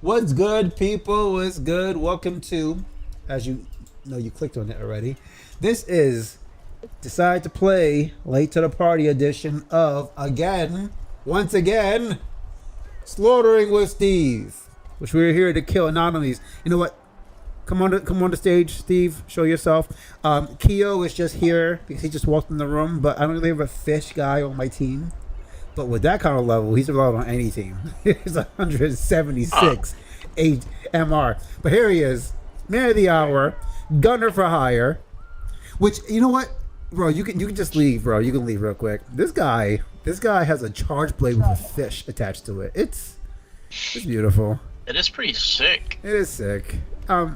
What's good, people? What's good? Welcome to, as you know, you clicked on it already. This is Decide to Play Late to the Party edition of, once again, Slaughtering with Steve, which we're here to kill anomalies. You know what? Come on the stage, Steve. Show yourself. Keo is just here because he just walked in the room, but I don't really have a fish guy on my team. But with that kind of level, he's allowed on any team. He's 176 MR. But here he is, man of the hour, gunner for hire. Which, you know what, bro? You can just leave, bro. You can leave real quick. This guy has a charge blade with a fish attached to it. It's beautiful. It is pretty sick. It is sick. Yeah,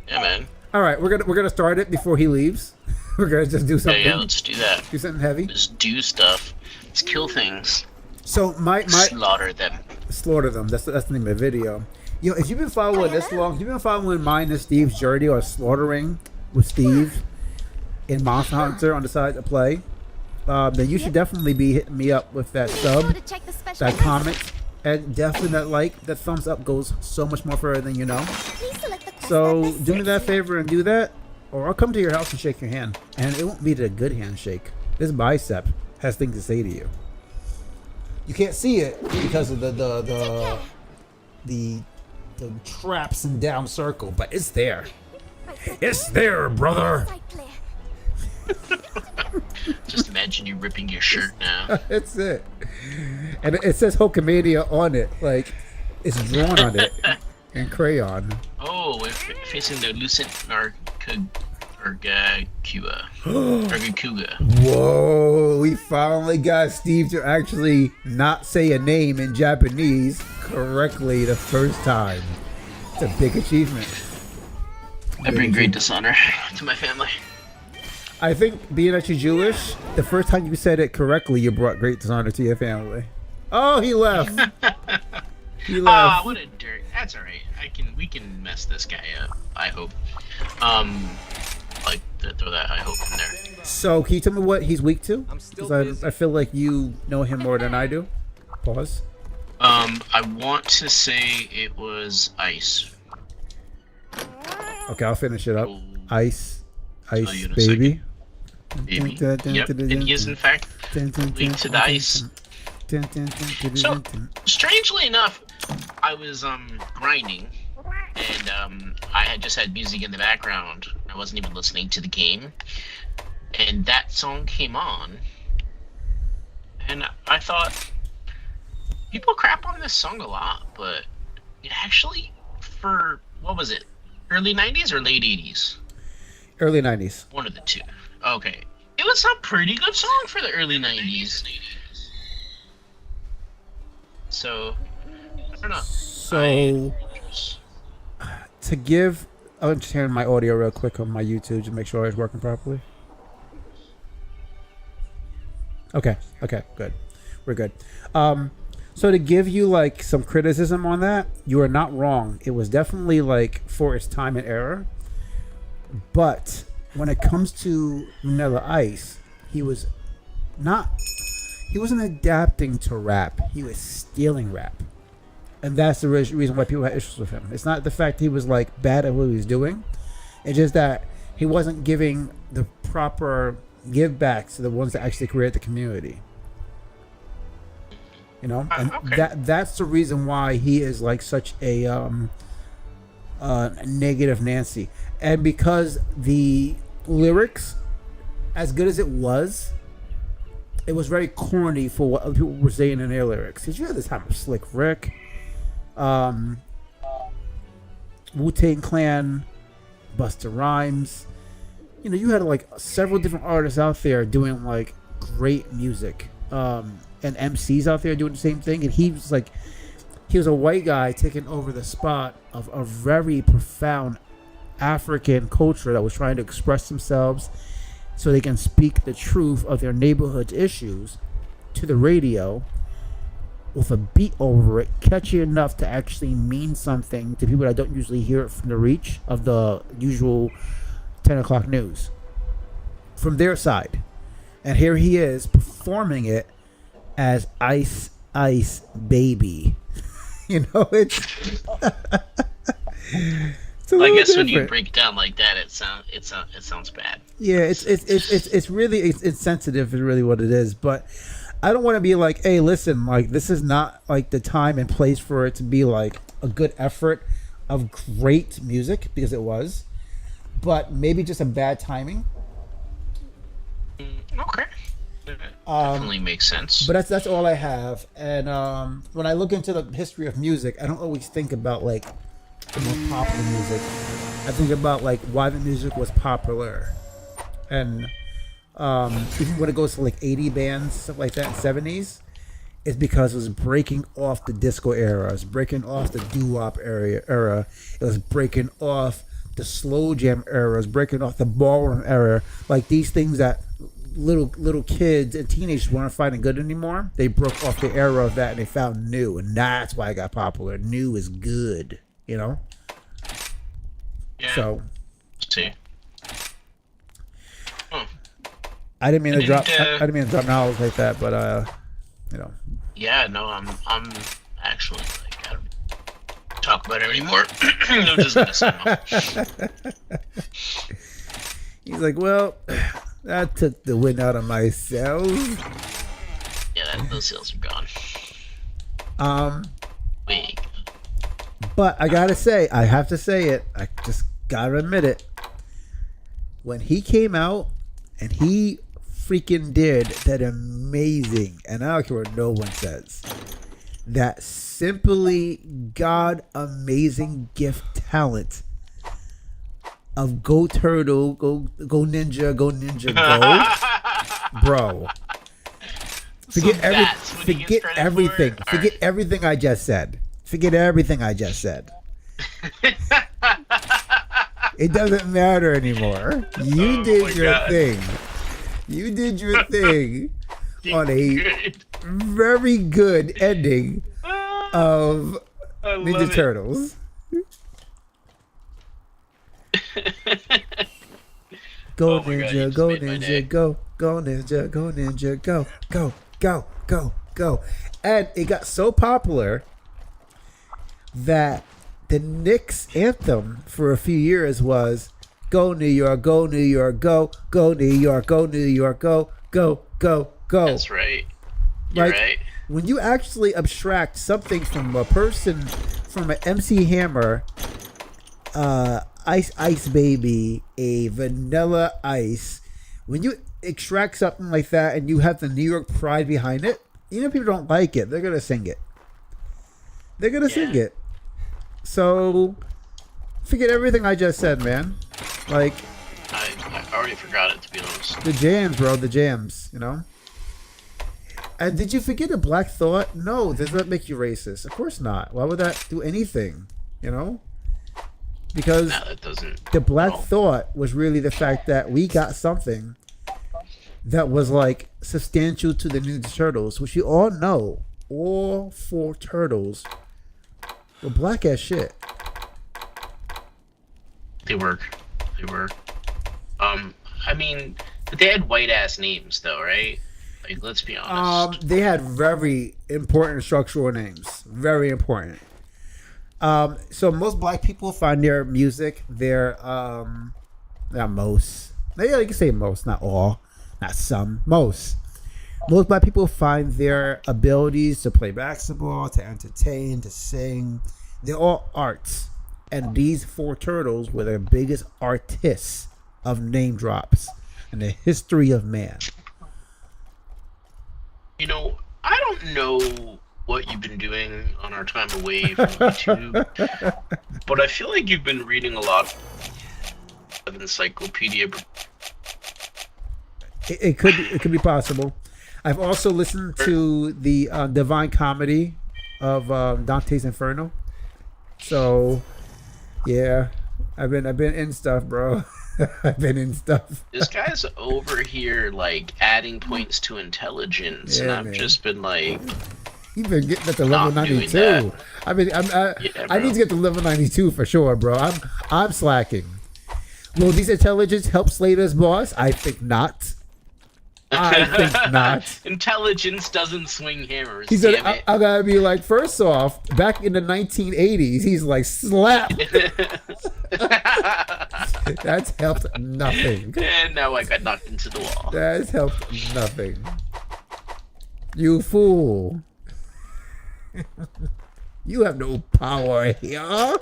man. All right, we're gonna start it before he leaves. We're gonna just do something. Yeah, let's do that. Do something heavy. Just do stuff. Let's kill things. So my slaughter them. Slaughter them. That's the name of the video. Yo, if you've been following this long, you've been following mine and Steve's journey or slaughtering with Steve in Monster Hunter on Decide to Play, then you should definitely be hitting me up with that sub, that comment, and definitely that like. That thumbs up goes so much more further than you know. So do me that favor and do that, or I'll come to your house and shake your hand, and it won't be the good handshake. This bicep has things to say to you. You can't see it because of the traps and down circle, but it's there. It's there, brother. Just imagine you ripping your shirt now. That's it. And it says Hulkamania on it, like it's drawn on it in crayon. Oh, we're facing the Lucent Nargacuga. Whoa, we finally got Steve to actually not say a name in Japanese correctly the first time. It's a big achievement. I bring great dishonor to my family. I think being that you're Jewish, the first time you said it correctly, you brought great dishonor to your family. Oh, he left. He left. What a dirt. That's alright. We can mess this guy up, I hope. Like to throw that I hope in there. So can you tell me what he's weak to? Because I feel like you know him more than I do. Pause. I want to say it was ice. Okay, I'll finish it up. Oh. Ice, in a baby. Baby. Yep, and he is in fact weak to the ice. So, strangely enough, I was grinding, and I had just had music in the background. I wasn't even listening to the game, and that song came on, and I thought, people crap on this song a lot, but it actually, for, what was it, early 90s or late 80s? Early 90s. One of the two. Okay. It was a pretty good song for the early 90s. So, I don't know. So, to give... I'm just hearing my audio real quick on my YouTube to make sure it's working properly. Okay, good. We're good. So to give you like some criticism on that, you are not wrong. It was definitely like for its time and era. But when it comes to Vanilla Ice, he wasn't adapting to rap. He was stealing rap. And that's the reason why people had issues with him. It's not the fact he was like bad at what he was doing. It's just that he wasn't giving the proper give backs to the ones that actually create the community. You know, and okay. that's the reason why he is like such a negative Nancy. And because the lyrics, as good as it was very corny for what other people were saying in their lyrics. Because you had this time of Slick Rick, Wu-Tang Clan, Busta Rhymes. You know, you had like several different artists out there doing like great music, and MCs out there doing the same thing. And he was a white guy taking over the spot of a very profound African culture that was trying to express themselves so they can speak the truth of their neighborhood issues to the radio with a beat over it, catchy enough to actually mean something to people that don't usually hear it from the reach of the usual 10 o'clock news from their side. And here he is performing it as Ice Ice Baby. You know, it's I guess when you break it down like that, it sounds bad. Yeah, it's really it's sensitive is really what it is. But I don't want to be like, hey, listen, like this is not like the time and place for it to be like a good effort of great music, because it was, but maybe just a bad timing. Okay. Definitely makes sense. But that's all I have. And when I look into the history of music, I don't always think about like the most popular music. I think about like why the music was popular, and even when it goes to like 80 bands, stuff like that, 70s, it's because it was breaking off the disco era. It was breaking off the doo-wop era. It was breaking off the slow jam era. It was breaking off the ballroom era. Like these things that little kids and teenagers weren't finding good anymore. They broke off the era of that and they found new, and that's why it got popular. New is good, you know. Yeah. So, see. I didn't mean to drop. I didn't mean to drop knowledge like that, but you know. Yeah, no, I'm actually like I don't talk about it anymore. No, just listen. He's like, well, that took the wind out of my sails. Yeah, those sails are gone. Wait. But I gotta say, I have to say it. I just gotta admit it. When he came out and he freaking did that amazing, and I don't care what no one says, that simply God amazing gift talent of Go Turtle, go Ninja, go, bro. Forget everything. Forget everything I just said. Forget everything I just said. It doesn't matter anymore. You did your thing. You did your thing on a very good ending of Ninja Turtles. Go Ninja, go Ninja, go Ninja, go Ninja, go. And it got so popular that the Knicks anthem for a few years was "Go New York, go New York, go New York, go New York, go." That's right. You're right. When you actually abstract something from a person, from an MC Hammer, Ice Baby, a Vanilla Ice, when you extract something like that and you have the New York pride behind it, even if people don't like it, they're gonna sing it. They're gonna sing it. So, forget everything I just said, man. Like, I already forgot it, to be honest. The jams, bro. The jams, you know? And did you forget a Black Thought? No, does that make you racist? Of course not. Why would that do anything, you know? Because that doesn't, the Black Thought was really the fact that we got something that was, like, substantial to the Ninja Turtles, which you all know. All 4 turtles were black as shit. They were. I mean, but they had white ass names though, right? Like, let's be honest. They had very important structural names. Very important. So most black people find their music, not most. Yeah, you can say most, not all, not some, most. Most black people find their abilities to play basketball, to entertain, to sing, they're all arts. And these 4 turtles were the biggest artists of name drops in the history of man. You know, I don't know what you've been doing on our time away from YouTube, but I feel like you've been reading a lot of encyclopedia. It could be possible. I've also listened to the Divine Comedy of Dante's Inferno. So, yeah, I've been in stuff, bro. I've been in stuff. This guy's over here like adding points to intelligence, and I've just been like, you've been getting at the level 92. I mean, I need to get to level 92 for sure, bro. I'm slacking. Will these intelligence help Slater's boss? I think not. I think not. Intelligence doesn't swing hammers. He said, I gotta be like, first off, back in the 1980s, he's like, slap. That's helped nothing. And now I got knocked into the wall. That's helped nothing. You fool. You have no power here.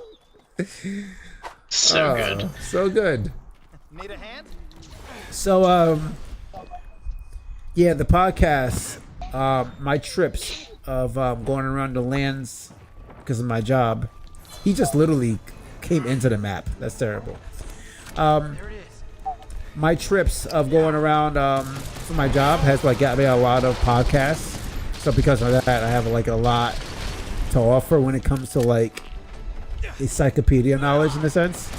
So good. So good. Need a hand? So, yeah, the podcast, my trips of going around the lands because of my job, he just literally came into the map. That's terrible. There it is. My trips of going around for my job has like got me a lot of podcasts. So because of that, I have like a lot to offer when it comes to like encyclopedia knowledge in a sense.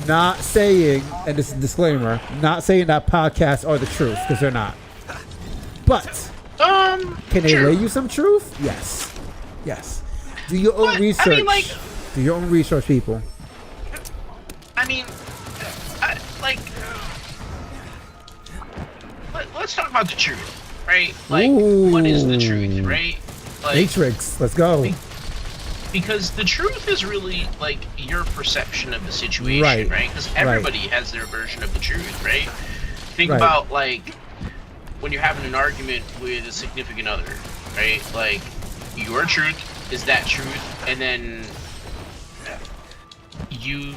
Not saying, and this is a disclaimer, not saying that podcasts are the truth, because they're not. But can they lay you some truth? Yes. Yes. Do your own research. I mean, like, do your own research, people. I mean, let's talk about the truth, right? Like, Ooh. What is the truth, right? Like, Matrix, let's go. Because the truth is really like your perception of the situation, right? Because everybody has their version of the truth, right? Think about like when you're having an argument with a significant other, right? Like your truth is that truth, and then you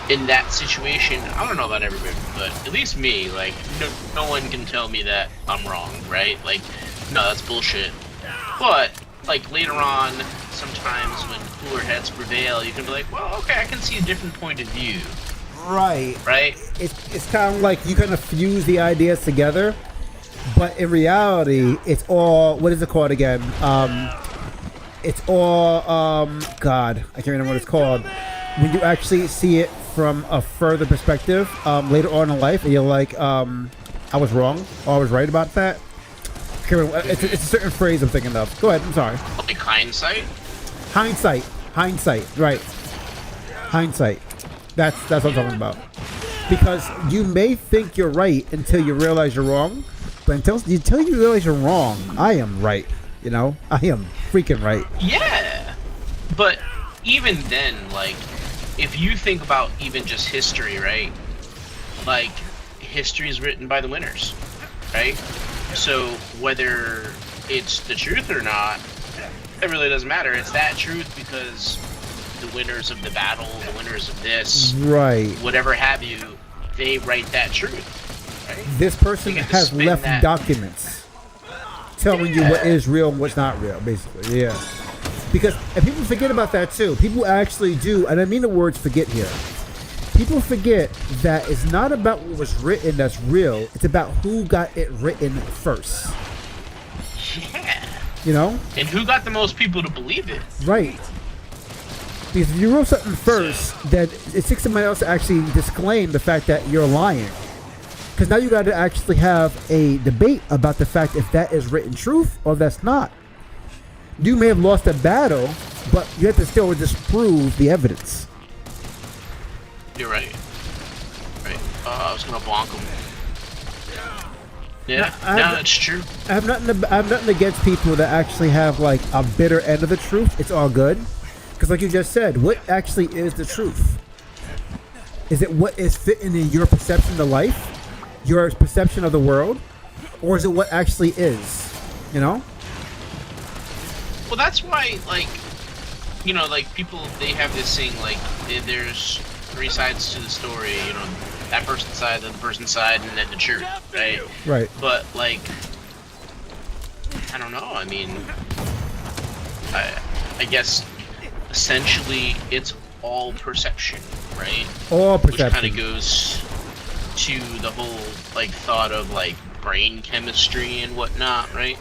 in that situation, I don't know about everybody, but at least me, like no one can tell me that I'm wrong, right? Like, no, that's bullshit. But like later on, sometimes when cooler heads prevail, you can be like, well, okay, I can see a different point of view. Right. Right? It's kind of like you kind of fuse the ideas together, but in reality, it's all, what is it called again? It's all, God, I can't remember what it's called. When you actually see it from a further perspective, later on in life, and you're like, I was wrong, or I was right about that. It's a certain phrase I'm thinking of. Go ahead, I'm sorry. Like hindsight? Hindsight, right. Hindsight. That's what I'm talking about. Because you may think you're right until you realize you're wrong, but until you realize you're wrong, I am right. You know? I am freaking right. Yeah. But even then, like, if you think about even just history, right? Like, history is written by the winners, right? So whether it's the truth or not, it really doesn't matter. It's that truth because the winners of the battle, the winners of this, right, whatever have you, they write that truth. Right? This person has left documents telling you what is real and what's not real, basically. Yeah. Because and people forget about that too. People actually do, and I mean the words forget here. People forget that it's not about what was written that's real. It's about who got it written first. Yeah. You know? And who got the most people to believe it? Right. Because if you wrote something first, then it takes somebody else to actually disclaim the fact that you're lying. Because now you got to actually have a debate about the fact if that is written truth or if that's not. You may have lost a battle, but you have to still disprove the evidence. You're right. Right. I was gonna bonk him. Yeah, no, it's true. I have nothing against people that actually have like a bitter end of the truth. It's all good. Because like you just said, what actually is the truth? Is it what is fitting in your perception of life? Your perception of the world? Or is it what actually is? You know? Well, that's why, like, you know, like people, they have this thing, like, there's three sides to the story, you know, that person's side, then the person's side, and then the truth, right? Right. But, like, I don't know, I mean, I guess, essentially, it's all perception, right? All perception. Which kind of goes to the whole, like, thought of, like, brain chemistry and whatnot, right?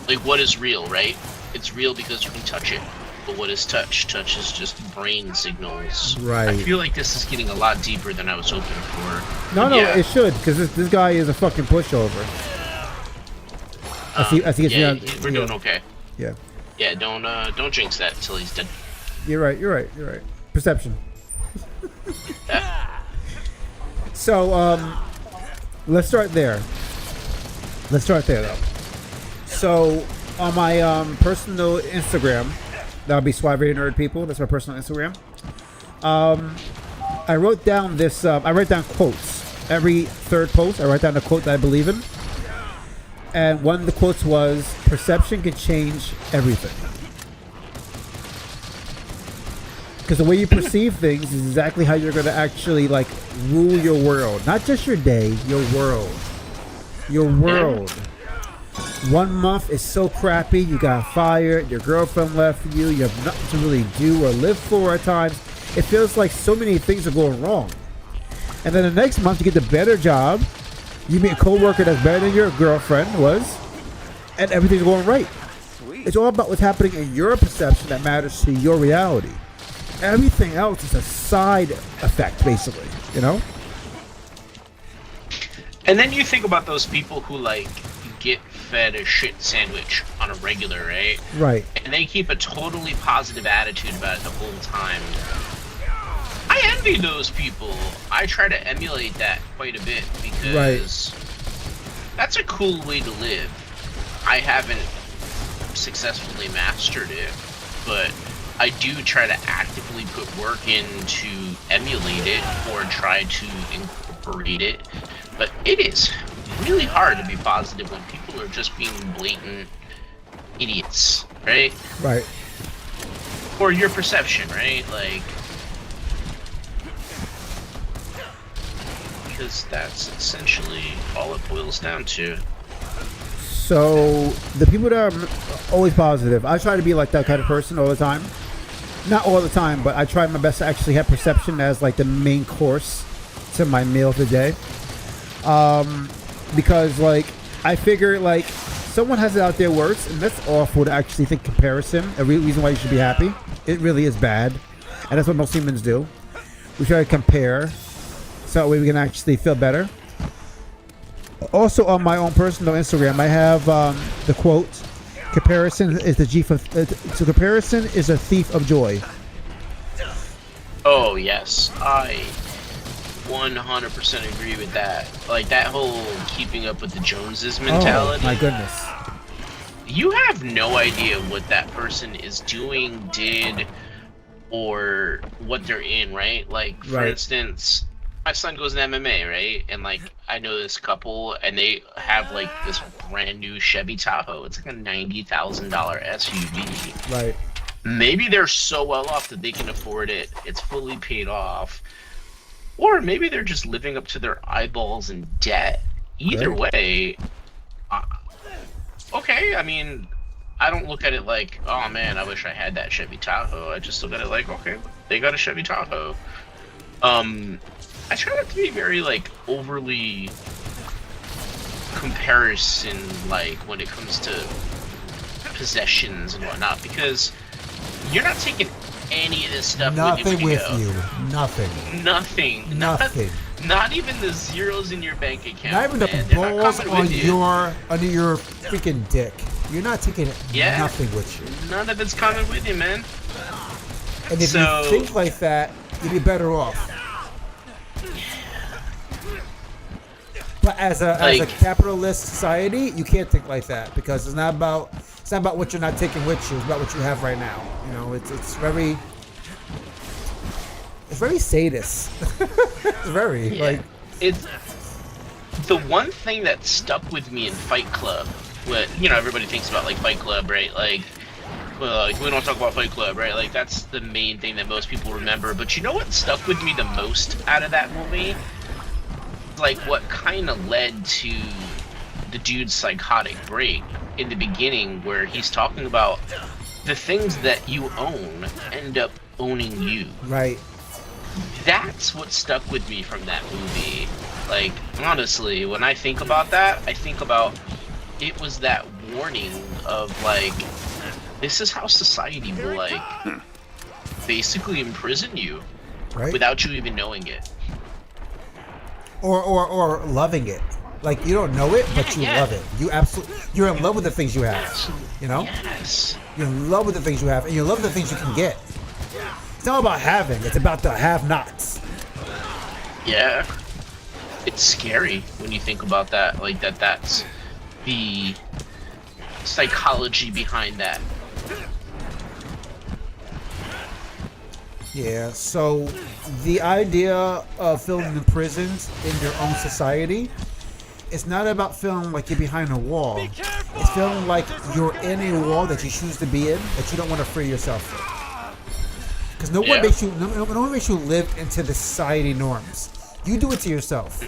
Like, what is real, right? It's real because you can touch it. But what is touch? Touch is just brain signals. Right. I feel like this is getting a lot deeper than I was hoping for. No, it should, because this guy is a fucking pushover. I see. Yeah, we're doing okay. Yeah. Yeah, don't jinx that until he's dead. You're right. Perception. So, let's start there. Let's start there, though. So, on my personal Instagram, that'll be Suave Nerd People. That's my personal Instagram. I wrote down this. I write down quotes every third post. I write down a quote that I believe in, and one of the quotes was, "Perception can change everything." Because the way you perceive things is exactly how you're going to actually like rule your world, not just your day, your world. Your world. 1 month is so crappy. You got fired. Your girlfriend left you. You have nothing to really do or live for at times. It feels like so many things are going wrong. And then the next month, you get the better job. You meet a coworker that's better than your girlfriend was, and everything's going right. Sweet. It's all about what's happening in your perception that matters to your reality. Everything else is a side effect, basically. You know. And then you think about those people who like get fed a shit sandwich on a regular, right? Right. And they keep a totally positive attitude about it the whole time. I envy those people. I try to emulate that quite a bit because that's a cool way to live. I haven't successfully mastered it, but I do try to actively put work in to emulate it or try to incorporate it. But it is really hard to be positive when people are just being blatant idiots, right? Right. Or your perception, right? Like, because that's essentially all it boils down to. So the people that are always positive, I try to be like that kind of person all the time. Not all the time, but I try my best to actually have perception as like the main course to my meal of the day. Because like I figure like someone has it out there worse, and that's awful to actually think comparison. A real reason why you should be happy. It really is bad, and that's what most humans do. We try to compare, so that way we can actually feel better. Also, on my own personal Instagram, I have the quote: "Comparison is the thief of comparison is a thief of joy." Oh yes, I 100% agree with that. Like that whole keeping up with the Joneses mentality. Oh my goodness. You have no idea what that person is doing, did, or what they're in, right? Like, for instance, my son goes in MMA, right? And like, I know this couple, and they have like this brand new Chevy Tahoe. It's like a $90,000 SUV. Right. Maybe they're so well off that they can afford it. It's fully paid off. Or maybe they're just living up to their eyeballs in debt. Either way, okay, I mean, I don't look at it like, oh man, I wish I had that Chevy Tahoe. I just look at it like, okay, they got a Chevy Tahoe. I try not to be very, like, overly comparison, like, when it comes to possessions and whatnot, because you're not taking any of this stuff Nothing with you. Nothing. Nothing. Nothing. Not even the zeros in your bank account. Not even the balls on under your freaking dick. You're not taking nothing with you. None of it's coming with you, man. And if you think like that, you'd be better off. But as a capitalist society, you can't think like that because it's not about what you're not taking with you. It's about what you have right now. You know, it's very sadist. It's very like it's the one thing that stuck with me in Fight Club. What everybody thinks about like Fight Club, right? Like, well, we don't talk about Fight Club, right? Like that's the main thing that most people remember. But you know what stuck with me the most out of that movie? Like what kind of led to the dude's psychotic break in the beginning, where he's talking about the things that you own end up owning you. Right. That's what stuck with me from that movie. Like, honestly, when I think about that, I think about it was that warning of like, this is how society will like basically imprison you without you even knowing it. Or loving it. Like you don't know it, but you love it. You're in love with the things you have. You know? Yes. You're in love with the things you have, and you love the things you can get. It's not about having, it's about the have-nots. Yeah. it's scary when you think about that. Like that's the psychology behind that. Yeah, so the idea of feeling imprisoned in your own society, it's not about feeling like you're behind a wall. It's feeling like you're in a wall that you choose to be in, that you don't want to free yourself from. Because no one makes you live into the society norms. You do it to yourself.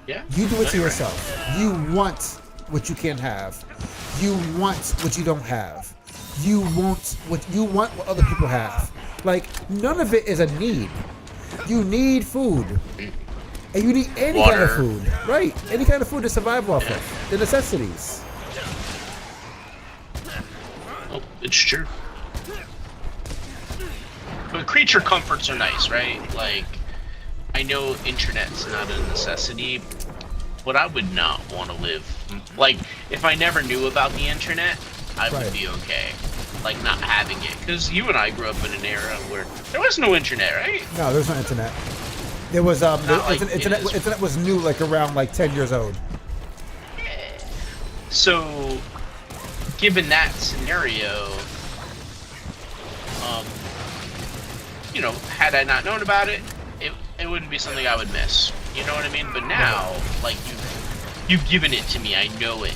Yeah. You do it to yourself. You want what you can't have. You want what you don't have. You want what other people have. Like, none of it is a need. You need food. And you need any Water. kind of food. Right. Any kind of food to survive off of. The necessities. Oh, it's true. But creature comforts are nice, right? Like, I know internet's not a necessity, but I would not want to live. Like, if I never knew about the internet, I would be okay. Like, not having it. Because you and I grew up in an era where there was no internet, right? No, there's no internet. There was internet was new, like around like 10 years old. So, given that scenario, you know, had I not known about it, it wouldn't be something I would miss. You know what I mean? But now, like, you've given it to me. I know it.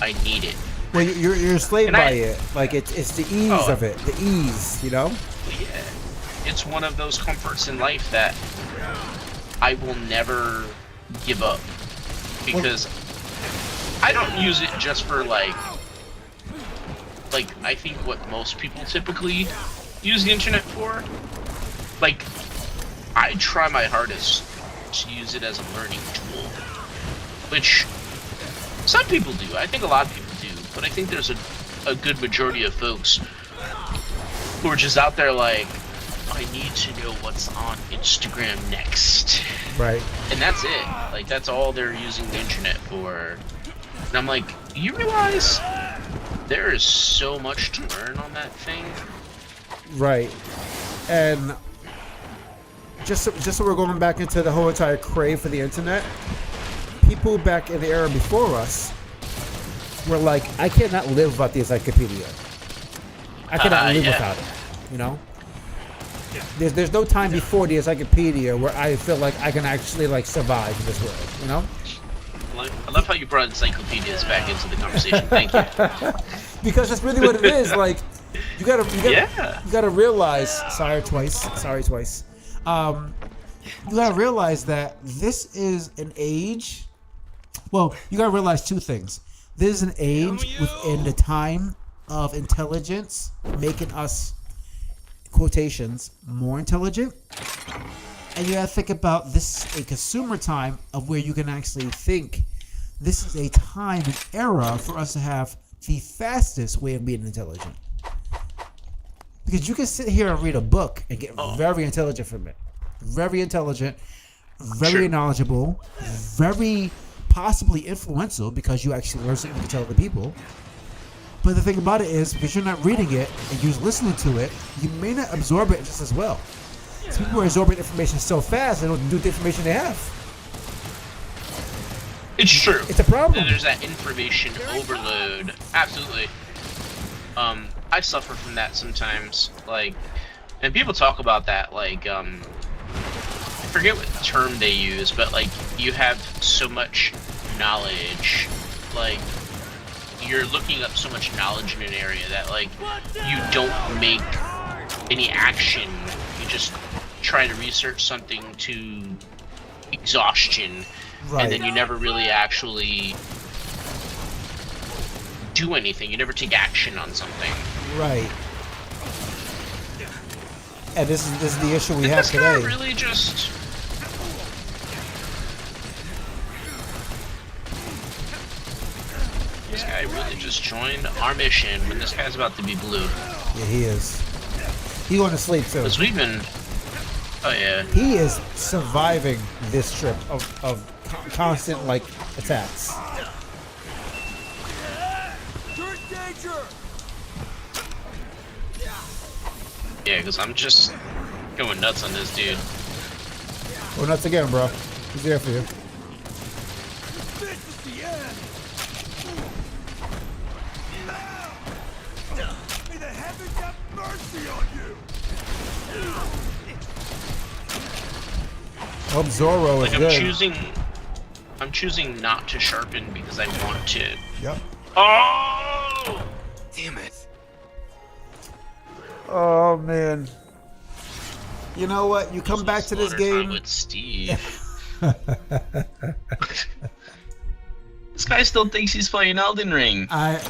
I need it. Well, you're enslaved by it. Like, it's the ease of it. The ease, you know? Yeah. It's one of those comforts in life that I will never give up. Because I don't use it just for, like, I think what most people typically use the internet for. Like, I try my hardest to use it as a learning tool. Which some people do. I think a lot of people do. But I think there's a good majority of folks who are just out there like, I need to know what's on Instagram next. Right. And that's it. Like, that's all they're using the internet for. And I'm like, you realize there is so much to learn on that thing? Right. And just so we're going back into the whole entire crave for the internet, people back in the era before us were like, I cannot live without the encyclopedia. I cannot live without it. You know? There's no time before the encyclopedia where I feel like I can actually like survive in this world, you know? I love how you brought encyclopedias back into the conversation. Thank you. Because that's really what it is. Like, you gotta realize. Sorry twice. You gotta realize that this is an age. Well, you gotta realize two things. This is an age within the time of intelligence, making us, quotations, more intelligent. And you gotta think about this a consumer time of where you can actually think this is a time and era for us to have the fastest way of being intelligent. Because you can sit here and read a book and get very intelligent from it. Very intelligent, very knowledgeable, very possibly influential because you actually learn something to tell other people. But the thing about it is, because you're not reading it and you're listening to it, you may not absorb it just as well. So people are absorbing information so fast they don't do the information they have. It's true. It's a problem. There's that information overload. Absolutely. I suffer from that sometimes. Like, and people talk about that. Like, I forget what term they use, but like, you have so much knowledge. Like, you're looking up so much knowledge in an area that like you don't make any action. You just try to research something to exhaustion, and then you never really actually do anything. You never take action on something. Right. And this is the issue we have today. This guy really just... This guy really just joined our mission when this guy's about to be blue. Yeah, he is. He going to sleep too. Because we've been... Oh, yeah. He is surviving this trip of constant, like, attacks. Yeah, because I'm just going nuts on this dude. Go nuts again, bro. He's there for you. This is the end. May the heavens have mercy on you. Oh, Zorro is Like good. I'm choosing not to sharpen because I want to. Yep. Oh! Damn it. Oh man. You know what? You come back to this game. With Steve. This guy still thinks he's playing Elden Ring. I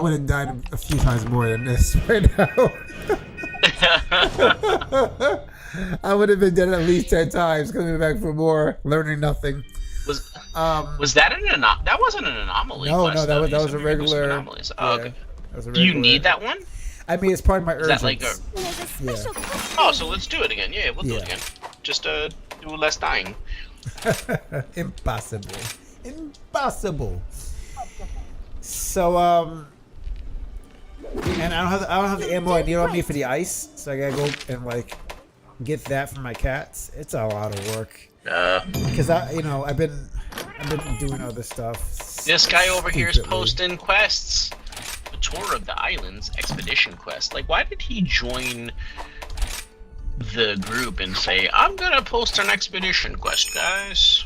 would have died a few times more than this right now. I would have been dead at least 10 times, coming back for more, learning nothing. Was that that wasn't an anomaly? No, quest, that though. was a regular. Anomalies. Oh, Yeah, okay. that was a Do you regular- need that one? I mean, it's part of my Is urgence. that like a? There's a special Oh, so let's do it again. Yeah, we'll do it Yeah. again. Just do less dying. Impossible. Impossible. So and I don't have the ammo I need on me for the ice, so I gotta go and like get that for my cats. It's a lot of work because I've been doing other stuff. This guy over here is Stupidly. posting quests. The tour of the islands expedition quest. Like, why did he join the group and say, "I'm gonna post an expedition quest, guys"?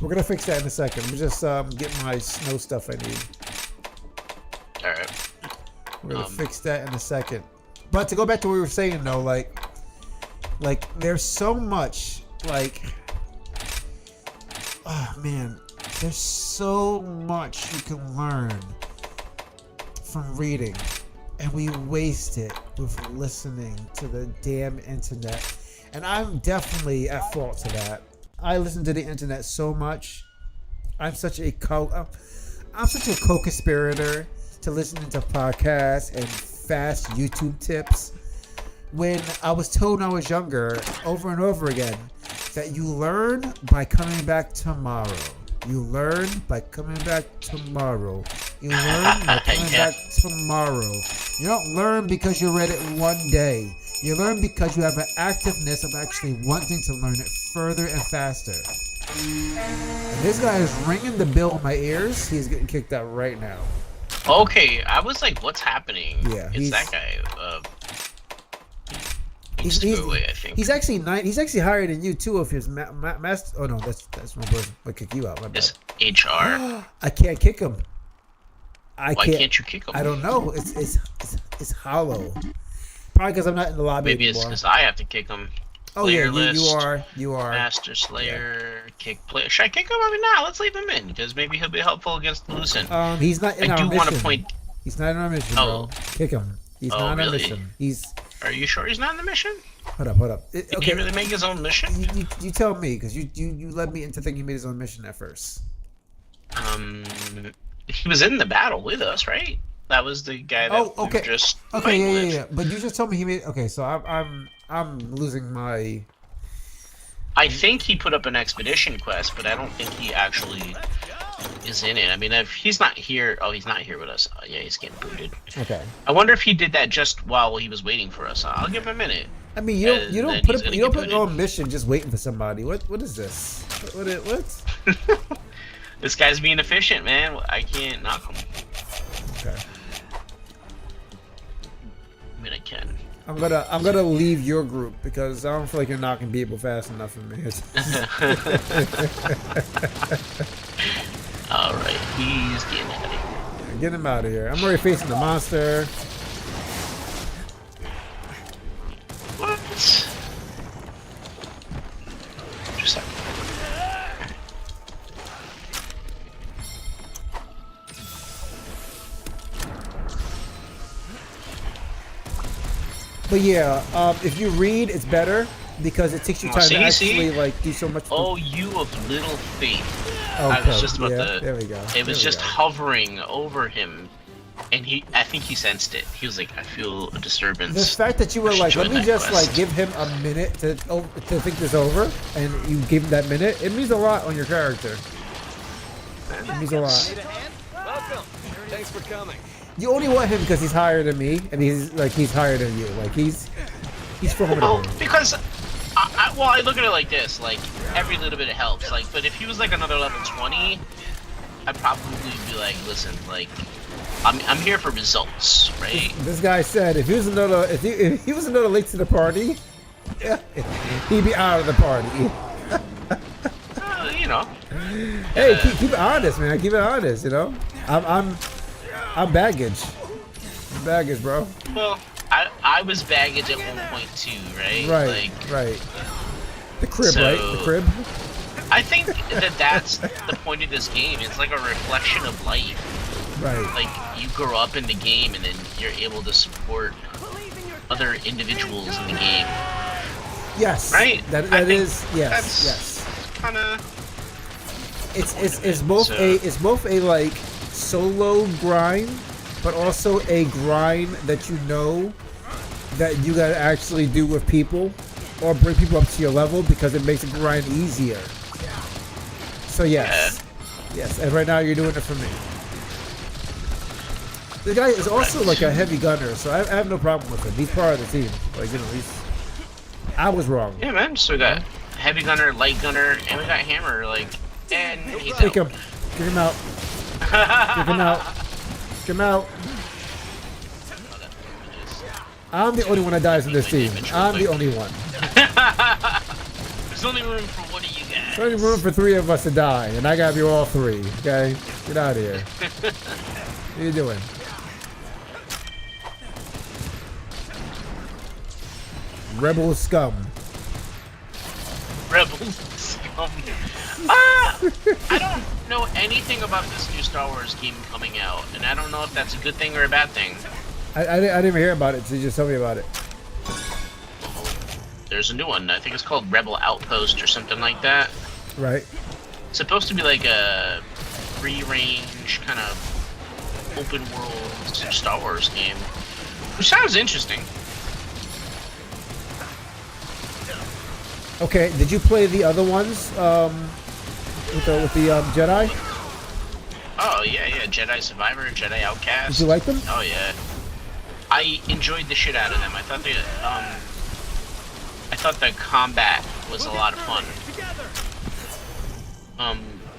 We're gonna fix that in a second. Let me just get my snow stuff I need. All right. We're gonna fix that in a second. But to go back to what we were saying though, like there's so much oh man, there's so much you can learn from reading, and we waste it with listening to the damn internet. And I'm definitely at fault to that. I listen to the internet so much. I'm such a co-conspirator to listening to podcasts and fast YouTube tips. When I was told when I was younger, over and over again, that you learn by coming back tomorrow. You learn by coming back tomorrow. You learn by coming Yeah. back tomorrow. You don't learn because you read it one day. You learn because you have an activeness of actually wanting to learn it further and faster. And this guy is ringing the bell in my ears. He's getting kicked out right now. Okay, I was like, "What's happening?" Yeah, it's that guy. He's, Needs to go away, I think. he's actually he's actually higher than you too. If his master, oh no, that's one person. I'll kick you out. My bad. This HR. I can't kick him. Why can't you kick him? I don't know. It's hollow. Probably because I'm not in the lobby Maybe it's anymore. because I have to kick him. Oh yeah, Player you list, you are. Master Slayer, kick player. Should I kick him? I mean, nah, let's leave him in because maybe he'll be helpful against Lucent. He's not in I our do mission. want to point. He's not in our mission, Oh. bro. Kick him. He's Oh, not on our really? mission. He's. Are you sure he's not on the mission? Hold up. Did Okay. he really make his own mission? You tell me, because you led me into thinking he made his own mission at first. He was in the battle with us, right? That was the guy that we were just Okay, fighting with. yeah. But you just told me he made. Okay, so I'm losing my. I think he put up an expedition quest, but I don't think he actually is in it. I mean, if he's not here, he's not here with us. Yeah, he's getting booted. Okay. I wonder if he did that just while he was waiting for us. I'll give him a minute. I mean, you don't then put he's gonna you don't get put your booted. own mission just waiting for somebody. What is this? What? This guy's being efficient, man. I can't knock him. Okay. I mean, I can. I'm gonna leave your group because I don't feel like you're knocking people fast enough for me. All right, he's getting out of here. Get him out of here. I'm already facing the monster. What? Just a second. But yeah, if you read, it's better because it takes you time to actually like do so much. Oh, you of little faith. Okay, I was just about to. There we go. It was just hovering over him, and I think he sensed it. He was like, "I feel a disturbance." The fact that you were I should like, let join me that just quest. like give him a minute to think this over, and you give him that minute, it means a lot on your character. It means a lot. Need a hand? Welcome. Thanks for coming. You only want him because he's higher than me, and he's higher than you. Like he's formidable. Oh, because Well, I look at it like this, like, every little bit it helps, like, but if he was, like, another level 20, I'd probably be like, listen, like, I'm here for results, right? This guy said if he was another late to the party, he'd be out of the party. You know. Hey, keep it honest, man. Keep it honest, you know. I'm baggage. I'm baggage, bro. Well, I was baggage at 1.2, right? Right, like, right. The crib, so, right? The crib. I think that's the point of this game. It's like a reflection of life. Right. Like, you grow up in the game and then you're able to support other individuals in the game. Yes. Right? That is yes. Yes. Kind of. It's both a like solo grind, but also a grind that you know that you gotta actually do with people or bring people up to your level because it makes the grind easier. So yes, yes, and right now you're doing it for me. The guy is also like a heavy gunner, so I have no problem with him. He's part of the team. Like, you know, I was wrong. Yeah, man. So we got heavy gunner, light gunner, and we got hammer. Like, and he's Take him. Get him out. Get him out. Get him out. I'm the only one that dies in this team. I'm the only one. There's only room for one of you guys. There's only room for 3 of us to die, and I gotta be all 3. Okay, get out of here. What are you doing? Rebel scum. Rebel scum. I don't know anything about this new Star Wars game coming out, and I don't know if that's a good thing or a bad thing. I didn't even hear about it, so you just tell me about it. There's a new one. I think it's called Rebel Outpost or something like that. Right. It's supposed to be like a free-range kind of open-world Star Wars game, which sounds interesting. Okay, did you play the other ones with the Jedi? Oh yeah, Jedi Survivor, Jedi Outcast. Did you like them? Oh yeah, I enjoyed the shit out of them. I thought the combat was a lot of fun.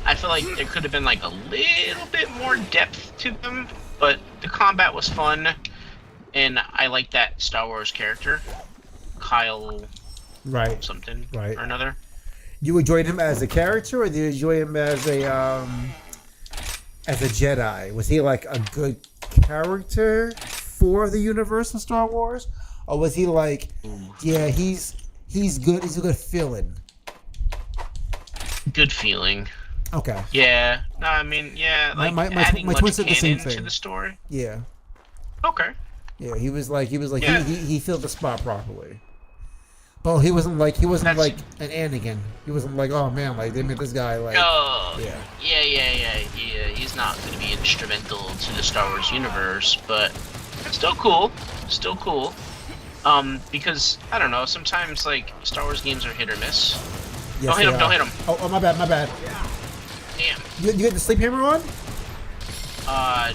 I feel like there could have been like a little bit more depth to them, but the combat was fun, and I like that Star Wars character, Kyle. Right. Something. Right. Or another. You enjoyed him as a character, or did you enjoy him as a Jedi? Was he like a good character for the universe of Star Wars, or was he like, yeah, he's good. He's a good feeling. Good feeling. Okay. Yeah. No, I mean, yeah. Like my adding much twin said the same canon to thing. the story. Yeah. Okay. Yeah, he was like Yeah. he filled the spot properly. But he wasn't like an Anakin. He wasn't like, oh man, like they made this guy like. Oh. Yeah. He's not going to be instrumental to the Star Wars universe, but still cool. Still cool. Because I don't know. Sometimes like Star Wars games are hit or miss. Yes, Don't hit him. Oh, my bad. Damn. You get the sleep hammer on?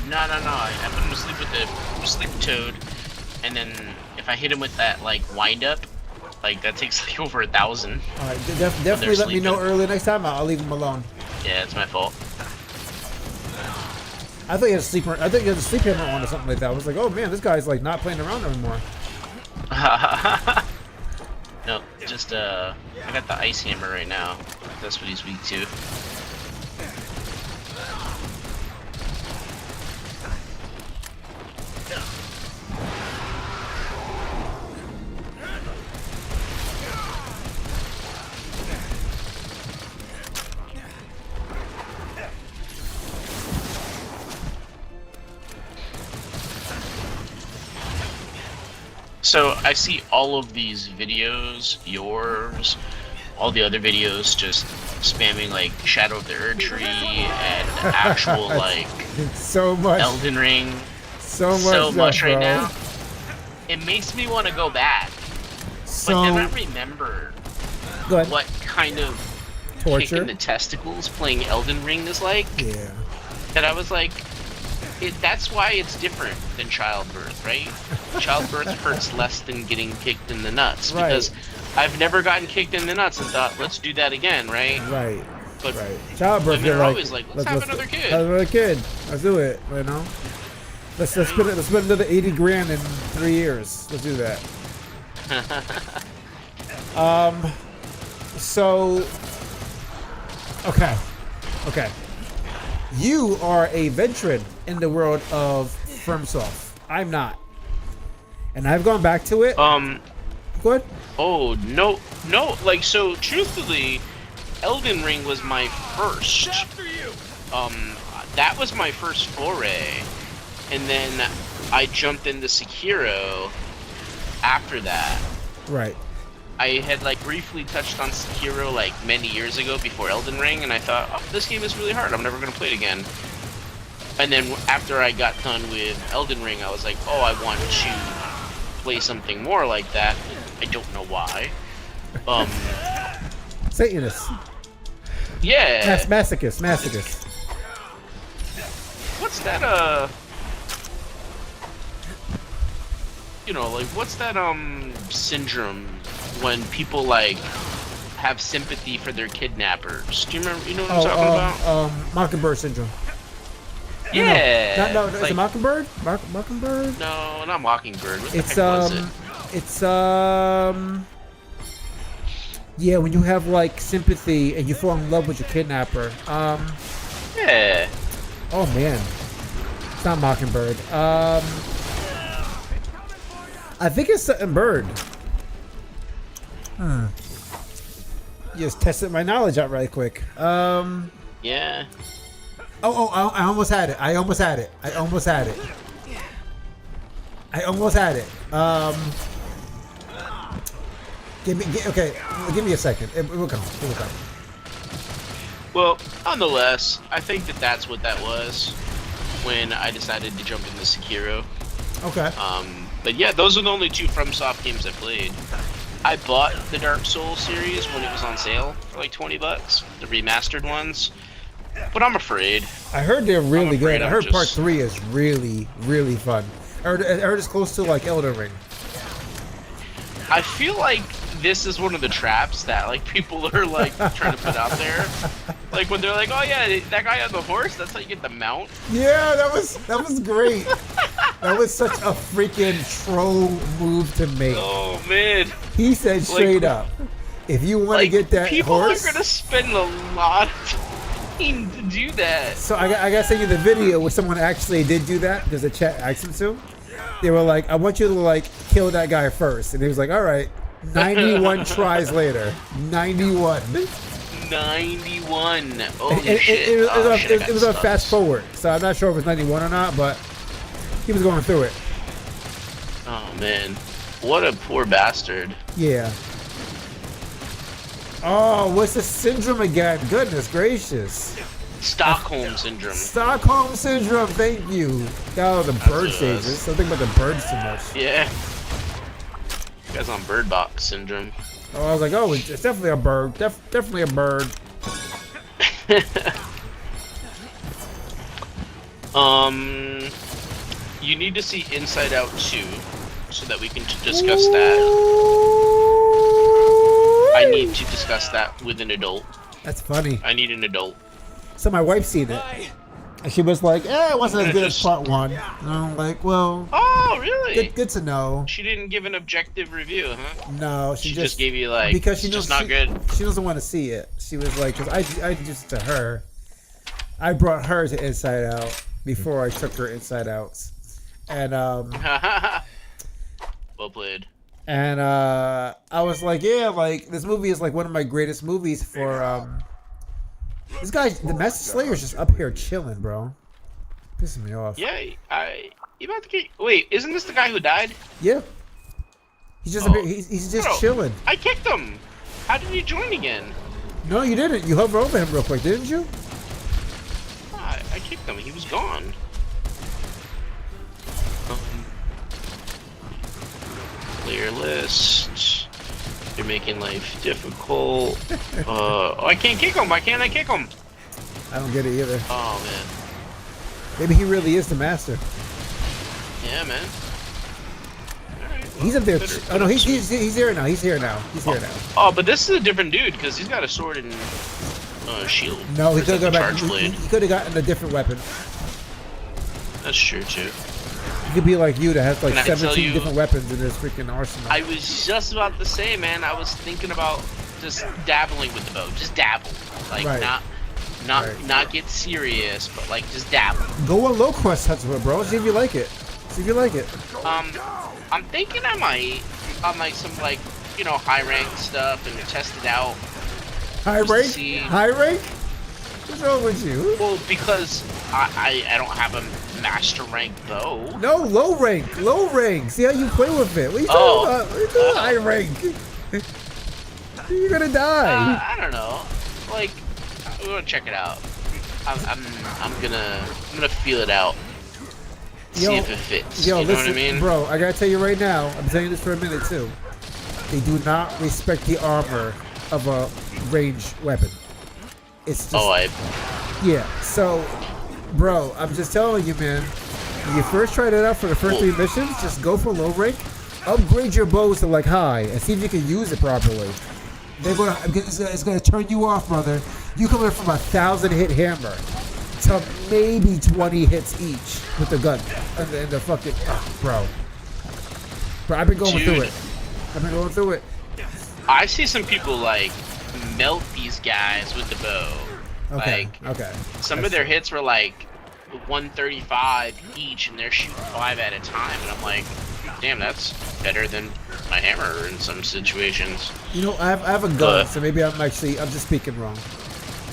No. I put him to sleep with the sleep toad, and then if I hit him with that like wind up, like that takes like over 1,000. All right, definitely let me know early next time. I'll leave him alone. Yeah, it's my fault. I thought you had a sleep hammer on or something like that. I was like, oh man, this guy's like not playing around anymore. No, just I got the ice hammer right now. That's what he's weak to. So I see all of these videos, yours, all the other videos, just spamming like Shadow of the Erd Tree and actual like so much Elden Ring, so much right bro. now. It makes me want to go back, So but then I remember go ahead. what kind of Torture? kicking the testicles playing Elden Ring is like. Yeah. That I was like, that's why it's different than childbirth, right? Childbirth hurts less than getting kicked in the nuts Right. because I've never gotten kicked in the nuts and thought, let's do that again, right? Right. But Right. Childbirth, women you're are like, always like, let's have another kid. Have another kid. Let's do it. You know. Let's spend another 80 grand in 3 years. Let's do that. So. Okay. You are a veteran in the world of FromSoft. I'm not, and I've gone back to it. Good. Oh no. Like, so truthfully, Elden Ring was my first. After you. That was my first foray, and then I jumped into Sekiro after that. Right. I had like briefly touched on Sekiro like many years ago before Elden Ring, and I thought, oh, this game is really hard. I'm never gonna play it again. And then after I got done with Elden Ring, I was like, oh, I want to play something more like that. I don't know why. Satanist. Yeah. Masochist. What's that? What's that? Syndrome when people like have sympathy for their kidnappers. Do you remember? You know what I'm talking about? Mockingbird syndrome. Yeah. No, it's is like, it Mockingbird? Mockingbird? No, not Mockingbird. What the It's heck was it? it's yeah, when you have like sympathy and you fall in love with your kidnapper. Yeah. Oh man, it's not Mockingbird. I think it's something bird. Just tested my knowledge out right quick. Yeah. I almost had it. I almost had it. Give me a second. It will come. Well, nonetheless, I think that's what that was when I decided to jump into Sekiro. Okay. But yeah, those are the only two FromSoft games I played. I bought the Dark Souls series when it was on sale for like $20, the remastered ones. But I'm afraid. I heard they're really good. I heard part just... 3 is really, really fun. I heard it's close to like Elden Ring. I feel like this is one of the traps that like people are like trying to put out there. Like when they're like, oh yeah, that guy on the horse, that's how you get the mount. Yeah, that was great. That was such a freaking troll move to make. Oh man. He said straight up, if you want to get that people horse, are gonna spend a lot of time to do that. So I gotta send you the video where someone actually did do that because the chat asked him to. They were like, I want you to like kill that guy first, and he was like, all right. 91 tries later. 91. 91. Holy shit. It was a fast forward, so I'm not sure if it's 91 or not, but he was going through it. Oh man, what a poor bastard. Yeah. Oh, what's the syndrome again? Goodness gracious. Stockholm syndrome. Stockholm syndrome. Thank you. Oh, the bird stages. I think about the birds too much. Yeah. You guys on Bird Box syndrome. Oh, I was like, oh, it's definitely a bird. Definitely a bird. You need to see Inside Out 2 so that we can discuss that. I need to discuss that with an adult. That's funny. I need an adult. So my wife's seen it. And she was like, it wasn't as good as part 1. And I'm like, well... Oh, really? Good to know. She didn't give an objective review, huh? No, she just gave you like, because she it's knows just not good. She doesn't want to see it. She was like, because I just to her, I brought her to Inside Out before I took her Inside Out. And, well played. And, I was like, yeah, like, this movie is like one of my greatest movies for, this guy, the Master Slayer's just up here chilling, bro. Pissing me off. Yeah, you about to get... Wait, isn't this the guy who died? Yeah. He's just up here, he's just chilling. I kicked him. How did he join again? No, you didn't. You hovered over him real quick, didn't you? I kicked him. He was gone. Clear list. You're making life difficult. Oh, I can't kick him. Why can't I kick him? I don't get it either. Oh, man. Maybe he really is the master. Yeah, man. Alright, He's up there. Oh no, he's here now. He's here now. He's here now. Oh, but this is a different dude because he's got a sword and shield. No, he Or could is that have the back. charge blade? He could have gotten a different weapon. That's true too. He could be like you that has like Can I tell 17 you- different weapons in his freaking arsenal. I was just about to say, man. I was thinking about just dabbling with the bow. Just dabble, like Right. not get serious, but like just dabble. Go on low quest hunts with it, bro. See if you like it. See if you like it. I'm thinking I might on like some like high rank stuff and test it out. High Just to rank? see- High rank? What's wrong with you? Well, because I don't have a master rank bow. No, low rank. Low rank. See how you play with it. What are you Oh. talking about? What are you talking about? High rank. You're gonna die. I don't know. Like, we're gonna check it out. I'm gonna feel it out. See Yo, if it fits. Yo, you know listen, what I mean? bro. I gotta tell you right now. I'm saying this for a minute too. They do not respect the armor of a ranged weapon. It's just yeah. So, bro, I'm just telling you, man. When you first try that out for the first 3 missions, just go for low rank. Upgrade your bows to like high and see if you can use it properly. It's gonna turn you off, brother. You coming from 1,000 hit hammer to maybe 20 hits each with the gun and the fucking bro. I've been going through it. I see some people like melt these guys with the bow. Okay. Like, Okay. some of their hits were like 135 each, and they're shooting 5 at a time, and I'm like, damn, that's better than my hammer in some situations. You know, I have a gun, so maybe I'm just speaking wrong.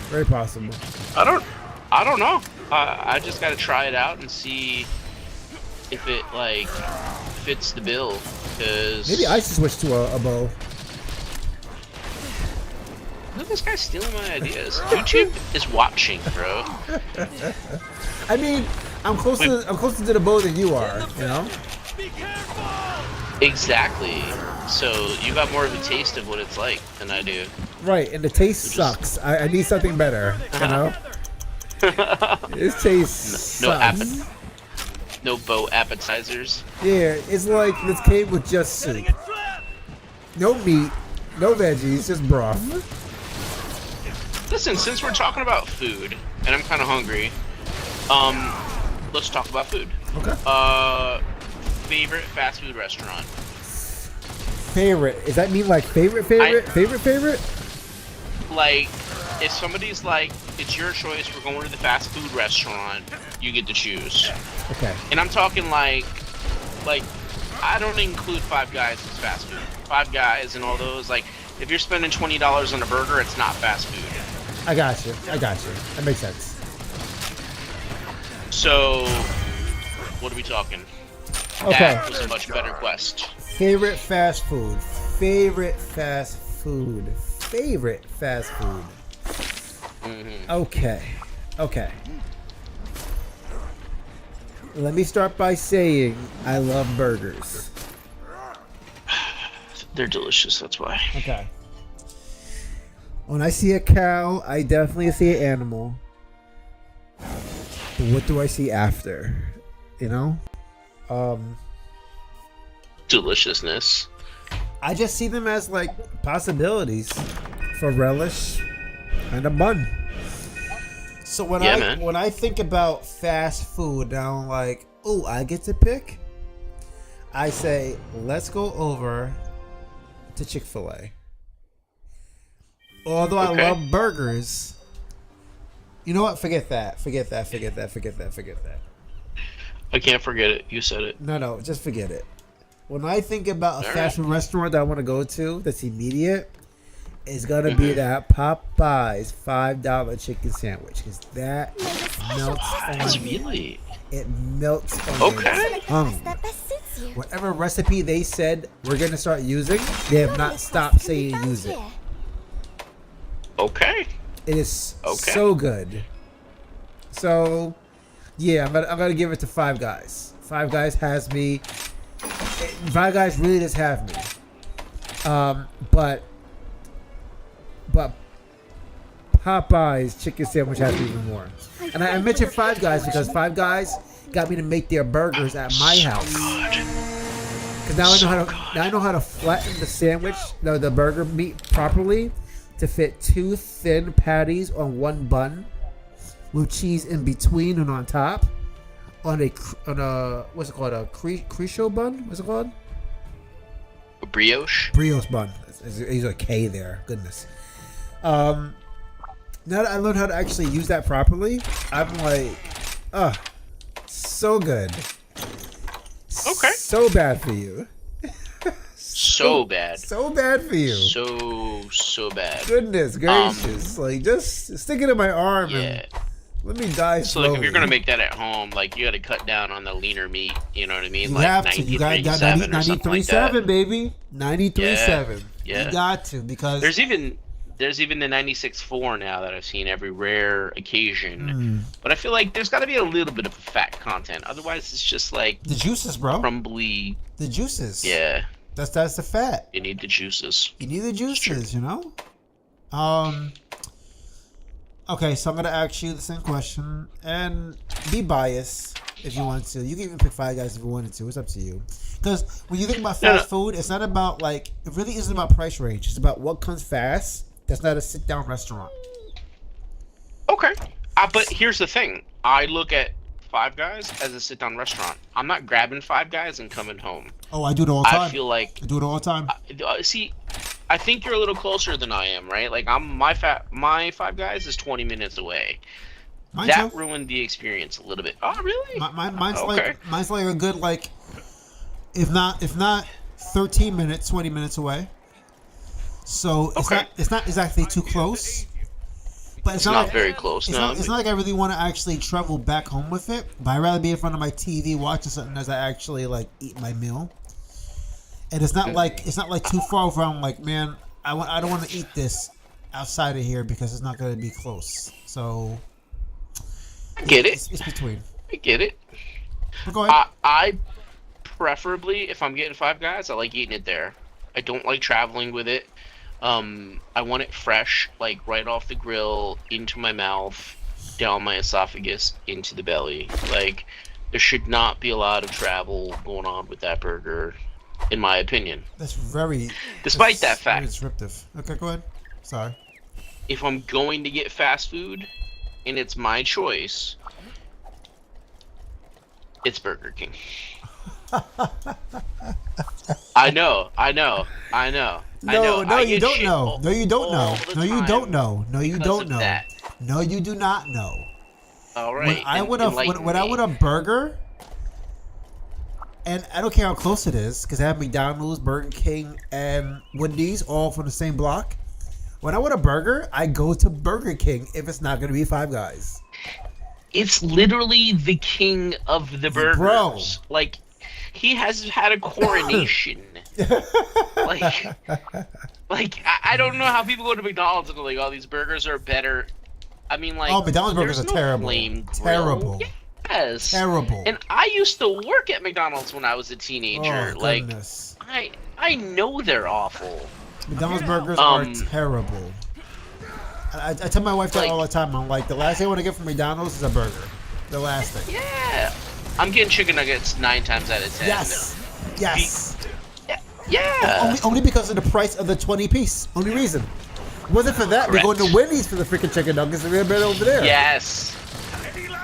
Very possible. I don't know. I just gotta try it out and see if it like fits the bill. Cause Maybe I should switch to a bow. look, this guy's stealing my ideas. YouTube is watching, bro. I mean, I'm closer to the bow than you are. You know. Be careful! Exactly. So you got more of a taste of what it's like than I do. Right, and the taste sucks. I need something better. You know. This taste No sucks. No bow appetizers. Yeah, it's like this came with just soup. No meat, no veggies, just broth. Listen, since we're talking about food, and I'm kind of hungry, let's talk about food. Okay. Favorite fast food restaurant? Favorite? Does that mean like favorite? Favorite? Like, if somebody's like, it's your choice, we're going to the fast food restaurant, you get to choose. Okay. And I'm talking like I don't include Five Guys as fast food. Five Guys and all those, like, if you're spending $20 on a burger, it's not fast food. I got you. That makes sense. So, what are we talking? Okay. That was a much better quest. Favorite fast food. Okay. Let me start by saying I love burgers. They're delicious, that's why. Okay. When I see a cow, I definitely see an animal. But what do I see after? You know? Deliciousness. I just see them as like possibilities for relish and a bun. So when I think about fast food, now I'm like, oh, I get to pick. I say, let's go over to Chick-fil-A. Although I love burgers, you know what? Forget that. I can't forget it. You said it. No, just forget it. When I think about a fast food restaurant that I want to go to that's immediate, it's going to be that Popeyes $5 chicken sandwich. Because that melts on me. Really? It melts on me. Whatever recipe they said we're going to start using, they have not stopped saying use it. Okay. It is so good. So, yeah, I'm gonna give it to Five Guys. Five Guys has me. Five Guys really does have me. But Popeye's chicken sandwich has me even more. And I mentioned Five Guys because Five Guys got me to make their burgers at my house. 'Cause now I know how to flatten the sandwich, the burger meat properly, to fit 2 thin patties on 1 bun, with cheese in between and on top, on a what's it called, a Crecho bun? What's it called? A brioche. Brioche bun. There's a K there. Goodness. Now that I learned how to actually use that properly, I'm like, so good. Okay. So bad for you. So bad. So bad for you. So bad. Goodness gracious. Like, just stick it in my arm and let me die slowly. So, like, if you're going to make that at home, like, you got to cut down on the leaner meat. You know what I mean? You like have to. You got 93.7, baby. 93.7. Yeah. You got to, because there's even the 96.4 now that I've seen every rare occasion. But I feel like there's got to be a little bit of fat content. Otherwise, it's just like the juices, bro. Crumbly. The juices. Yeah. That's the fat. You need the juices. You need the juices, you know? Okay, so I'm gonna ask you the same question, and be biased if you want to. You can even pick Five Guys if you wanted to. It's up to you. Because when you think about fast food, it's not about, like, it really isn't about price range. It's about what comes fast. That's not a sit-down restaurant. Okay. But here's the thing. I look at Five Guys as a sit-down restaurant. I'm not grabbing Five Guys and coming home. Oh, I do it all the time. I feel like... I do it all the time. See, I think you're a little closer than I am, right? Like, my Five Guys is 20 minutes away. Mine that too. Ruined the experience a little bit. Oh, really? Mine's like a good, like, if not 13 minutes, 20 minutes away. So it's not exactly too close. But it's not very close. It's not like I really want to actually travel back home with it. But I'd rather be in front of my TV watching something as I actually, like, eat my meal. And it's not like too far where I'm like, man, I don't want to eat this outside of here because it's not going to be close. So I get it. It's between. I get it. But go ahead. I preferably, if I'm getting Five Guys, I like eating it there. I don't like traveling with it. I want it fresh, like right off the grill, into my mouth, down my esophagus, into the belly. Like, there should not be a lot of travel going on with that burger, in my opinion. That's very... Despite that fact. Very disruptive. Okay, go ahead. Sorry. If I'm going to get fast food, and it's my choice, it's Burger King. I know. No, you don't know. No, you don't know. No, you don't know. No, you don't know. No, you do not know. All right. When I would a burger, and I don't care how close it is, because I have McDonald's, Burger King, and Wendy's all from the same block. When I want a burger, I go to Burger King if it's not going to be Five Guys. It's literally the king of the burgers. Bro. Like, he has had a coronation. like I don't know how people go to McDonald's and go like, oh, these burgers are better. I mean, like, oh, McDonald's burgers are terrible. Terrible. Yes. Terrible. And I used to work at McDonald's when I was a teenager. Oh, like, goodness. I know they're awful. McDonald's burgers are terrible. I tell my wife that all the time. I'm like, the last thing I want to get from McDonald's is a burger. The last thing. Yeah. I'm getting chicken nuggets 9 times out of 10. Yes. Yes. Yeah. Only because of the price of the 20-piece. Only reason. Wasn't for that, we're going to Wendy's for the freaking chicken nuggets and we're better over there. Yes.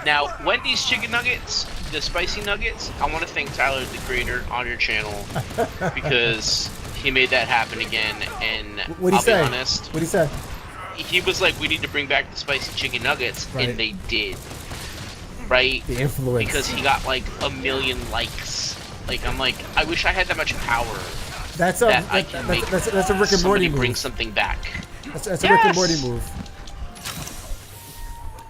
Now, Wendy's chicken nuggets, the spicy nuggets, I want to thank Tyler, the creator, on your channel, because he made that happen again. And What'd he say? I'll be honest. What'd he say? He was like, we need to bring back the spicy chicken nuggets, right. And they did. Right? The influence. Because he got like 1 million likes. Like, I'm like, I wish I had that much power. That's a Rick and Morty move. Bring something back. That's a Rick and Morty move.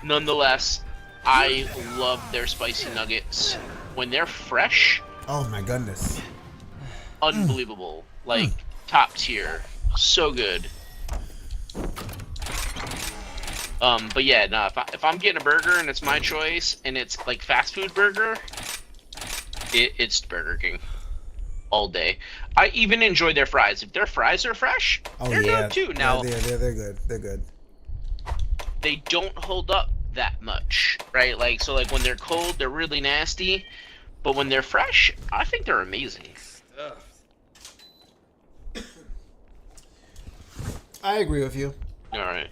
Nonetheless, I love their spicy nuggets. When they're fresh, oh my goodness, unbelievable. Like, top tier. So good. But yeah, no, if I'm getting a burger and it's my choice and it's like fast food burger, it's Burger King all day. I even enjoy their fries. If their fries are fresh, they're good too. Now, they're good. They're good. They don't hold up that much, right? Like, so like when they're cold, they're really nasty, but when they're fresh, I think they're amazing. I agree with you. All right.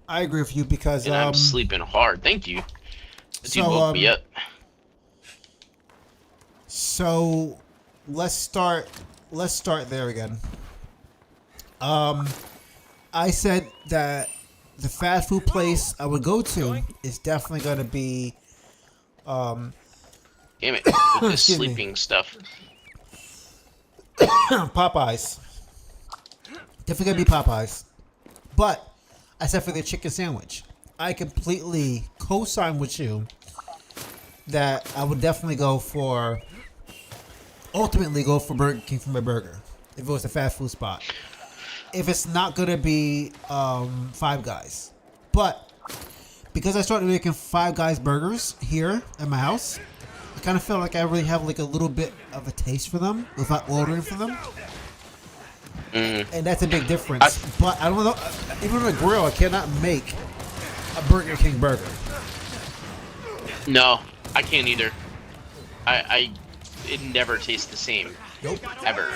I agree with you because And I'm sleeping hard. Thank you. The dude woke me up. So let's start there again. I said that the fast food place I would go to is definitely going to be Damn it. With this Excuse me. sleeping stuff. Popeyes. Definitely going to be Popeyes. But I said for the chicken sandwich, I completely co-sign with you that I would definitely ultimately go for Burger King for my burger if it was a fast food spot. If it's not gonna be Five Guys, but because I started making Five Guys burgers here at my house, I kind of feel like I really have like a little bit of a taste for them without ordering for them, and that's a big difference. But I don't know, even on a grill, I cannot make a Burger King burger. No, I can't either. It never tastes the same. Nope. Ever.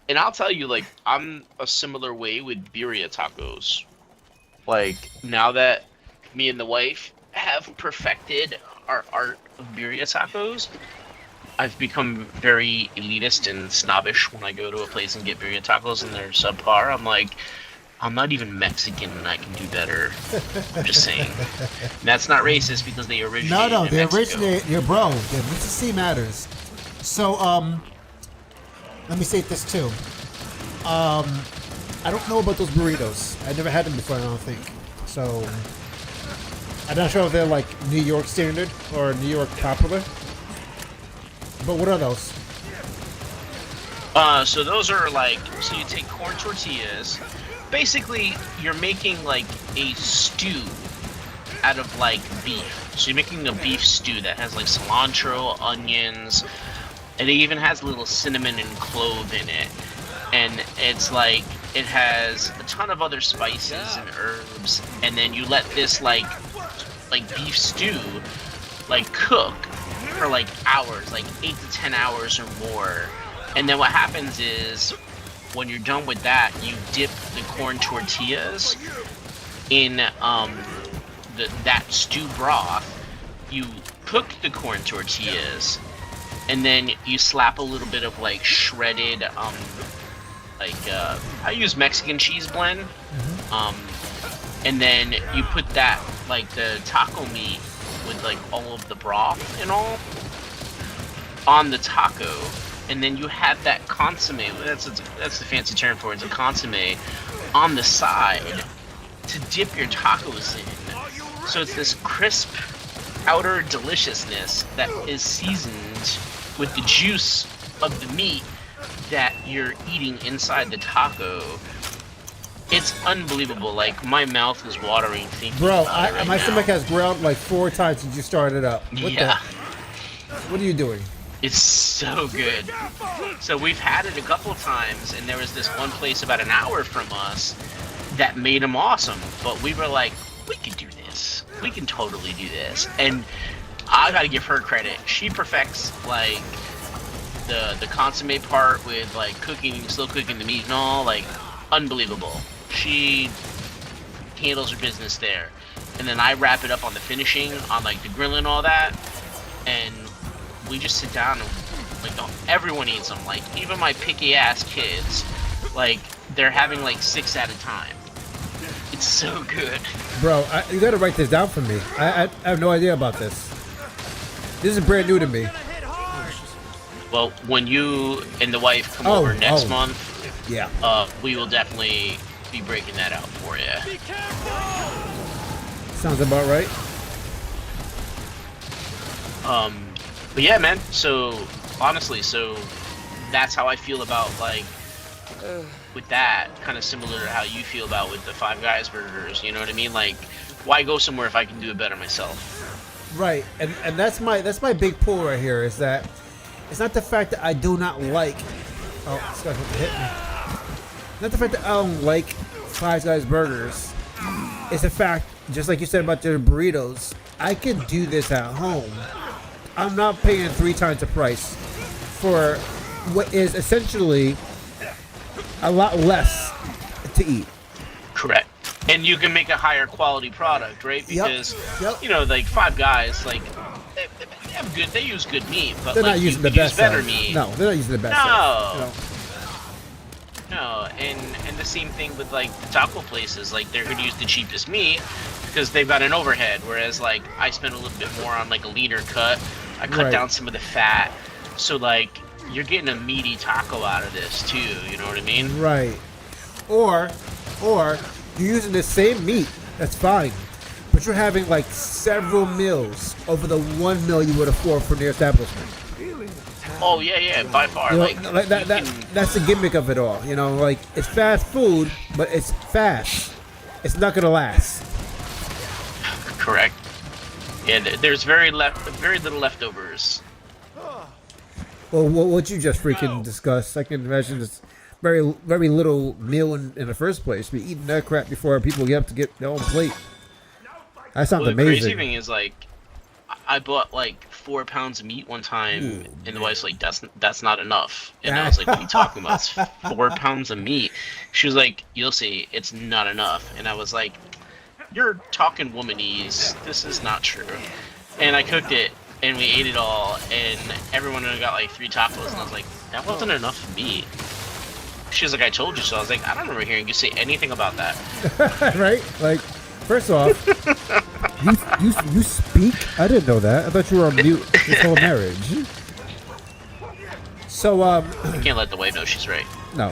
And I'll tell you, like, I'm a similar way with birria tacos. Like, now that me and the wife have perfected our art of birria tacos, I've become very elitist and snobbish when I go to a place and get birria tacos and they're subpar. I'm like, I'm not even Mexican and I can do better. I'm just saying. And that's not racist because they originated No, in they Mexico. originate. Your bro, the Mississippi matters. So, let me say this too. I don't know about those burritos. I never had them before. I don't think so. I'm not sure if they're like New York standard or New York popular. But what are those? So those are like, so you take corn tortillas. Basically, you're making like a stew out of like beef. So you're making a beef stew that has like cilantro, onions, and it even has a little cinnamon and clove in it. And it's like, it has a ton of other spices and herbs. And then you let this like beef stew like cook for like hours, like 8 to 10 hours or more. And then what happens is, when you're done with that, you dip the corn tortillas in that stew broth. You cook the corn tortillas, and then you slap a little bit of like shredded, I use Mexican cheese blend, and then you put that like the taco meat with like all of the broth and all on the taco. And then you have that consomme, that's the fancy term for it, it's a consomme, on the side to dip your tacos in. So it's this crisp outer deliciousness that is seasoned with the juice of the meat that you're eating inside the taco. It's unbelievable. Like, my mouth is watering thinking Bro, about it right my now. stomach has growled like 4 times since you started up. Yeah. What are you doing? It's so good. So we've had it a couple times, and there was this one place about an hour from us that made them awesome. But we were like, we can do this. We can totally do this. And I gotta give her credit. She perfects like the consomme part with like slow cooking the meat and all. Like, unbelievable. She handles her business there. And then I wrap it up on the finishing, on like the grill and all that. And we just sit down and like everyone eats them. Like, even my picky ass kids, like, they're having like 6 at a time. It's so good. Bro, you gotta write this down for me. I have no idea about this. This is brand new to me. Well, when you and the wife come over next month, Yeah. we will definitely be breaking that out for you. Sounds about right. But yeah, man, so honestly, that's how I feel about like with that, kind of similar to how you feel about with the Five Guys burgers, you know what I mean? Like, why go somewhere if I can do it better myself? Right, and that's my big pull right here, is that it's not the fact that I do not like this guy's about to hit me. Not the fact that I don't like Five Guys burgers. It's the fact, just like you said about the burritos, I can do this at home. I'm not paying 3 times the price for what is essentially a lot less to eat. Correct. And you can make a higher quality product, right? Because you know, like Five Guys, like they have good. They use good meat, but They're like, not using you the could best use better stuff. meat. No, they're not using the best stuff. No, and the same thing with like the taco places. Like they're gonna use the cheapest meat because they've got an overhead. Whereas like I spend a little bit more on like a leaner cut. I cut down some of the fat, so like you're getting a meaty taco out of this too. You know what I mean? Right. Or you're using the same meat. That's fine. But you're having like several meals over the 1 meal you would afford from the establishment. Oh yeah, by far. You know, like that's the gimmick of it all. You know, like it's fast food, but it's fast. It's not gonna last. Correct. And there's very little leftovers. Well, what you just freaking discussed, I can imagine it's very little meal in the first place. Be eating that crap before people get up to get their own plate. That sounds amazing. The crazy thing is, like, I bought like 4 pounds of meat one time, and the wife's like, "That's not enough." And I was like, "What are you talking about? It's 4 pounds of meat." She was like, "You'll see, it's not enough." And I was like, "You're talking womanese. This is not true." And I cooked it, and we ate it all, and everyone got like 3 tacos, and I was like, "That wasn't enough meat." She was like, "I told you so." I was like, "I don't remember hearing you say anything about that." Right? Like, first off, you speak? I didn't know that. I thought you were on mute this whole marriage. So I can't let the wife know she's right. No.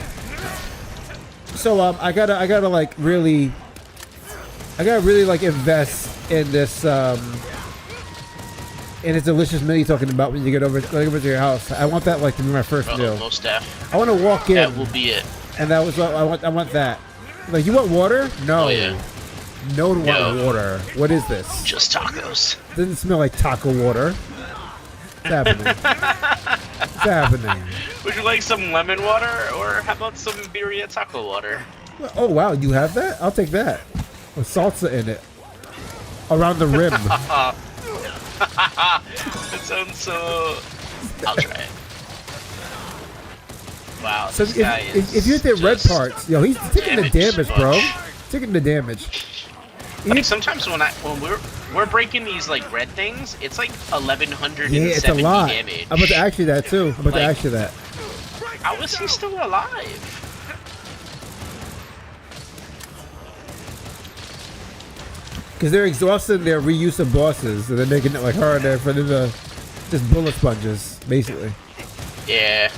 So I gotta like really like invest in this delicious meal you're talking about when you get over to your house. I want that like to be my first meal. Most def. I want to walk in. That will be it. And that was what I want that. Like, you want water? No. Oh, yeah. No one wants water. What is this? Just tacos. Doesn't smell like taco water. What's happening? What's happening? Would you like some lemon water, or how about some birria taco water? Oh wow, you have that? I'll take that. With salsa in it. Around the rim. That sounds so... I'll try it. Wow, So this guy if you're at the red parts, yo, he's taking the damage, bro. Taking the damage. Like sometimes when we're breaking these like red things, it's like 1170 Yeah, it's a lot. damage. I'm about to ask you that too. I'm about to ask you that. How is he still alive? Because they're exhausting their reuse of bosses, and they're making it like harder for them to just bullet sponges, basically. Yeah.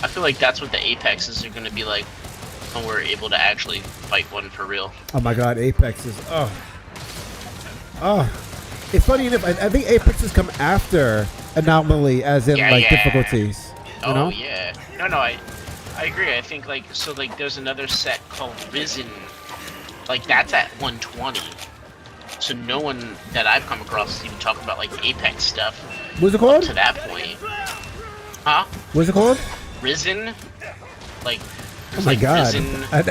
I feel like that's what the Apexes are going to be like when we're able to actually fight one for real. Oh my god, Apex is... Oh. It's funny enough, I think Apexes come after Anomaly, as in, difficulties. You know? Yeah. No, I agree. I think, like, so, like, there's another set called Risen. Like, that's at 120. So no one that I've come across is even talking about, like, Apex stuff. What's it called? To that point. Huh? What's it called? Risen. Like... Oh my god. Risen, I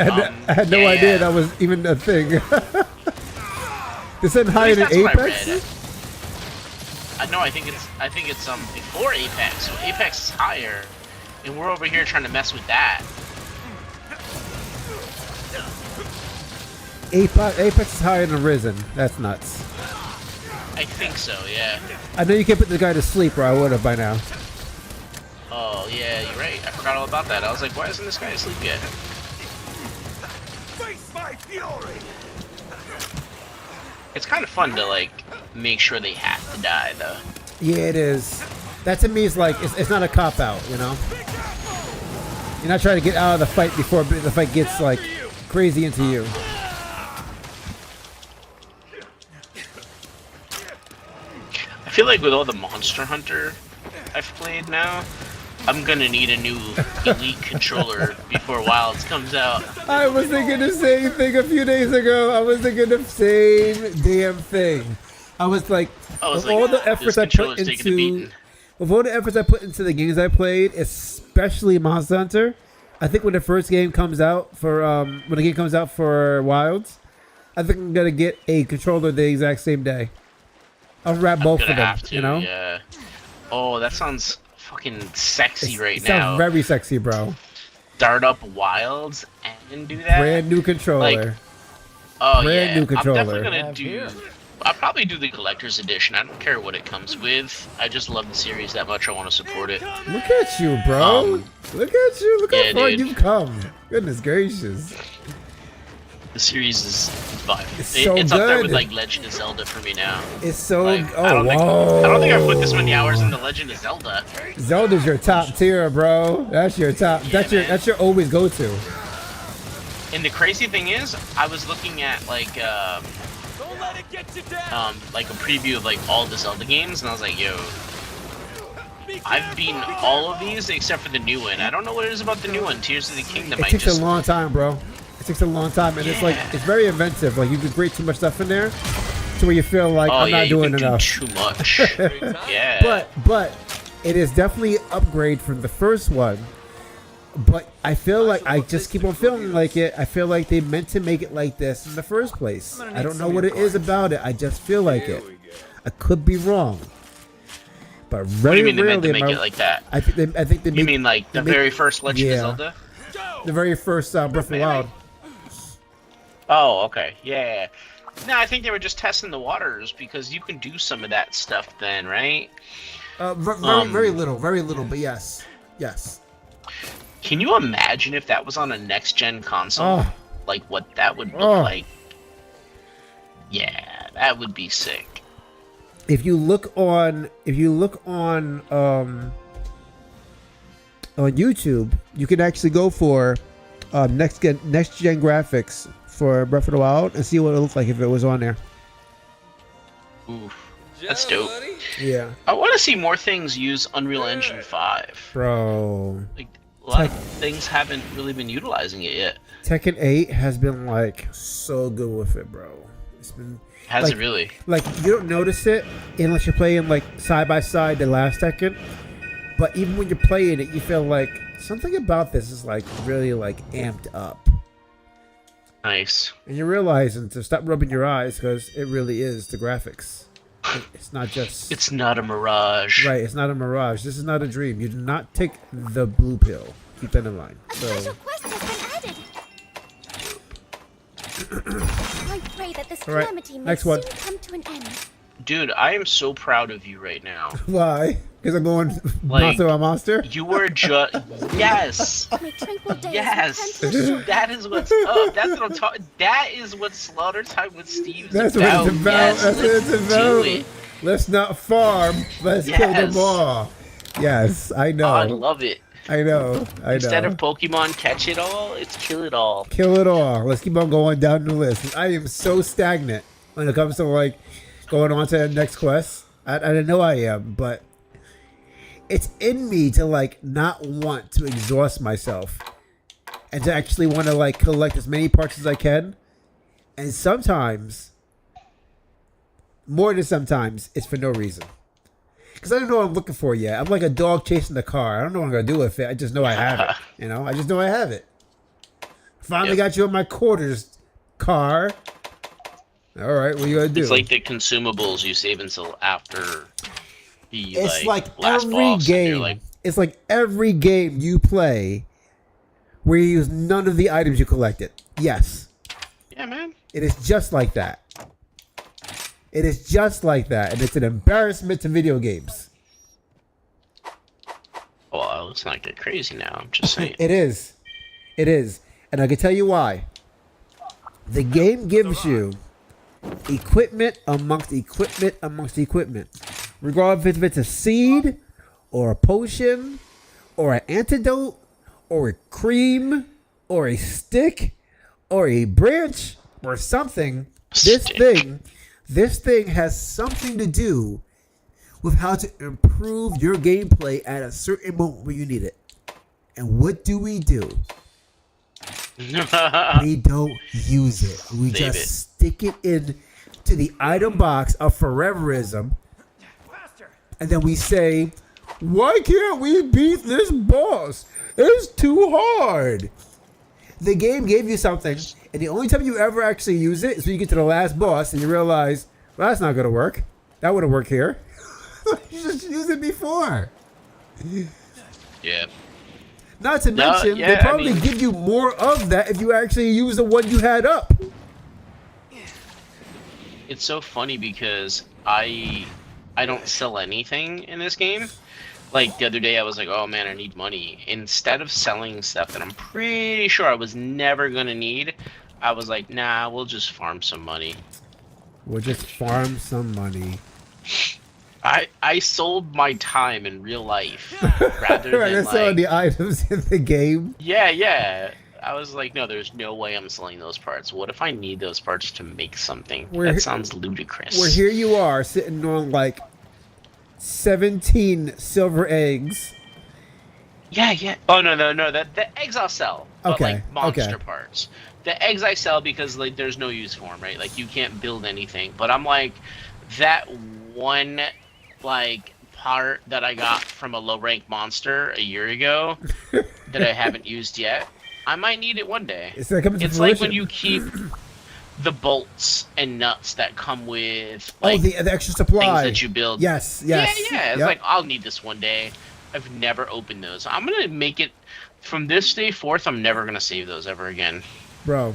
had no idea that was even a thing. This isn't higher than Apex? No, I think it's before Apex. So Apex is higher, and we're over here trying to mess with that. Apex is higher than Risen. That's nuts. I think so, yeah. I know you can't put the guy to sleep, or I would have by now. Oh yeah, you're right. I forgot all about that. I was like, why isn't this guy asleep yet? Face my fury! It's kind of fun to like make sure they have to die, though. Yeah, it is. That to me is like it's not a cop out, you know. You're not trying to get out of the fight before the fight gets like crazy into you. I feel like with all the Monster Hunter I've played now, I'm gonna need a new Elite controller before Wilds comes out. I was thinking the same thing a few days ago. I was thinking the same damn thing. I was like, with all the efforts I put into the games I played, especially Monster Hunter, I think when the first game comes out for when the game comes out for Wilds, I think I'm gonna get a controller the exact same day. I'll wrap both of them, you know? Yeah. Oh, that sounds fucking sexy right now. It sounds very sexy, bro. start up Wilds and do that. Brand new controller. Oh Brand yeah, new controller. I'm definitely gonna do. I'll probably do the collector's edition. I don't care what it comes with. I just love the series that much. I want to support it. Look at you, bro. Look at you. Look how far dude. you've come. Goodness gracious. The series is vibe. It's so it's up there with good. like Legend of Zelda for me now. It's so. Like, Oh, I don't whoa. think I've put this many hours into Legend of Zelda. Zelda's your top tier, bro. That's your top. Yeah, man. That's your always go to. And the crazy thing is, I was looking at like Don't let it get you down. like a preview of like all the Zelda games, and I was like, yo, Be I've careful, beaten be all of these except for the new one. I don't know what it is about the new one, Tears of the Kingdom. It I takes just a long time, bro. It takes a long time, and it's like Yeah. it's very inventive. Like you could grate too much stuff in there, to where you feel like oh I'm yeah, not you doing can enough. do too much. Yeah, But it is definitely an upgrade from the first one. But I feel like I just keep on feeling like it. I feel like they meant to make it like this in the first place. I don't know what it is about it. I just feel like it. I could be wrong. But what do very you mean they meant rarely to make it like that? I think they You make mean like the they make- very first Legend yeah. of Zelda? the very first Breath of the Wild. Oh, okay, yeah. No, I think they were just testing the waters because you can do some of that stuff then, right? Very little, but yes. Can you imagine if that was on a next gen console? Oh. Like what that would look Oh. like? Yeah, that would be sick. If you look on YouTube, you can actually go for next gen graphics for Breath of the Wild and see what it looked like if it was on there. Oof, that's dope. Yeah, I want to see more things use Unreal Engine 5. bro. Like a lot of things haven't really been utilizing it yet. Tekken 8 has been like so good with it, bro. It's been Has like, it really? like you don't notice it unless you're playing like side by side the last Tekken. But even when you're playing it, you feel like something about this is like really like amped up. Nice. And you're realizing to stop rubbing your eyes because it really is the graphics. It's not just It's not a mirage. right. It's not a mirage. This is not a dream. You do not take the blue pill. Keep that in mind. A So special quest has been added. I pray that this All right, calamity may next soon one. come to an end. Dude, I am so proud of you right now. why? Because I'm going Like, monster by monster. You were just yes. May tranquil days Yes, and plentiful that is what's up. That's what I'm talking. That is what Slaughter Time with Steve is That's about. what it's about. Yes, That's what let's it's do about. it. Let's not farm. Let's kill them Yes. all. Yes, I know. I love it. I know. Instead of Pokemon Catch It All, it's Kill It All. Kill it all. Let's keep on going down the list. I am so stagnant when it comes to like going on to the next quest. I didn't know I am, but it's in me to like not want to exhaust myself and to actually want to like collect as many parts as I can. And sometimes, more than sometimes, it's for no reason. Because I don't know what I'm looking for yet. I'm like a dog chasing the car. I don't know what I'm going to do with it. I just know I have it. You know? I just know I have it. Finally Yep. got you in my quarters, car. All right, what you going to do? It's like the consumables you save until after the It's like last every boss. And you're game. like, It's like every game you play where you use none of the items you collected. Yes. yeah, man. It is just like that. It is just like that. And it's an embarrassment to video games. Well, let's not get crazy now. I'm just saying. It is. It is. And I can tell you why. The game gives you equipment amongst equipment amongst equipment. Regardless if it's a seed or a potion or an antidote or a cream or a stick or a branch or something. This thing has something to do with how to improve your gameplay at a certain moment where you need it. And what do? We don't use it. We Save just it. stick it in to the item box of foreverism. And then we say, why can't we beat this boss? It's too hard. The game gave you something, and the only time you ever actually use it is when you get to the last boss and you realize, well, that's not going to work. That wouldn't work here. You just used it before. Yeah. Not to mention, they probably give you more of that if you actually use the one you had up. It's so funny because I don't sell anything in this game. Like the other day, I was like, "Oh man, I need money." Instead of selling stuff that I'm pretty sure I was never gonna need, I was like, "Nah, we'll just farm some money." We'll just farm some money. I sold my time in real life rather than that's all the items in the game. Yeah. I was like, no, there's no way I'm selling those parts. What if I need those parts to make something? That sounds ludicrous. Well, here you are sitting on like 17 silver eggs. Yeah. Oh no. The eggs I'll sell. But like monster parts. The eggs I sell because like there's no use for them, right? Like you can't build anything. But I'm like, that one like part that I got from a low rank monster a year ago that I haven't used yet. I might need it one day. It's like when you keep the bolts and nuts that come with the extra supply things that you build. Yes. Yeah. It's like I'll need this one day. I've never opened those. I'm gonna make it from this day forth. I'm never gonna save those ever again, bro.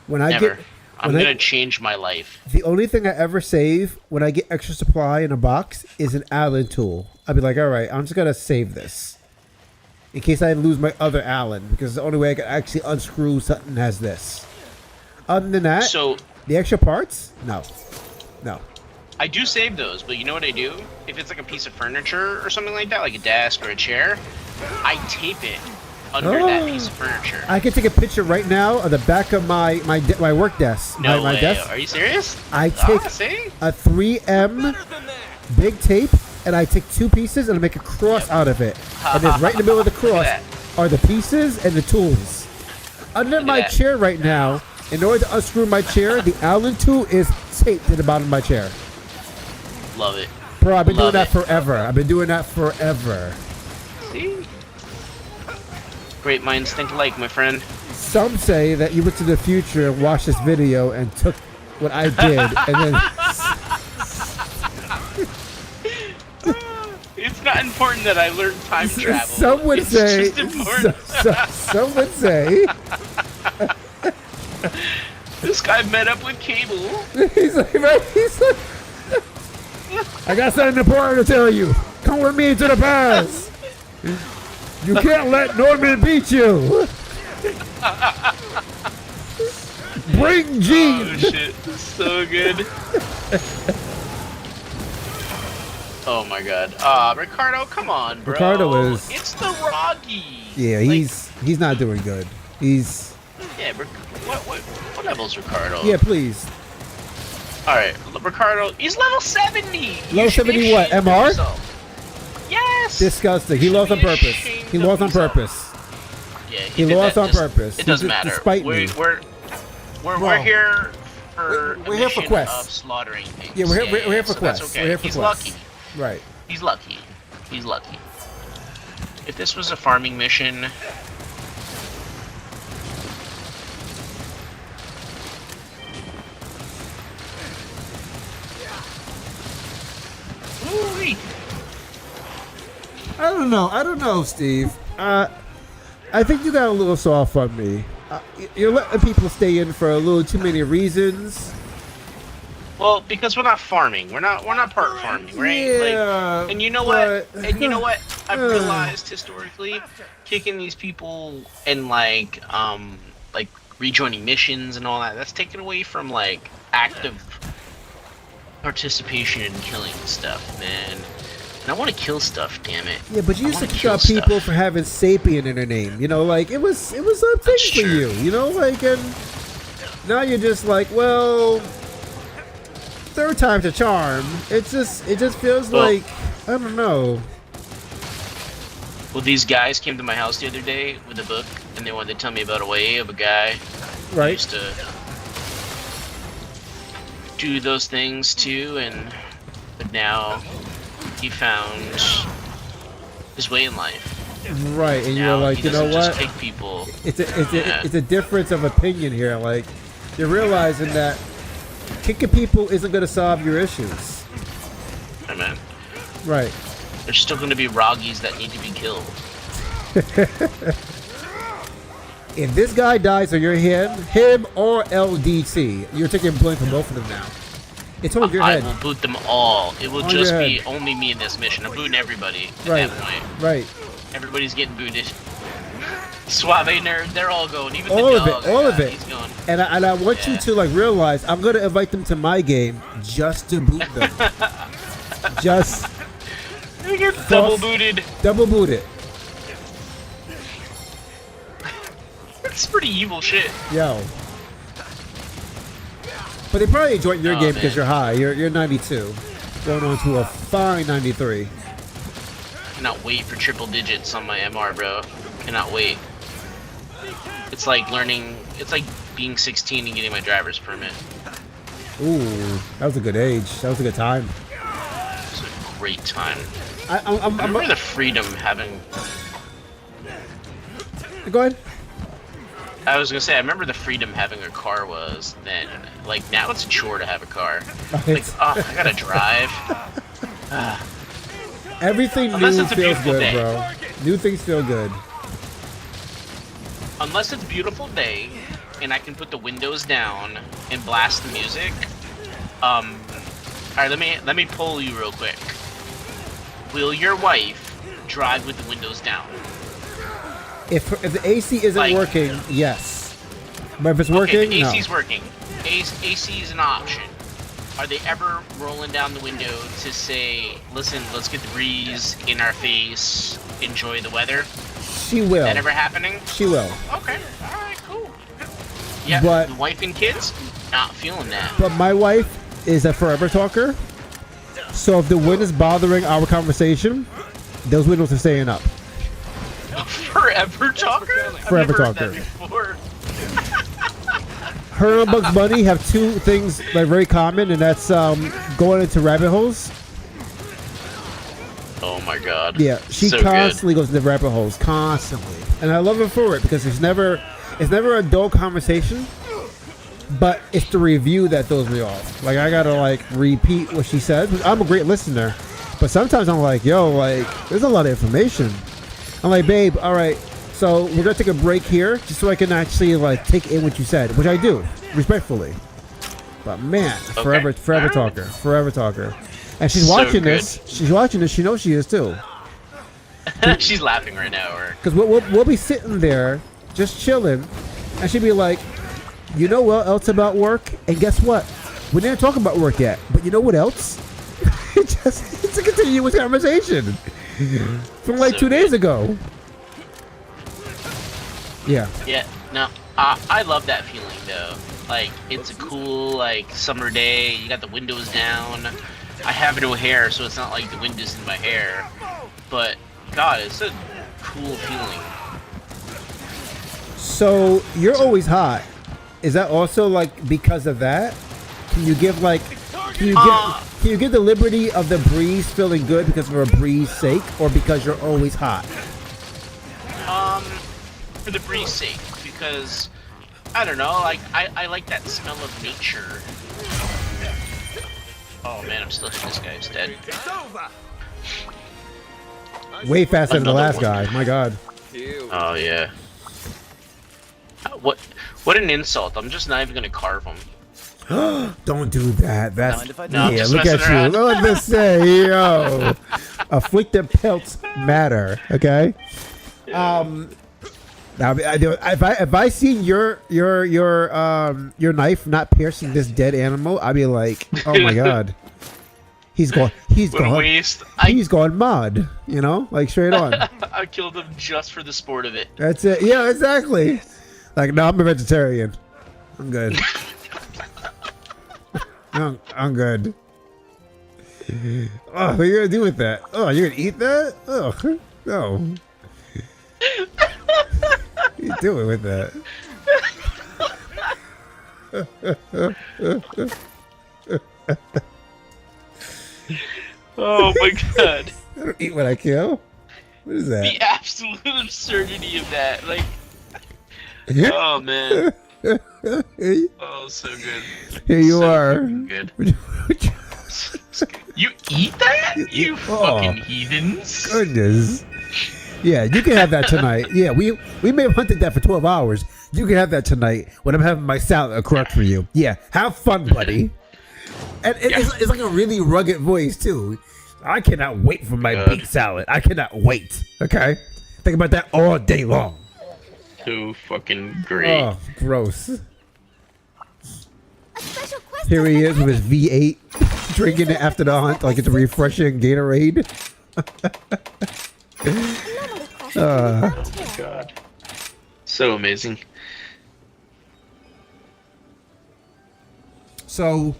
I'm gonna change my life. The only thing I ever save when I get extra supply in a box is an Allen tool. I'd be like, all right, I'm just gonna save this in case I lose my other Allen, because it's the only way I can actually unscrew something that has this. Other than that, so the extra parts, no. I do save those, but you know what I do? If it's like a piece of furniture or something like that, like a desk or a chair, I tape it under that piece of furniture. I can take a picture right now of the back of my work desk. No my way. Desk. Are you serious? I take a 3M big tape, and I take two pieces and I make a cross out of it. And then right in the middle of the cross are the pieces and the tools. Under my chair right now, in order to unscrew my chair, the Allen tool is taped to the bottom of my chair. Love it. Bro, I've been doing that forever. See? Great minds think alike, my friend. Some say that you went to the future and watched this video and took what I did and then... It's not important that I learned time travel. Some would say... Some would say... This guy met up with Cable. He's like, I got something important to tell you. Come with me to the past. You can't let Norman beat you. Bring Gene. Oh shit, so good. Oh my god. Ricardo, come on, bro. Ricardo is... It's the Rocky. Yeah, he's not doing good. He's... Yeah, what level's Ricardo? Yeah, please. Alright, Ricardo, he's level 70! Level 70 what? MR? Yes! Disgusting. He lost on purpose. He lost on purpose. Yeah, he lost on purpose. It doesn't matter. Despite me. We're here for we're here for quests. Of slaughtering things. Yeah, we're here for so quests. That's okay. We're here for He's quests. lucky. Right. He's lucky. If this was a farming mission... I don't know, Steve. I think you got a little soft on me. You're letting people stay in for a little too many reasons. Well, because we're not farming. We're not part farming, right? Yeah. And you know what? I've realized historically, kicking these people and like rejoining missions and all that, that's taken away from like active participation in killing stuff, man. And I want to kill stuff, damn it. Yeah, but you used to kill people for having Sapien in their name. You know, like it was a thing for you. You know, like, and now you're just like, well, third time's a charm. It just feels like, I don't know. Well, these guys came to my house the other day with a book, and they wanted to tell me about a way of a guy who used to do those things too, but now he found his way in life. Right, and you're like, you know what? Just take people. It's a difference of opinion here. Like, you're realizing that kicking people isn't going to solve your issues. Hey, man. Right. There's still going to be Roggies that need to be killed. If this guy dies on your hand, him or LDT, you're taking blame for both of them now. It's on your head. I will boot them all. It will On just your be head. only me in this mission. I'm booting everybody at Right. that point. Right. Everybody's getting booted. Suave nerd, they're all going. Even All the of dog. it. All of yeah, it. He's going. And I want you to like realize I'm gonna invite them to my game just to boot them. Just You get double booted. double boot it. That's pretty evil shit. Yo. But they probably enjoyed your Oh, game because man. you're high. You're 92. Going on to a fine 93. Cannot wait for triple digits on my MR, bro. Cannot wait. It's like learning. It's like being 16 and getting my driver's permit. Ooh, that was a good age. That was a good time. It's a great time. I'm I remember the freedom having. Go ahead. I was gonna say I remember the freedom having a car was then. Like now it's a chore to have a car. Like oh, I gotta drive. Everything Unless new it's a feels beautiful good, day. bro. New things feel good. Unless it's a beautiful day and I can put the windows down and blast the music. All right, let me poll you real quick. Will your wife drive with the windows down? If the AC isn't Like- working, yes. But if it's working, Okay, the no. AC's working. AC is an option. Are they ever rolling down the window to say, listen, let's get the breeze in our face, enjoy the weather? She will. That ever happening? She will. Okay, alright, cool. Yeah, But- the wife and kids, not feeling that. But my wife is a forever talker. So if the wind is bothering our conversation, those windows are staying up. Forever talker? Forever I've never heard talker. that before. Her and Bugs Bunny have two things that are very common, and that's going into rabbit holes. Oh my god. Yeah, she So constantly goes into rabbit holes, constantly, and I love her for it because it's never a dull conversation, but it's the review that throws me off. Like I gotta like repeat what she says. I'm a great listener, but sometimes I'm like, yo, like there's a lot of information. I'm like, babe, all right, so we're gonna take a break here just so I can actually like take in what you said, which I do respectfully. But man, forever Alright. talker, and she's So watching good. this. She's watching this. She knows she is too. good. She's laughing right now, or Because we'll be sitting there just chilling, and she'd be like, you know what else about work? And guess what? We didn't talk about work yet, but you know what else? It's a continuous conversation from like So 2 days good. ago. Yeah. yeah, no. I love that feeling though. Like it's a cool like summer day. You got the windows down. I have no hair, so it's not like the wind is in my hair. But God, it's a cool feeling. So you're always hot. Is that also like because of that? Can you give like can you give the liberty of the breeze feeling good because of a breeze sake, or because you're always hot? For the breeze sake, because I don't know, like I like that smell of nature. Oh man, I'm still this guy's dead. It's over. Way faster than the Another last one. guy. My God. Oh yeah. What an insult! I'm just not even gonna carve him. Don't do that. That's No, I'm yeah. just Look at messing you. around. Look at this say, yo. Afflicted pelts matter. Okay. Now, if I see your knife not piercing this dead animal, I'd be like, oh my God. He's What a gone. waste! He's gone mad. You know, like straight on. I killed him just for the sport of it. That's it. Yeah, exactly. Like, no, I'm a vegetarian. I'm good. I'm good. Oh, what are you gonna do with that? Oh, you're gonna eat that? Oh, no. What are you doing with that? Oh my god! I don't eat what I kill. What is that? The absolute absurdity of that, like, oh man, oh so good. Here you So are. fucking good. You eat that? You Oh. fucking heathens! Goodness. Yeah, you can have that tonight. Yeah, we may have hunted that for 12 hours. You can have that tonight when I'm having my salad cooked for you. Yeah, have fun, buddy. And it's like a really rugged voice too. I cannot wait for my beet salad. I cannot wait. Okay, think about that all day long. Too fucking great. Oh, gross. A special quest Here he has is been with his V8, drinking it after the hunt like it's a refreshing Gatorade. Anomaly quest has been found here. God. So amazing. So,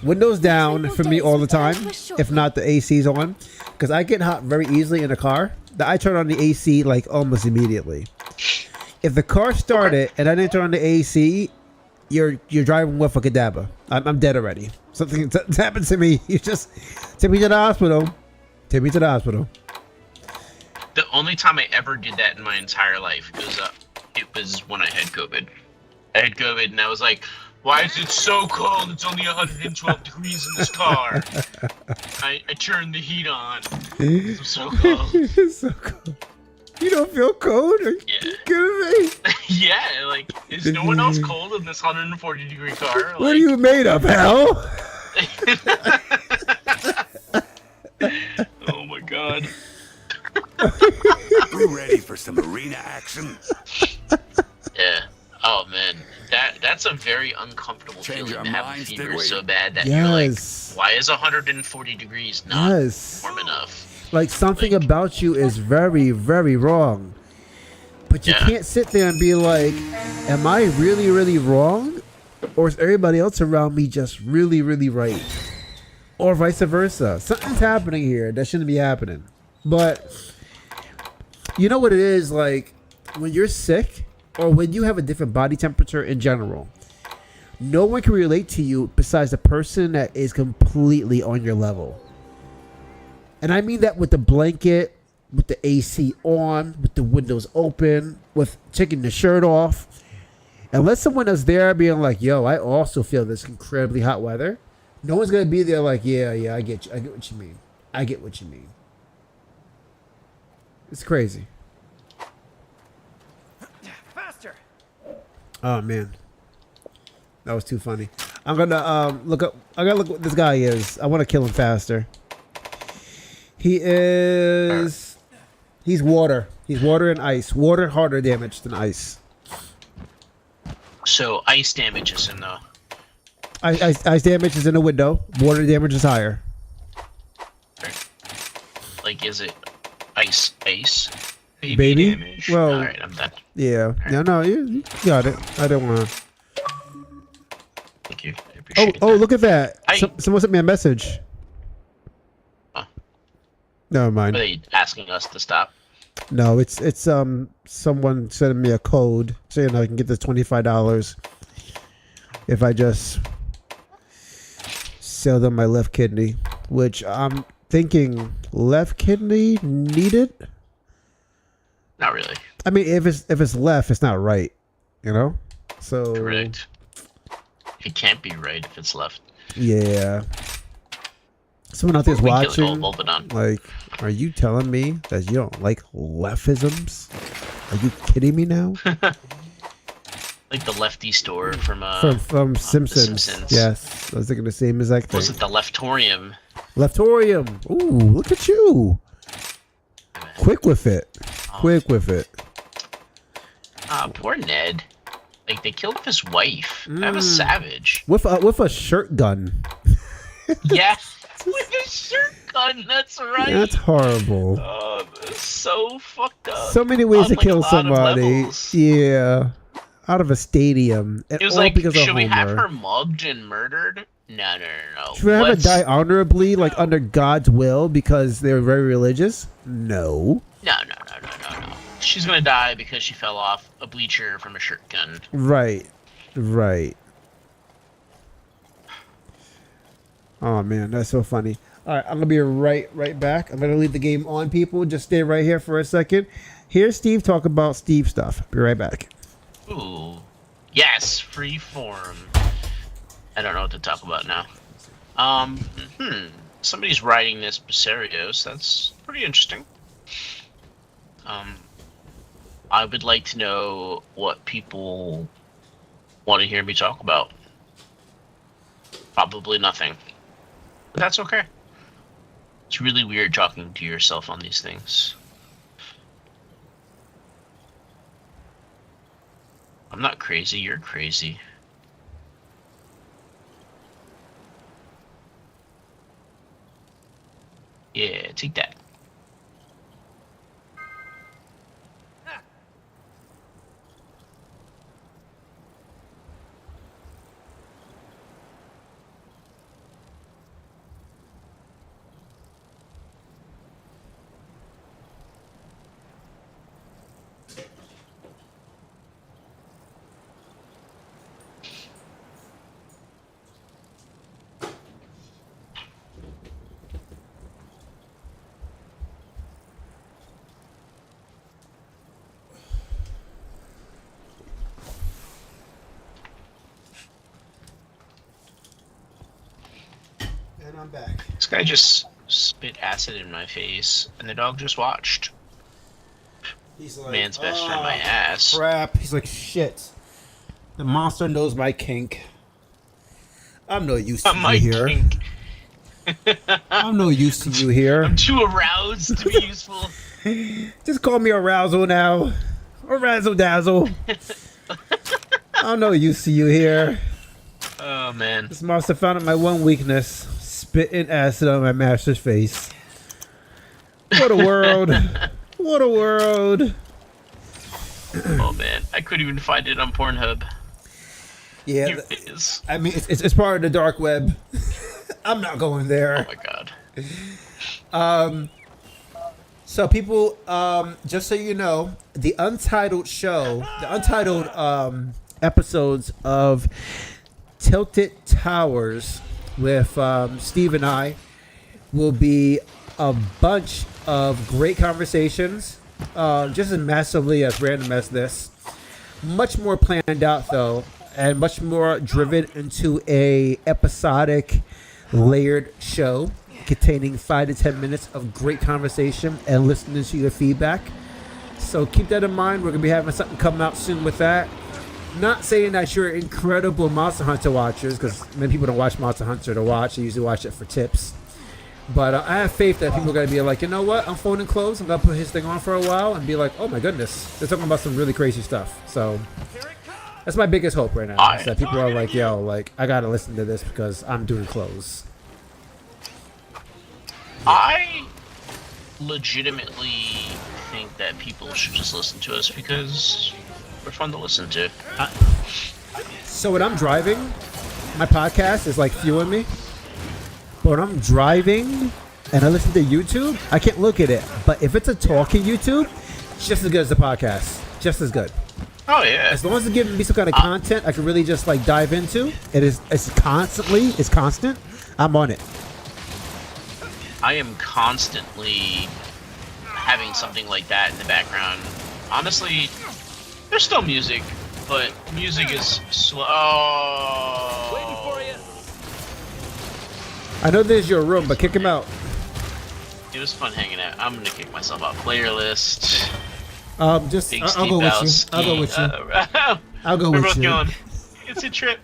windows down for me all the time, if not the AC's on, because I get hot very easily in the car. I turn on the AC like almost immediately. If the car started and I didn't turn on the AC, you're driving with a cadabra. I'm dead already. Something's happened to me. You just take me to the hospital. Take me to the hospital. The only time I ever did that in my entire life it was when I had COVID. I had COVID and I was like, why is it so cold? It's only 112 degrees in this car. I turned the heat on. It's so cold. It's so cold. You don't feel cold? Are you kidding me? Yeah, like, is no one else cold in this 140 degree car? Like, What are you made of, hell? Oh my god. We ready for some arena action? Yeah. Oh man, that's a very uncomfortable Change feeling your to have a mind, fever Stigway. so bad that you're like, Yes. why is 140 degrees not Yes. warm enough? Like something about you is very, very wrong. But you Yeah. can't sit there and be like, am I really, really wrong? Or is everybody else around me just really, really right? Or vice versa. Something's happening here that shouldn't be happening. But you know what it is, like when you're sick or when you have a different body temperature in general, no one can relate to you besides the person that is completely on your level. And I mean that with the blanket, with the AC on, with the windows open, with taking the shirt off. Unless someone is there being like, yo, I also feel this incredibly hot weather, no one's going to be there like, yeah, I get you. I get what you mean. I get what you mean. It's crazy. Faster. Oh, man. That was too funny. I'm going to look up. I got to look what this guy is. I want to kill him faster. He's water. He's water and ice. Water harder damage than ice. So ice damage is in the Ice damage is in the window. Water damage is higher. like, is it ice Baby? damage? Well, all right, I'm done. Yeah. No, you got it. I don't want to. Thank you. I appreciate Oh, that. look at that. I- Someone sent me a message. Huh. Never Are mind. they asking us to stop? No, it's someone sending me a code saying I can get this $25 if I just sell them my left kidney, which I'm thinking left kidney needed. Not really. I mean, if it's left, it's not right, you know. So Correct. It can't be right if it's left. yeah. Someone out there's We kill it all, watching. Volpadon. Like, are you telling me that you don't like leftisms? Are you kidding me now? Like the lefty store from From Simpsons. Simpsons. Yes, I was thinking the same exact thing. was it the Leftorium? Leftorium. Ooh, look at you. Quick with it. Quick with it. Poor Ned. Like, they killed his wife. That was savage. With a shirt gun. Yeah. With a shirt gun, that's right. That's horrible. Oh, that's so fucked up. So many ways On, to like, a kill lot of somebody. levels. Yeah. Out of a stadium. And It was all like, because of should we have Homer. her mugged and murdered? No. Should we have her Let's- die honorably, like under God's will, because they were very religious? No. No. She's gonna die because she fell off a bleacher from a shirt gun. Right. Oh man, that's so funny. All right, I'm gonna be right back. I'm gonna leave the game on, people. Just stay right here for a second. Here's Steve talk about Steve stuff. Be right back. Ooh. Yes, free form. I don't know what to talk about now. Somebody's riding this Bacerios. That's pretty interesting. I would like to know what people want to hear me talk about. Probably nothing. But that's okay. It's really weird talking to yourself on these things. I'm not crazy, you're crazy. Yeah, take that. And I'm back. This guy just spit acid in my face, and the dog just watched. He's like, Man's best friend, my ass. Crap. He's like, shit. The monster knows my kink. I'm no use to you here. Kink. I'm no use to you here. I'm too aroused to be useful. Just call me Arousal now. Or Razzle Dazzle. I'm no use to you here. Oh, man. This monster found out my one weakness. Spitting acid on my master's face. What a world. What a world. Oh, man. I couldn't even find it on Pornhub. Yeah. Here it is. I mean, it's part of the dark web. I'm not going there. Oh, my God. So people, just so you know, the Untitled show, the Untitled episodes of Tilted Towers with Steve and I will be a bunch of great conversations, just as massively as random as this. Much more planned out though, and much more driven into a episodic, layered show containing 5 to 10 minutes of great conversation and listening to your feedback. So keep that in mind. We're gonna be having something come out soon with that. Not saying that you're incredible Monster Hunter watchers, because many people don't watch Monster Hunter to watch. They usually watch it for tips. But I have faith that people are going to be like, you know what? I'm folding clothes. I'm going to put his thing on for a while and be like, oh my goodness. They're talking about some really crazy stuff. So that's my biggest hope right now. Is that people are like, yo, like, I got to listen to this because I'm doing clothes. I legitimately think that people should just listen to us because we're fun to listen to. So when I'm driving, my podcast is like fueling me. But when I'm driving and I listen to YouTube, I can't look at it. But if it's a talking YouTube, it's just as good as the podcast. Just as good. Oh yeah. As long as it's giving me some kind of content I can really just like dive into. It's constant. I'm on it. I am constantly having something like that in the background. Honestly, there's still music, but music is slow. Waiting for you. I know there's your room, but kick him out. It was fun hanging out. I'm gonna kick myself out. Player list. I'll go with you. I'll go We're with both you. going. It's a trip.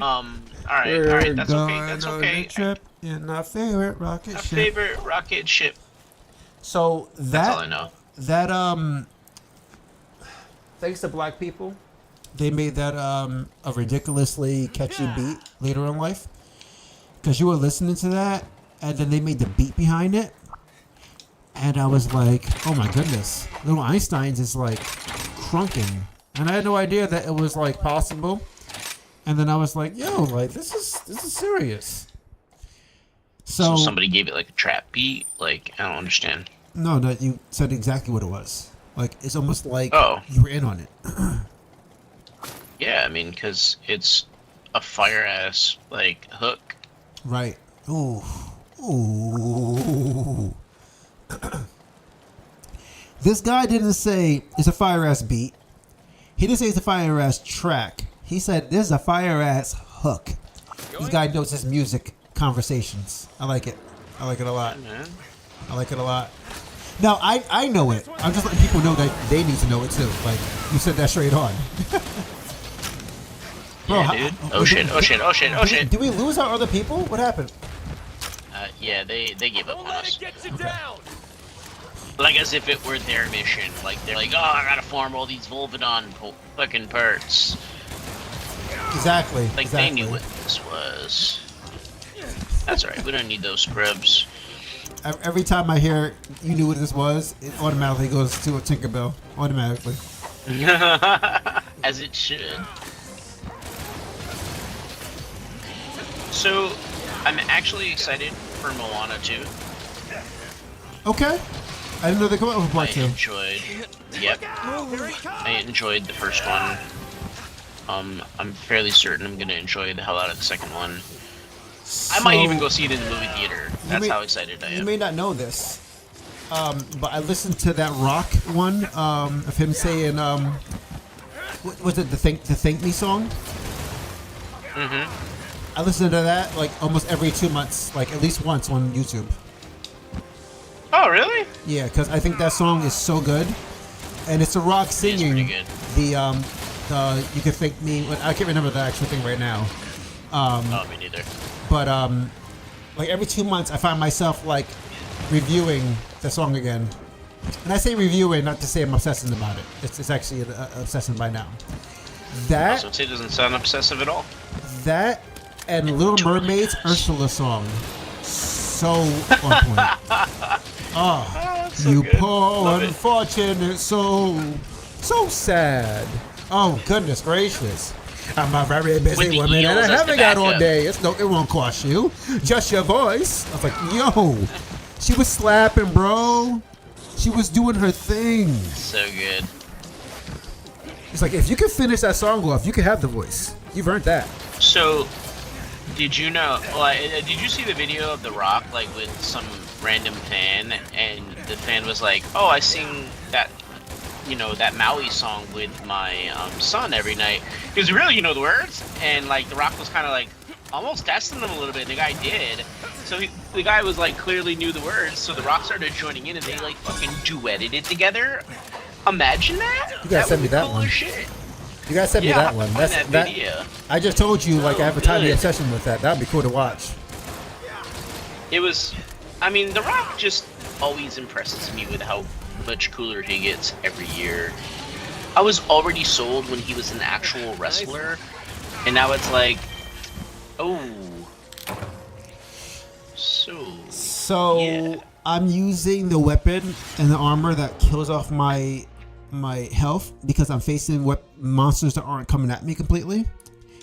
All right. That's okay. That's okay. Trip in our favorite rocket My ship. favorite rocket ship. So That's all I know. Thanks to black people, they made that a ridiculously catchy beat later in life. Because you were listening to that, and then they made the beat behind it, and I was like, "Oh my goodness, Little Einstein's is like crunking," and I had no idea that it was like possible. And then I was like, "Yo, like this is serious." So somebody gave it like a trap beat. Like I don't understand. No, you said exactly what it was. Like it's almost like Oh. you were in on it. Yeah, I mean, because it's a fire ass like hook. Right. Ooh. Ooh. This guy didn't say it's a fire ass beat. He didn't say it's a fire ass track. He said this is a fire ass hook. This guy knows his music conversations. I like it. I like it a lot. Man. I like it a lot. No, I know it. I'm just letting people know that they need to know it too. Like you said that straight on. Bro, yeah, dude. Oh shit! Oh shit! Oh shit! Oh shit! Did we lose our other people? What happened? Yeah, they gave up Don't on let us. it get you down. Like as if it were their mission. Like they're like, oh, I gotta farm all these Volvidon fucking parts. Exactly. Like exactly. they knew what this was. That's alright. We don't need those scrubs. Every time I hear you knew what this was, it automatically goes to a Tinkerbell. Automatically. As it should. So, I'm actually excited for Moana 2. Okay. I didn't know they come out with part I 2. enjoyed. Yep. I enjoyed the first one. I'm fairly certain I'm gonna enjoy the hell out of the second one. I might even go see it in the movie theater. That's how excited I am. You may not know this, but I listened to that rock one of him saying, what was it, the Thank Me song? I listened to that like almost every 2 months, like at least once on YouTube. Oh, really? Yeah, because I think that song is so good, and it's a rock singing pretty good. the You Can Thank Me. I can't remember the actual thing right now. Oh, me neither. But like every 2 months, I find myself like reviewing the song again. And I say reviewing, not to say I'm obsessing about it. It's actually an obsession by now. That So it doesn't sound obsessive at all. that and Little Mermaid's Ursula song, so on point. Oh, so you good. poor Love it. unfortunate soul, so sad. Oh goodness gracious. I'm a very With busy the woman and I eels as haven't the got all backup. day. It won't cost you. Just your voice. I was like, yo, she was slapping, bro. She was doing her thing. So good. It's like, if you can finish that song off, you can have the voice. You've earned that. So, did you know? Like, did you see the video of The Rock, like with some random fan, and the fan was like, "Oh, I sing that, that Maui song with my son every night." He was really, the words, and like The Rock was kind of like almost testing them a little bit. The guy did. So the guy was like clearly knew the words. So The Rock started joining in, and they like fucking duetted it together. Imagine that. You gotta send me that cool one. as shit. You gotta send me Yeah, that one. find That's that video. I just told you, like, I have a good. tiny obsession with that. That'd be cool to watch. It was, I mean, The Rock just always impresses me with how much cooler he gets every year. I was already sold when he was an actual wrestler, and now it's like, oh, So yeah. I'm using the weapon and the armor that kills off my health because I'm facing monsters that aren't coming at me completely,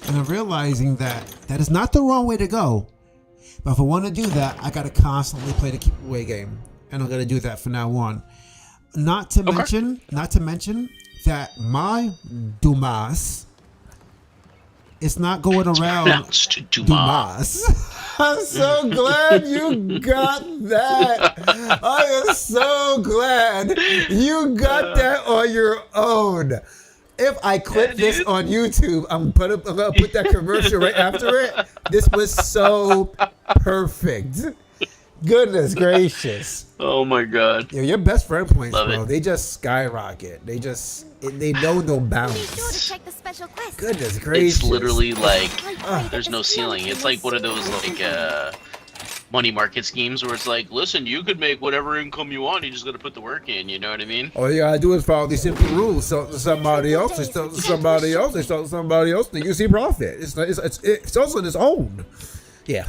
and I'm realizing that is not the wrong way to go. But if I want to do that, I gotta constantly play the keep away game, and I'm gonna do that from now on. Not to mention that my Dumas is not going around. Pronounced Dumas. I'm so glad you got that. I am so glad you got that on your own. If I clip this on YouTube, I'm gonna put that commercial right after it. This was so perfect. Goodness gracious. Oh my god. Yo, your best friend points, Love bro. it. They just skyrocket. They know no Be bounds. sure to check the special quest. Goodness gracious. It's literally like, Like, there's no ceiling. It's like one of those like money market schemes where it's like, listen, you could make whatever income you want. You just got to put the work in. You know what I mean? All you gotta do is follow these simple rules. Sell to somebody else. They sell to somebody else. They sell to somebody else. Then you see profit. It's also its own. Yeah.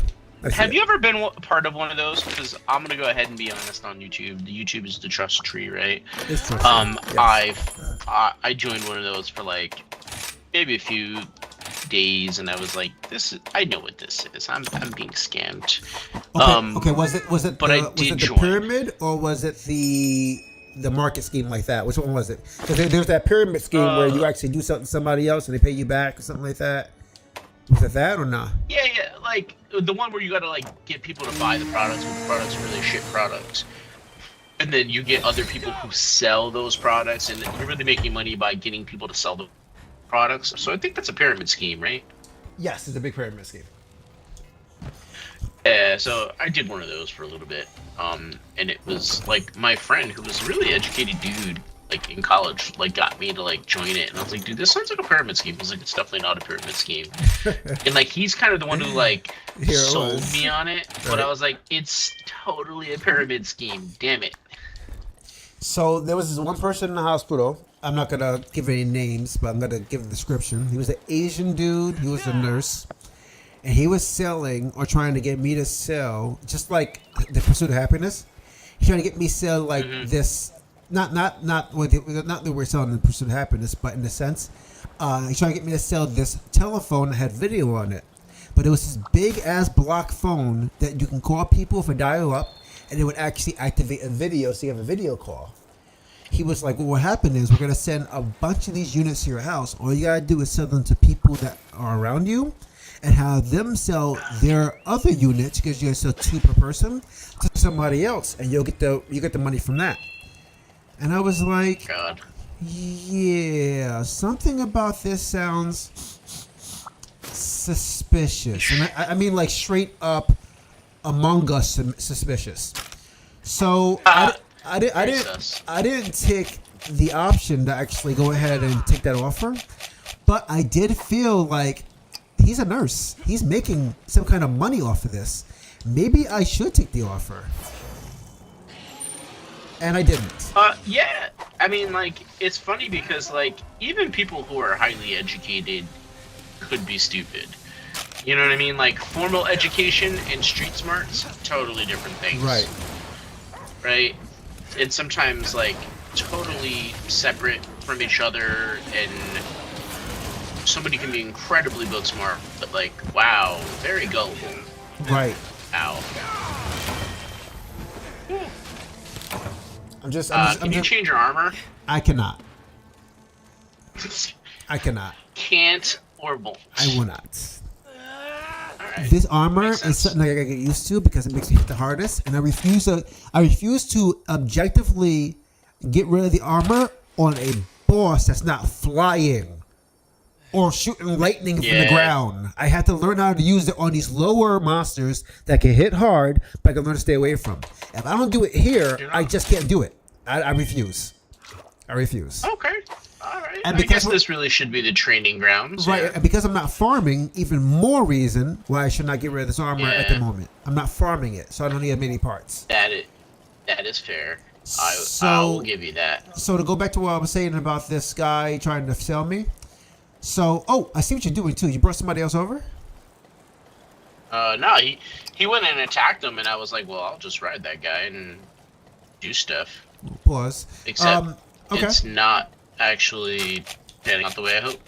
Have you ever been part of one of those? Because I'm gonna go ahead and be honest on YouTube. The YouTube is the trust tree, right? It's true. Yes. I joined one of those for like maybe a few days, and I was like, I know what this is. I'm being scammed. Okay. Was it but I did the join. pyramid or was it the market scheme like that? Which one was it? Because there's that pyramid scheme where you actually do something to somebody else and they pay you back or something like that. Was it that or not? Yeah, like the one where you gotta like get people to buy the products when the products are really shit products, and then you get other people who sell those products, and you're really making money by getting people to sell the products. So I think that's a pyramid scheme, right? Yes, it's a big pyramid scheme. Yeah, so I did one of those for a little bit. And it was like my friend who was a really educated dude, like in college, like got me to like join it, and I was like, dude, this sounds like a pyramid scheme. I was like, it's definitely not a pyramid scheme. And like he's kind of the one who like sold me on it, but I was like, it's totally a pyramid scheme. Damn it. So there was this one person in the hospital. I'm not gonna give any names, but I'm gonna give a description. He was an Asian dude. He was a nurse, and he was selling or trying to get me to sell, just like the Pursuit of Happiness. He's trying to get me to sell like this, not that we're selling the Pursuit of Happiness, but in a sense, he's trying to get me to sell this telephone that had video on it. But it was this big ass block phone that you can call people for dial up, and it would actually activate a video, so you have a video call. He was like, well, what happened is we're going to send a bunch of these units to your house. All you got to do is sell them to people that are around you and have them sell their other units, because you sell 2 per person, to somebody else, and you get the money from that. And I was like, God. Yeah, something about this sounds suspicious. And I mean like straight up Among Us suspicious. So I didn't take the option to actually go ahead and take that offer, but I did feel like he's a nurse. He's making some kind of money off of this. Maybe I should take the offer. And I didn't. Yeah. I mean, like, it's funny because, like, even people who are highly educated could be stupid. You know what I mean? Like, formal education and street smarts, totally different things. Right. Right? And sometimes, like, totally separate from each other, and somebody can be incredibly book smart, but, like, wow, very gullible. Right. Ow. Can you change your armor? I cannot. I cannot. Can't or won't? I will not. Alright. This armor is something I gotta get used to because it makes me hit the hardest, and I refuse to objectively get rid of the armor on a boss that's not flying or shooting lightning from the ground. I have to learn how to use it on these lower monsters that can hit hard, but I can learn to stay away from. If I don't do it here, I just can't do it. I refuse. I refuse. Okay. Alright. And I guess this really should be the training grounds. Right, Yeah. and because I'm not farming, even more reason why I should not get rid of this armor at the moment. I'm not farming it, so I don't need many parts. That is fair. I will give you that. So to go back to what I was saying about this guy trying to sell me. So, I see what you're doing too. You brought somebody else over? No, he went and attacked him, and I was like, well, I'll just ride that guy and do stuff. Pause. Except okay. it's not actually panning out the way I hope.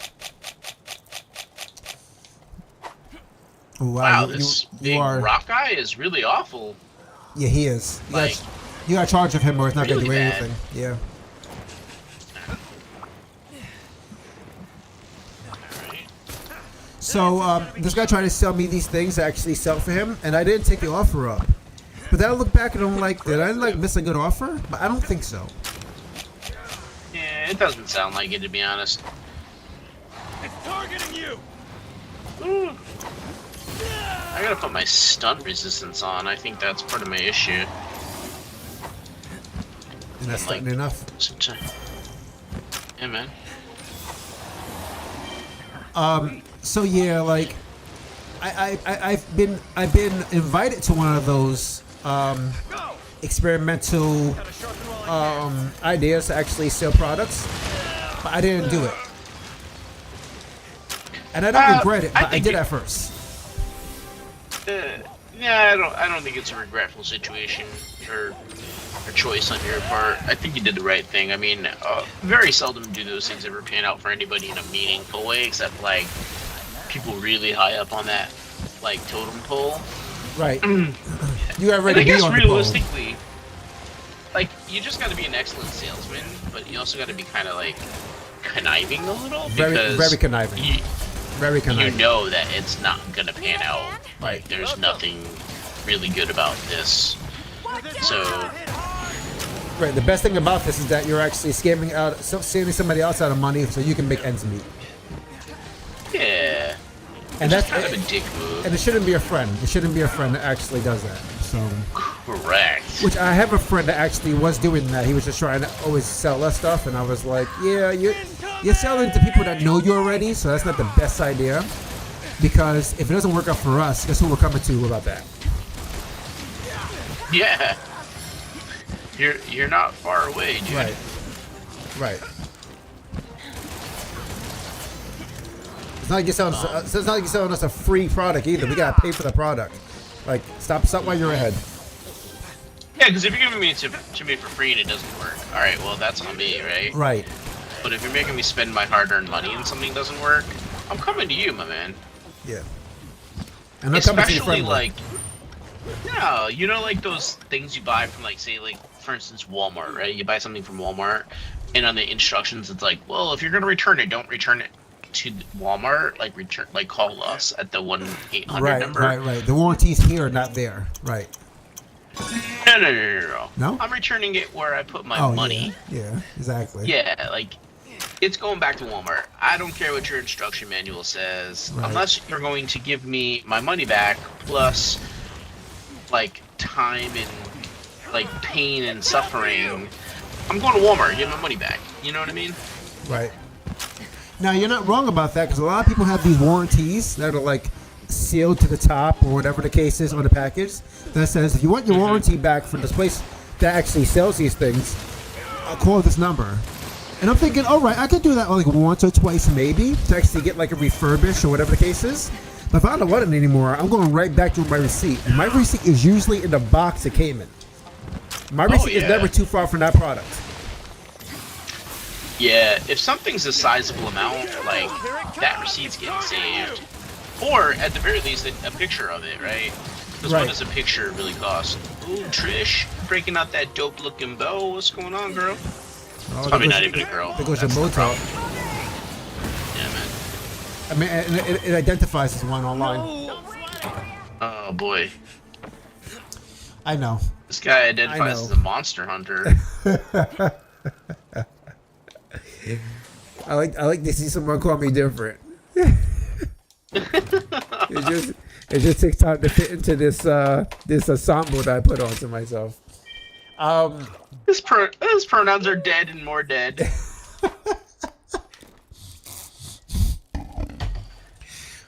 Wow, this big rock guy is really awful. Yeah, he is. Like, you got charge of him, or it's not really going to do bad. anything. Yeah. So this guy tried to sell me these things to actually sell for him, and I didn't take the offer up. But then I look back and I'm like, did I miss a good offer? But I don't think so. Yeah, it doesn't sound like it, to be honest. It's targeting you. Ooh. I gotta put my stunt resistance on. I think that's part of my issue. And that's Like, not enough. Yeah, man. So yeah, like I've been invited to one of those experimental ideas to actually sell products, but I didn't do it, and I don't regret it. But I did at first. Yeah, I don't think it's a regretful situation or choice on your part. I think you did the right thing. I mean, very seldom do those things ever pan out for anybody in a meaningful way, except like people really high up on that like totem pole. Right. You already I guess be on realistically, the pole. Like you just got to be an excellent salesman, but you also got to be kind of like conniving a little because very conniving. Very conniving. You know that it's not gonna pan out. Right. Like there's nothing really good about this. So. Right. The best thing about this is that you're actually saving somebody else out of money so you can make ends meet. Yeah. And that's kind of a dick move. And it shouldn't be a friend. It shouldn't be a friend that actually does that. So. Correct. Which I have a friend that actually was doing that. He was just trying to always sell us stuff, and I was like, yeah, you're selling to people that know you already, so that's not the best idea. Because if it doesn't work out for us, guess who we're coming to about that? Yeah. You're not far away, dude. Right. It's not like you're selling us a free product either. We gotta pay for the product. Like, stop while you're ahead. Yeah, because if you're giving me to me for free and it doesn't work, all right, well that's on me, right? Right. But if you're making me spend my hard-earned money and something doesn't work, I'm coming to you, my man. Yeah. And especially like, no, you know, like those things you buy from, like, say, like, for instance, Walmart, right? You buy something from Walmart, and on the instructions, it's like, well, if you're gonna return it, don't return it to Walmart. Like, call us at the 1-800 number. Right. The warranty's here, not there. Right. No. No? I'm returning it where I put my money. Yeah, exactly. Yeah, like, it's going back to Walmart. I don't care what your instruction manual says, unless you're going to give me my money back, plus, like, time and, like, pain and suffering. I'm going to Walmart, get my money back. You know what I mean? Right. Now, you're not wrong about that, because a lot of people have these warranties that are, like, sealed to the top, or whatever the case is on the package, that says, if you want your warranty back from this place that actually sells these things, call this number. And I'm thinking, all right, I could do that like once or twice maybe to actually get like a refurbish or whatever the case is. But if I don't want it anymore, I'm going right back to my receipt. And my receipt is usually in the box it came in. My receipt is never too far from that product. Yeah, if something's a sizable amount, like, that receipt's getting saved. Or, at the very least, a picture of it, right? Because what does a picture really cost? Ooh, Trish, breaking out that dope-looking bow. What's going on, girl? It's probably not even a girl. There goes your motel. Yeah, man. I mean, it identifies as one online. Oh, boy. I know. This guy identifies as a monster hunter. I like to see someone call me different. It just takes time to fit into this ensemble that I put onto myself. His pronouns are dead and more dead.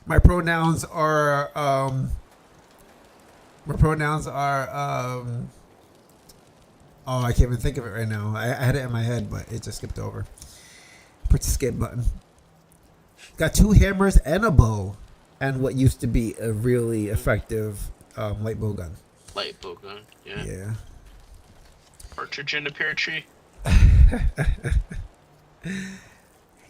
My pronouns are oh, I can't even think of it right now. I had it in my head, but it just skipped over. Press the skip button. Got 2 hammers and a bow, and what used to be a really effective light bow gun. Light bow gun, yeah. Yeah. Partridge in a pear tree.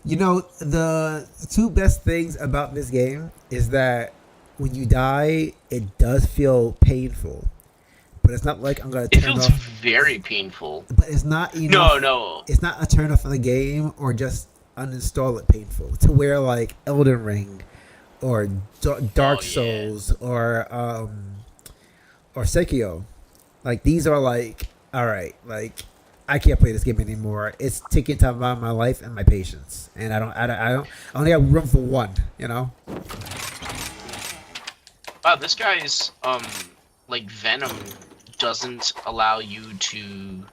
You know, the 2 best things about this game is that when you die, it does feel painful. But it's not like I'm going to turn off. It feels very painful. But it's not enough. No. It's not a turn off of the game or just uninstall it painful. To where like Elden Ring or Dark Souls or Sekiro. Like, these are like, all right, like, I can't play this game anymore. It's taking time out of my life and my patience, and I only have room for one. You know. Wow, this guy's like Venom doesn't allow you to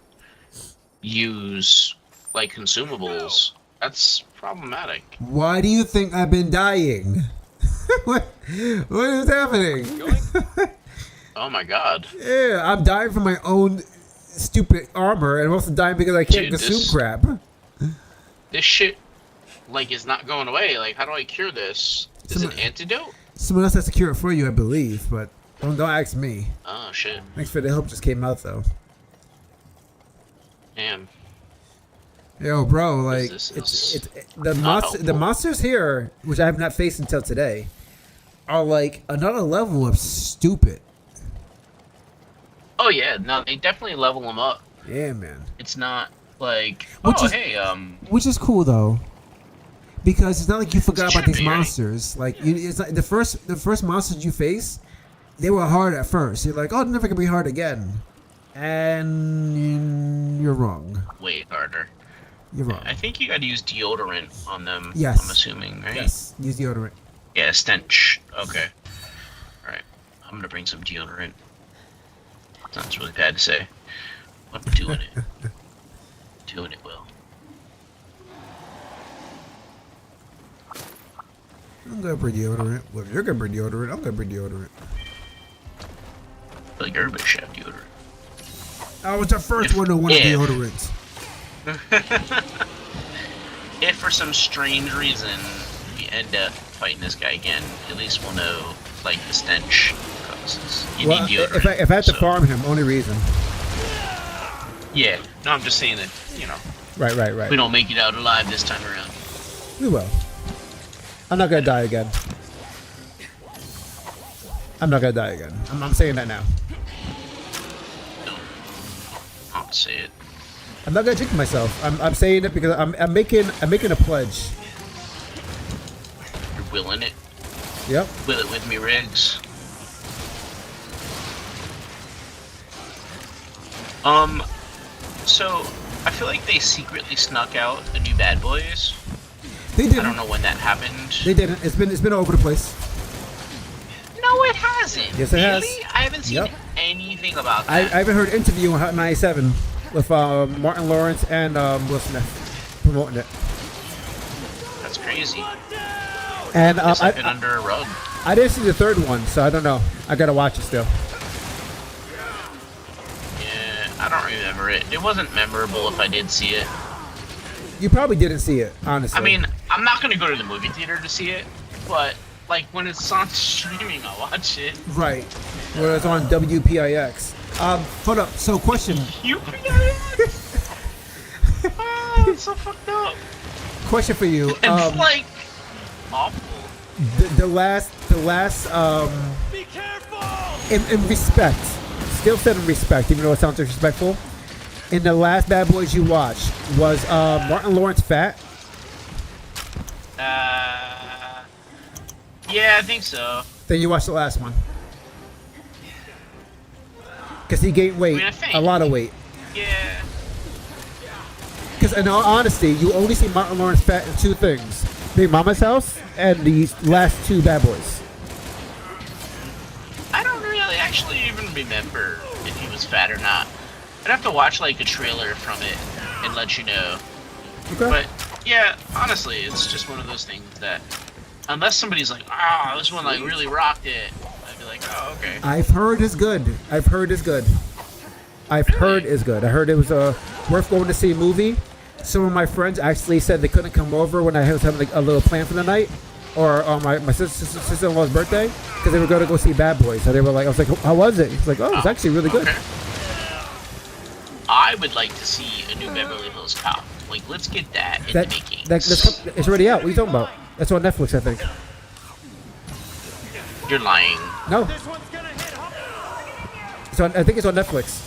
use like consumables. That's problematic. Why do you think I've been dying? what is happening? Oh my god. Yeah, I'm dying from my own stupid armor, and I'm also dying because I can't consume crap. This shit, like, is not going away. Like, how do I cure this? Is it an antidote? Someone else has to cure it for you, I believe, but don't ask me. Oh shit. Thanks for the help. Just came out though. Damn. Yo, bro, like the monsters here, which I have not faced until today, are like another level of stupid. Oh yeah, no, they definitely level them up. Yeah, man. It's not like, which is cool though, because it's not like you forgot about these monsters. Like, it's like the first monsters you face, they were hard at first. You're like, oh, they're never gonna be hard again, and you're wrong. Way harder. You're wrong. I think you got to use deodorant on them. Yes. I'm assuming, right? Yes. Use deodorant. Yeah, stench. Okay. Alright. I'm gonna bring some deodorant. Sounds really bad to say. But I'm doing it. Doing it well. I'm gonna bring deodorant. Well, if you're gonna bring deodorant, I'm gonna bring deodorant. I feel like everybody should have deodorant. I was the first one to want deodorant. If for some strange reason we end up fighting this guy again, at least we'll know, like, the stench causes. You need deodorant. If I have to farm him, only reason. Yeah. No, I'm just saying that, you know. Right. We don't make it out alive this time around. We will. I'm not gonna die again. I'm saying that now. I'll say it. I'm not gonna jinx myself. I'm saying it because I'm making a pledge. You're willing it. Yep. Will it with me, Riggs. So I feel like they secretly snuck out the new Bad Boys. They didn't. I don't know when that happened. They didn't. It's been all over the place. No, it hasn't. Yes, it has. Really? I haven't seen anything about I that. haven't heard an interview on Hot 97 with Martin Lawrence and Will Smith promoting it. That's crazy. And I've been under a rug. I didn't see the third one, so I don't know. I gotta watch it still. Yeah, I don't remember it. It wasn't memorable if I did see it. You probably didn't see it, honestly. I mean, I'm not gonna go to the movie theater to see it, but like when it's on streaming, I'll watch it. Right. Where it's on WPIX. Hold up. So, question. UPIX? Oh, it's so fucked up. Question for you. It's like awful. The last Be careful! in respect, still said in respect, even though it sounds disrespectful. In the last Bad Boys you watched, was Martin Lawrence fat? Yeah, I think so. Then you watched the last one. Because he gained weight, I think. a lot of weight. Yeah. Because in all honesty, you only see Martin Lawrence fat in two things: Big Mama's House and the last two Bad Boys. I don't really actually even remember if he was fat or not. I'd have to watch like a trailer from it and let you know. Okay. But yeah, honestly, it's just one of those things that unless somebody's like, "Ah, this one like really rocked it," I'd be like, "Oh, okay." I've heard it's good. I heard it's good. I heard it was a worth going to see a movie. Some of my friends actually said they couldn't come over when I was having like, a little plan for the night, or on my sister-in-law's birthday, because they were going to go see Bad Boys. So they were like, I was like, "How was it?" He's like, "Oh, it's actually really good." Okay. I would like to see a new Beverly Hills Cop. Like, let's get that in the making. It's already out. What are you talking about? That's on Netflix, I think. You're lying. No, This one's gonna hit hard. I think it's on Netflix.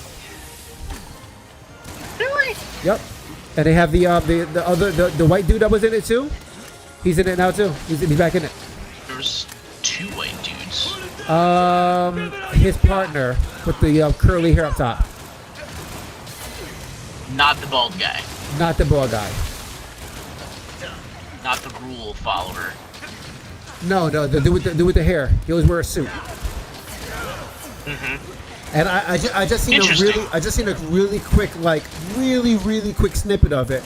Really? Yep. And they have the white dude that was in it too. He's in it now too. He's back in it. There's two white dudes. His partner with the curly hair up top. Not the bald guy. Not the bald guy. Not the rule follower. No, the dude with the hair. He always wear a suit. And I just seen a really quick snippet of it.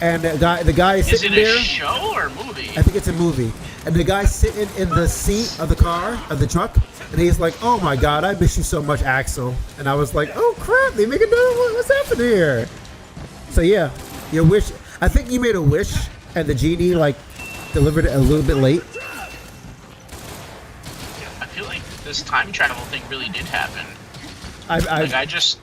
And the guy is sitting there. Is it a show or a movie? I think it's a movie. And the guy's sitting in the seat of the car, of the truck, and he's like, "Oh my God, I miss you so much, Axel." And I was like, "Oh crap, they make another one. What's happening here?" So yeah, your wish. I think you made a wish, and the genie like delivered it a little bit late. I feel like this time travel thing really did happen. I just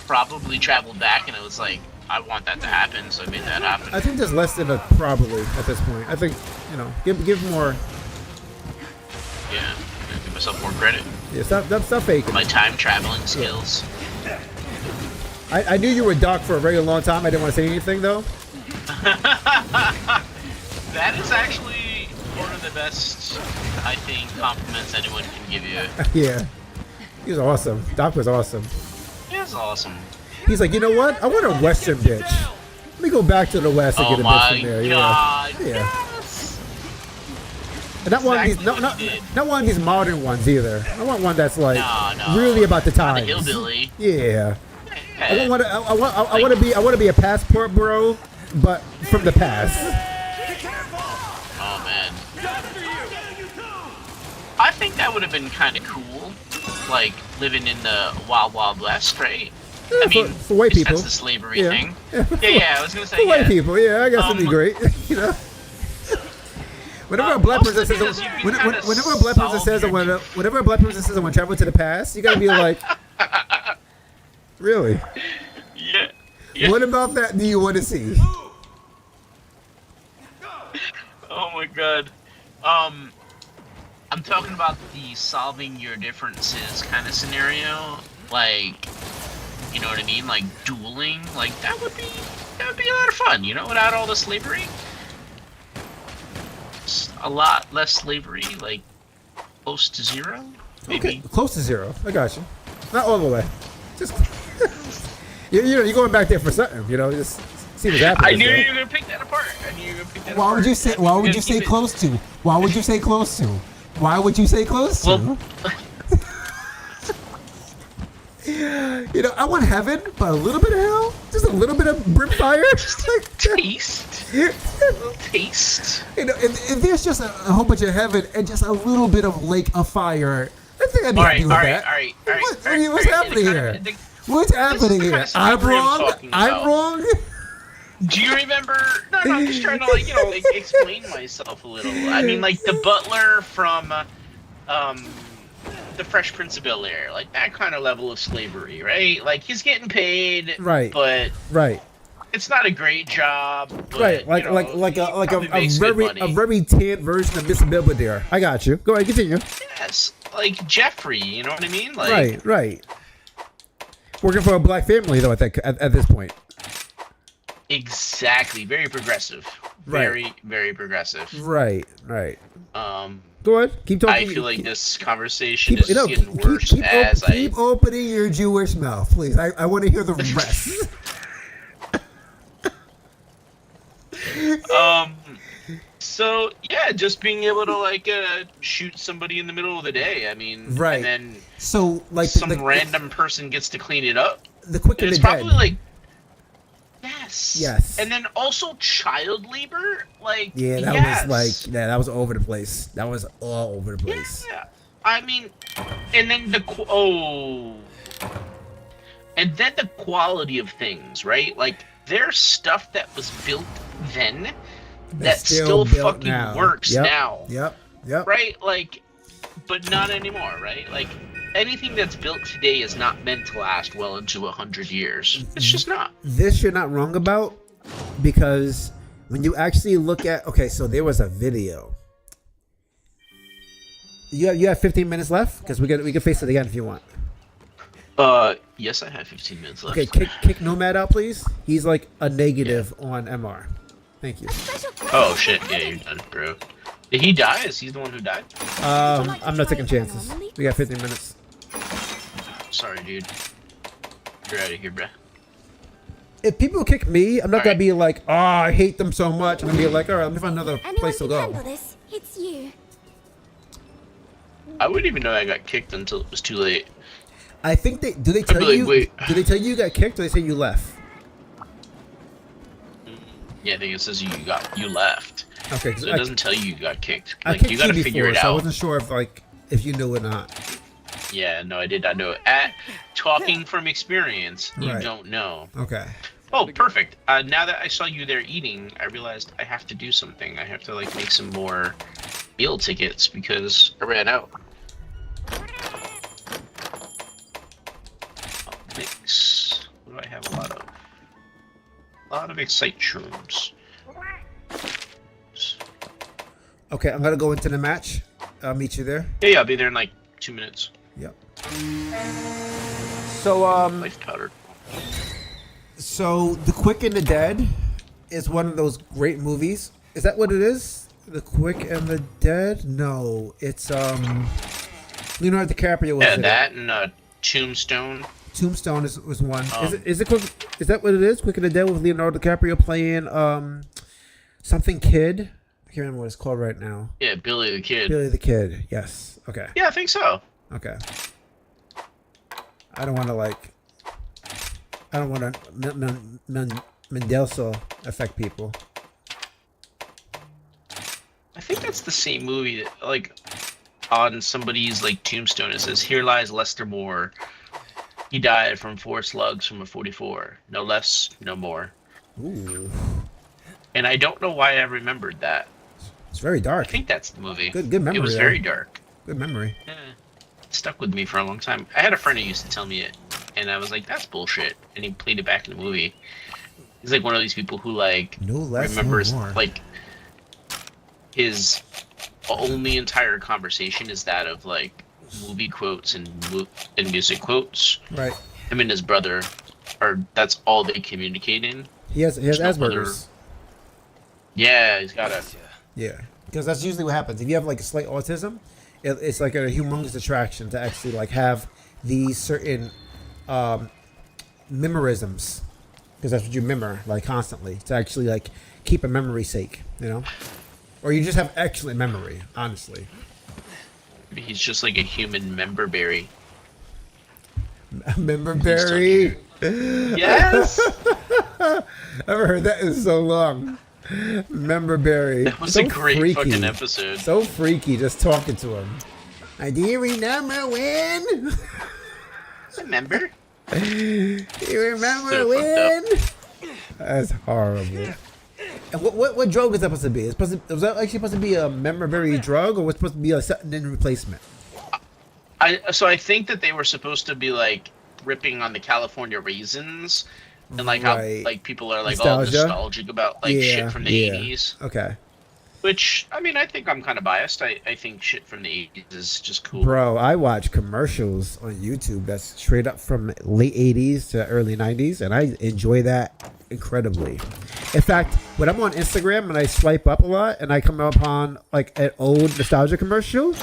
probably traveled back, and it was like, I want that to happen, so I made that happen. I think there's less than a probably at this point. I think, give more. Yeah, give myself more credit. Yeah, stop faking. My time traveling skills. I knew you were Doc for a very long time. I didn't want to say anything though. That is actually one of the best, I think, compliments anyone can give you. Yeah, he was awesome. Doc was awesome. He was awesome. He's like, you know what? I want a Western bitch. Let me go back to the West and get a bitch from there. God, Yeah. yes. And not one of these, exactly what he did. not one of these modern ones either. I want one that's like No, really about the not a times. hillbilly. Yeah. I Yeah. don't want to. I want to be a passport bro, but from the past. Oh man. I think that would have been kind of cool, like living in the Wild Wild West, right? Yeah, I mean, for white people. That's the slavery Yeah. thing. Yeah. Yeah, I was gonna say For white yeah. people, yeah, I guess it'd be great. You know. Whenever a black person mostly says, because you can kinda whenever a black person solve says, your- whenever a black person says, I want to travel to the past, you gotta be like, really? Yeah. Yeah. What about that do you want to see? Oh my god. I'm talking about the solving your differences kind of scenario, like, you know what I mean, like dueling, like that would be a lot of fun, you know, without all the slavery. A lot less slavery, like close to zero, maybe. Okay, close to zero. I got you. Not all the way. Just you're going back there for something, you know. Just see what's happening. I knew you were gonna pick that apart. I knew you were gonna pick that Why apart. would you say? Why would you say close to? Why would you say close to? Why would you say close to? Well, You know, I want heaven, but a little bit of hell, just a little bit of brimfire. taste. A little taste. You know, if there's just a whole bunch of heaven and just a little bit of lake of fire, I think I'd be happy with that. All right. What's happening here? What's happening here? I'm wrong. I'm wrong. Do you remember? No, I'm just trying to like explain myself a little. I mean, like the butler from, the Fresh Prince of Bel-Air, like that kind of level of slavery, right? Like he's getting paid, Right. But Right. it's not a great job. But, Right. Like you know, like he probably a makes good money. very tan version of Miss Belvedere. I got you. Go ahead, continue. Yes, like Jeffrey. You know what I mean? Like, Right. Right. Working for a black family though at this point. Exactly. Very progressive. Right. Very progressive. Right. Right. Um. Go ahead. Keep talking. I feel like this conversation Keep, is getting worse as keep opening your Jewish mouth, please. I want to hear the rest. So yeah, just being able to like shoot somebody in the middle of the day. I mean, Right. And then So like some random person gets to clean it up. the quick and It's the probably dead. like yes. Yes. And then also child labor, like Yeah, that yes. was like that was all over the place. That was all over the place. Yeah. I mean, and then and then the quality of things, right? Like there's stuff that was built then that That's still built fucking now. works Yep, now. Yep. Right? Like, but not anymore, right? Like, anything that's built today is not meant to last well into 100 years. It's just not. This you're not wrong about, because when you actually look at so there was a video. You have 15 minutes left because we can face it again if you want. Yes, I have 15 minutes left. Okay, kick Nomad out, please. He's like a negative on MR. Thank you. Oh shit! Yeah, you're done, bro. Did he die? Is he the one who died? I'm not taking chances. We got 15 minutes. Sorry, dude. You're out of here, bro. If people kick me, I'm not gonna Alright. be like, oh, I hate them so much. I'm gonna be like, all right, let me find another Anyone place to can handle go. this. It's you. I wouldn't even know I got kicked until it was too late. I think they be tell like, you. wait. Do they tell you got kicked, or they say you left? Yeah, I think it says you left. Okay, 'cause So it doesn't tell you got kicked. I Like kicked you gotta you figure before, it so I out. wasn't sure if you knew or not. Yeah, no, I did not know. Talking from experience, you Right. don't know. Okay. Oh, perfect. Now that I saw you there eating, I realized I have to do something. I have to like make some more meal tickets because I ran out. Mix. What do I have a lot of? A lot of excite shrooms. Okay, I'm gonna go into the match. I'll meet you there. Yeah, I'll be there in like 2 minutes. Yep. So Life powder. So The Quick and the Dead is one of those great movies. Is that what it is? The Quick and the Dead? No, it's Leonardo DiCaprio was Yeah, in it. that and Tombstone. Tombstone was one. Is it quick? Is that what it is? Quick and the Dead with Leonardo DiCaprio playing something kid. I can't remember what it's called right now. Yeah, Billy the Kid. Billy the Kid. Yes. Okay. Yeah, I think so. Okay. I don't want to like. I don't want to Mendelso affect people. I think that's the same movie that, like, on somebody's like tombstone it says, "Here lies Lester Moore. He died from 4 slugs from a 44. No less, no more." Ooh. And I don't know why I remembered that. It's very I dark. think that's the movie. Good memory. It was though. very dark. Good memory. Yeah. It stuck with me for a long time. I had a friend who used to tell me it, and I was like, "That's bullshit." And he played it back in the movie. He's like one of these people who like No less, remembers no more. like his only entire conversation is that of like movie quotes and music quotes. Right. Him and his brother are that's all they communicate in. He has There's no Asperger's. Yeah, he's got a. Yeah, because that's usually what happens. If you have like a slight autism, it's like a humongous attraction to actually like have these certain memorisms, because that's what you remember like constantly to actually like keep a memory sake, you know, or you just have excellent memory. Honestly, He's just like a human member berry. member berry. Yes. I haven't heard that in so long. Member berry. That was So a great freaky. fucking episode. So freaky just talking to him. Do you remember when? Remember? You remember So when? That's horrible. And what drug is that supposed to be? Was that actually supposed to be a memorabilia drug, or was it supposed to be a sudden replacement? So I think that they were supposed to be like ripping on the California raisins, and like Right. how like people are like all Nostalgia? nostalgic about like shit from the 80s. Okay. Which I mean, I think I'm kind of biased. I think shit from the 80s is just cool. Bro, I watch commercials on YouTube that's straight up from late 80s to early 90s, and I enjoy that incredibly. In fact, when I'm on Instagram and I swipe up a lot and I come upon like an old nostalgia commercial,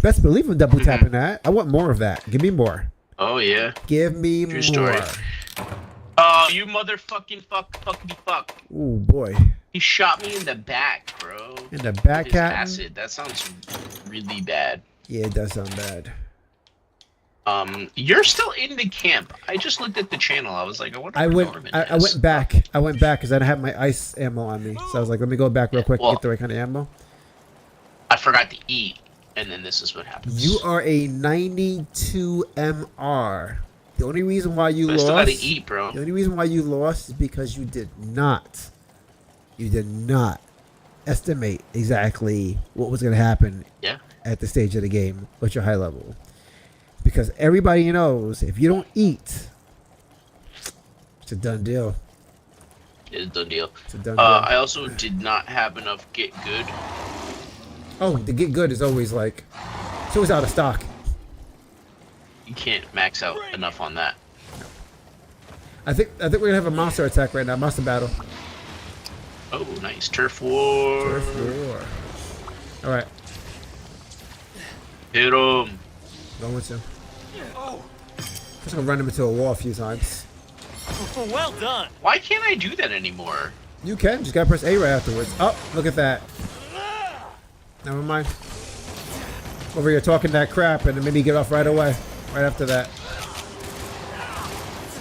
best believe I'm double tapping that. I want more of that. Give me more. Oh yeah. Give me True more. story. Oh, you motherfucking fuck. Oh boy. He shot me in the back, bro. In the back His hat. acid. That sounds really bad. Yeah, it does sound bad. You're still in the camp. I just looked at the channel. I was like, I wonder where Norman I is. went back. I went back because I didn't have my ice ammo on me. So I was like, let me go back real quick and Well- get the right kind of ammo. I forgot to eat, and then this is what happens. You are a 92 MR. The only reason why you But I lost. still gotta eat, bro. The only reason why you lost is because you did not estimate exactly what was going to happen Yeah. at the stage of the game with your high level. Because everybody knows if you don't eat, it's a done deal. It's a done deal. It's a done deal. I also did not have enough get good. Oh, the get good is always like, it's always out of stock. You can't max out enough on that. I think we're gonna have a monster attack right now, monster battle. Oh, nice. Turf war. Turf war. All right, Hit him. going to. Just gonna run him into a wall a few times. Well done. Why can't I do that anymore? You can just gotta press A right afterwards. Oh, look at that. Never mind. Over here talking that crap and then maybe get off right away. Right after that.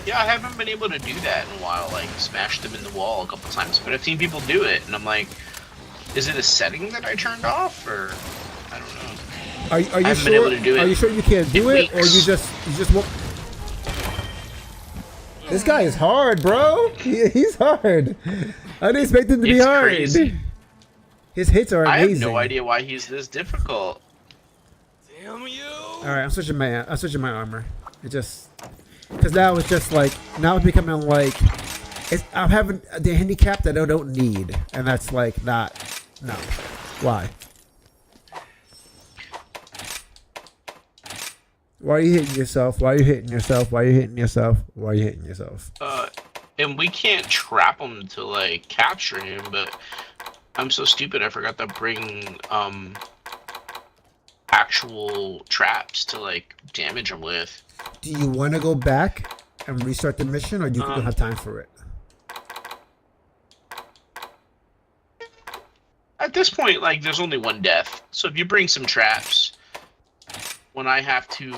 Yeah, I haven't been able to do that in a while. Like, smash them in the wall a couple times. But I've seen people do it, and I'm like, is it a setting that I turned off, or I don't know. Are you haven't been able sure? to do it Are you sure you can't do in it, or you weeks. just won't? This guy is hard, bro. He's hard. I didn't expect him to be It's hard. crazy. His hits are I have amazing. no idea why he's this difficult. Damn you. All right, I'm switching my armor. It just because now it's just like now it's becoming like I'm having the handicap that I don't need, and that's like not no. Why? Why are you hitting yourself? Why are you hitting yourself? Why are you hitting yourself? Why are you hitting yourself? And we can't trap him to like capture him, but I'm so stupid. I forgot to bring actual traps to like damage him with. Do you want to go back and restart the mission, or do you think you'll have time for it? At this point, like, there's only one death. So if you bring some traps, when I have to,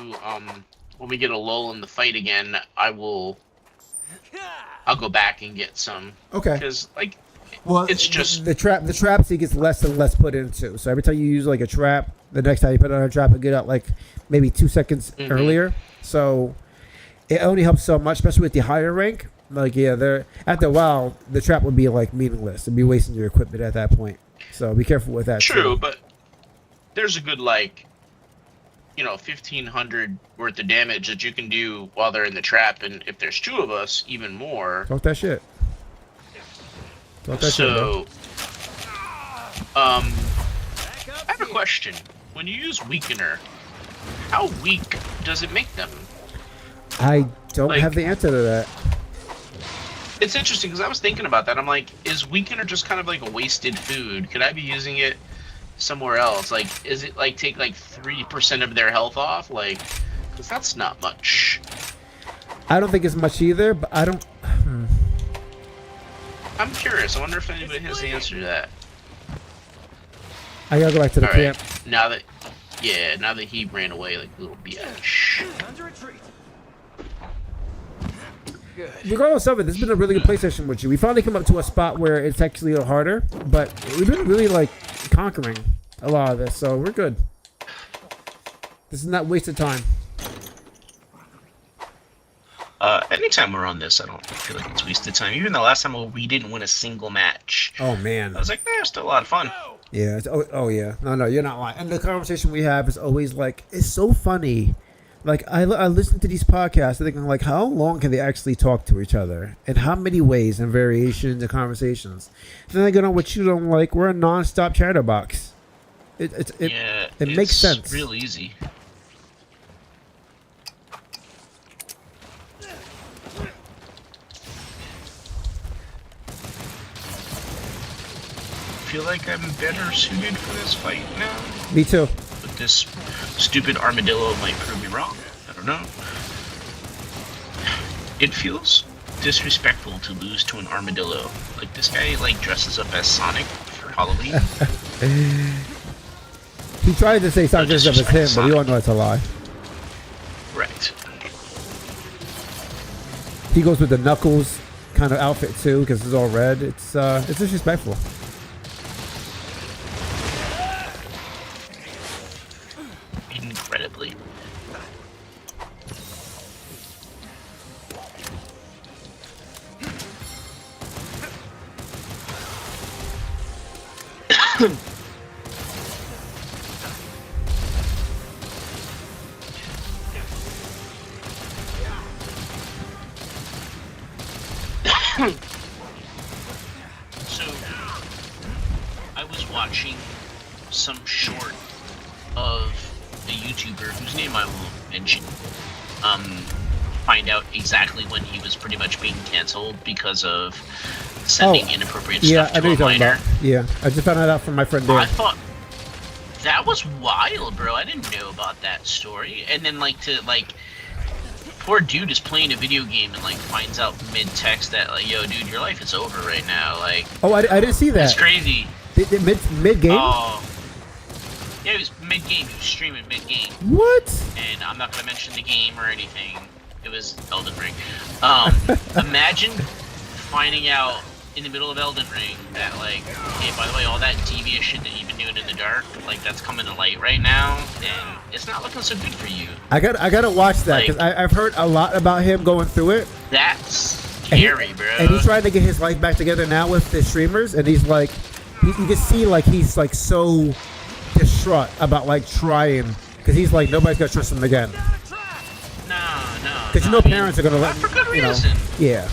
when we get a lull in the fight again, I'll go back and get some. Okay. Because, like, Well, it's just the traps he gets less and less put into. So every time you use like a trap, the next time you put on a trap, it get out like maybe 2 seconds earlier. So it only helps so much, especially with the higher rank. Like they're after a while, the trap would be like meaningless. It'd be wasting your equipment at that point. So be careful with that. true, too. but there's a good, like, 1,500 worth of damage that you can do while they're in the trap, and if there's 2 of us, even more. Talk that shit. Talk that shit, bro. I have a question. When you use Weakener, how weak does it make them? I don't like- have the answer to that. It's interesting because I was thinking about that. I'm like, is Weakener just kind of like a wasted food? Could I be using it somewhere else? Like, is it like take like 3% of their health off? Like, because that's not much. I don't think it's much either, but I don't. I'm curious. I wonder if anybody has the answer to that. I gotta go back to the All camp. right. Now that he ran away like a little bitch. Time to retreat. Regardless of it, this has been a really good play session with you. We finally come up to a spot where it's actually a little harder, but we've been really like conquering a lot of this, so we're good. This is not wasted time. Anytime we're on this, I don't feel like it's wasted time. Even the last time we didn't win a single match, Oh man, I was like, it's still a lot of fun. yeah. Oh yeah. No, you're not lying. And the conversation we have is always like, it's so funny. Like I listen to these podcasts, I think I'm like, how long can they actually talk to each other, and how many ways and variations and conversations? And then I get on what you don't like. We're a non-stop chatterbox. It makes sense. Real easy. I feel like I'm better suited for this fight now. Me too. But this stupid armadillo might prove me wrong. I don't know. It feels disrespectful to lose to an armadillo. Like, this guy like dresses up as Sonic for Halloween. He tried to say something as him, but we all know it's a lie. Right. He goes with the Knuckles kind of outfit too, because it's all red. It's disrespectful. Incredibly. So, I was watching some short of a YouTuber whose name I won't mention, find out exactly when he was pretty much being canceled because of sending inappropriate stuff to a minor. Yeah, I just found that out from my friend Dan. I thought that was wild, bro. I didn't know about that story. And then, poor dude is playing a video game and finds out mid-text that yo, dude, your life is over right now. Oh, I didn't see that. It's crazy. Mid game. Oh. Yeah, it was mid-game. He was streaming mid-game. What? And I'm not gonna mention the game or anything. It was Elden Ring. Imagine finding out in the middle of Elden Ring that hey, by the way, all that devious shit that you've been doing in the dark, that's coming to light right now, and it's not looking so good for you. I gotta watch that because I've heard a lot about him going through it. That's scary, bro. And he's trying to get his life back together now with the streamers, and he's you can see he's so distraught about trying because he's nobody's gonna trust him again. No. Because parents are gonna let for good reason. Yeah.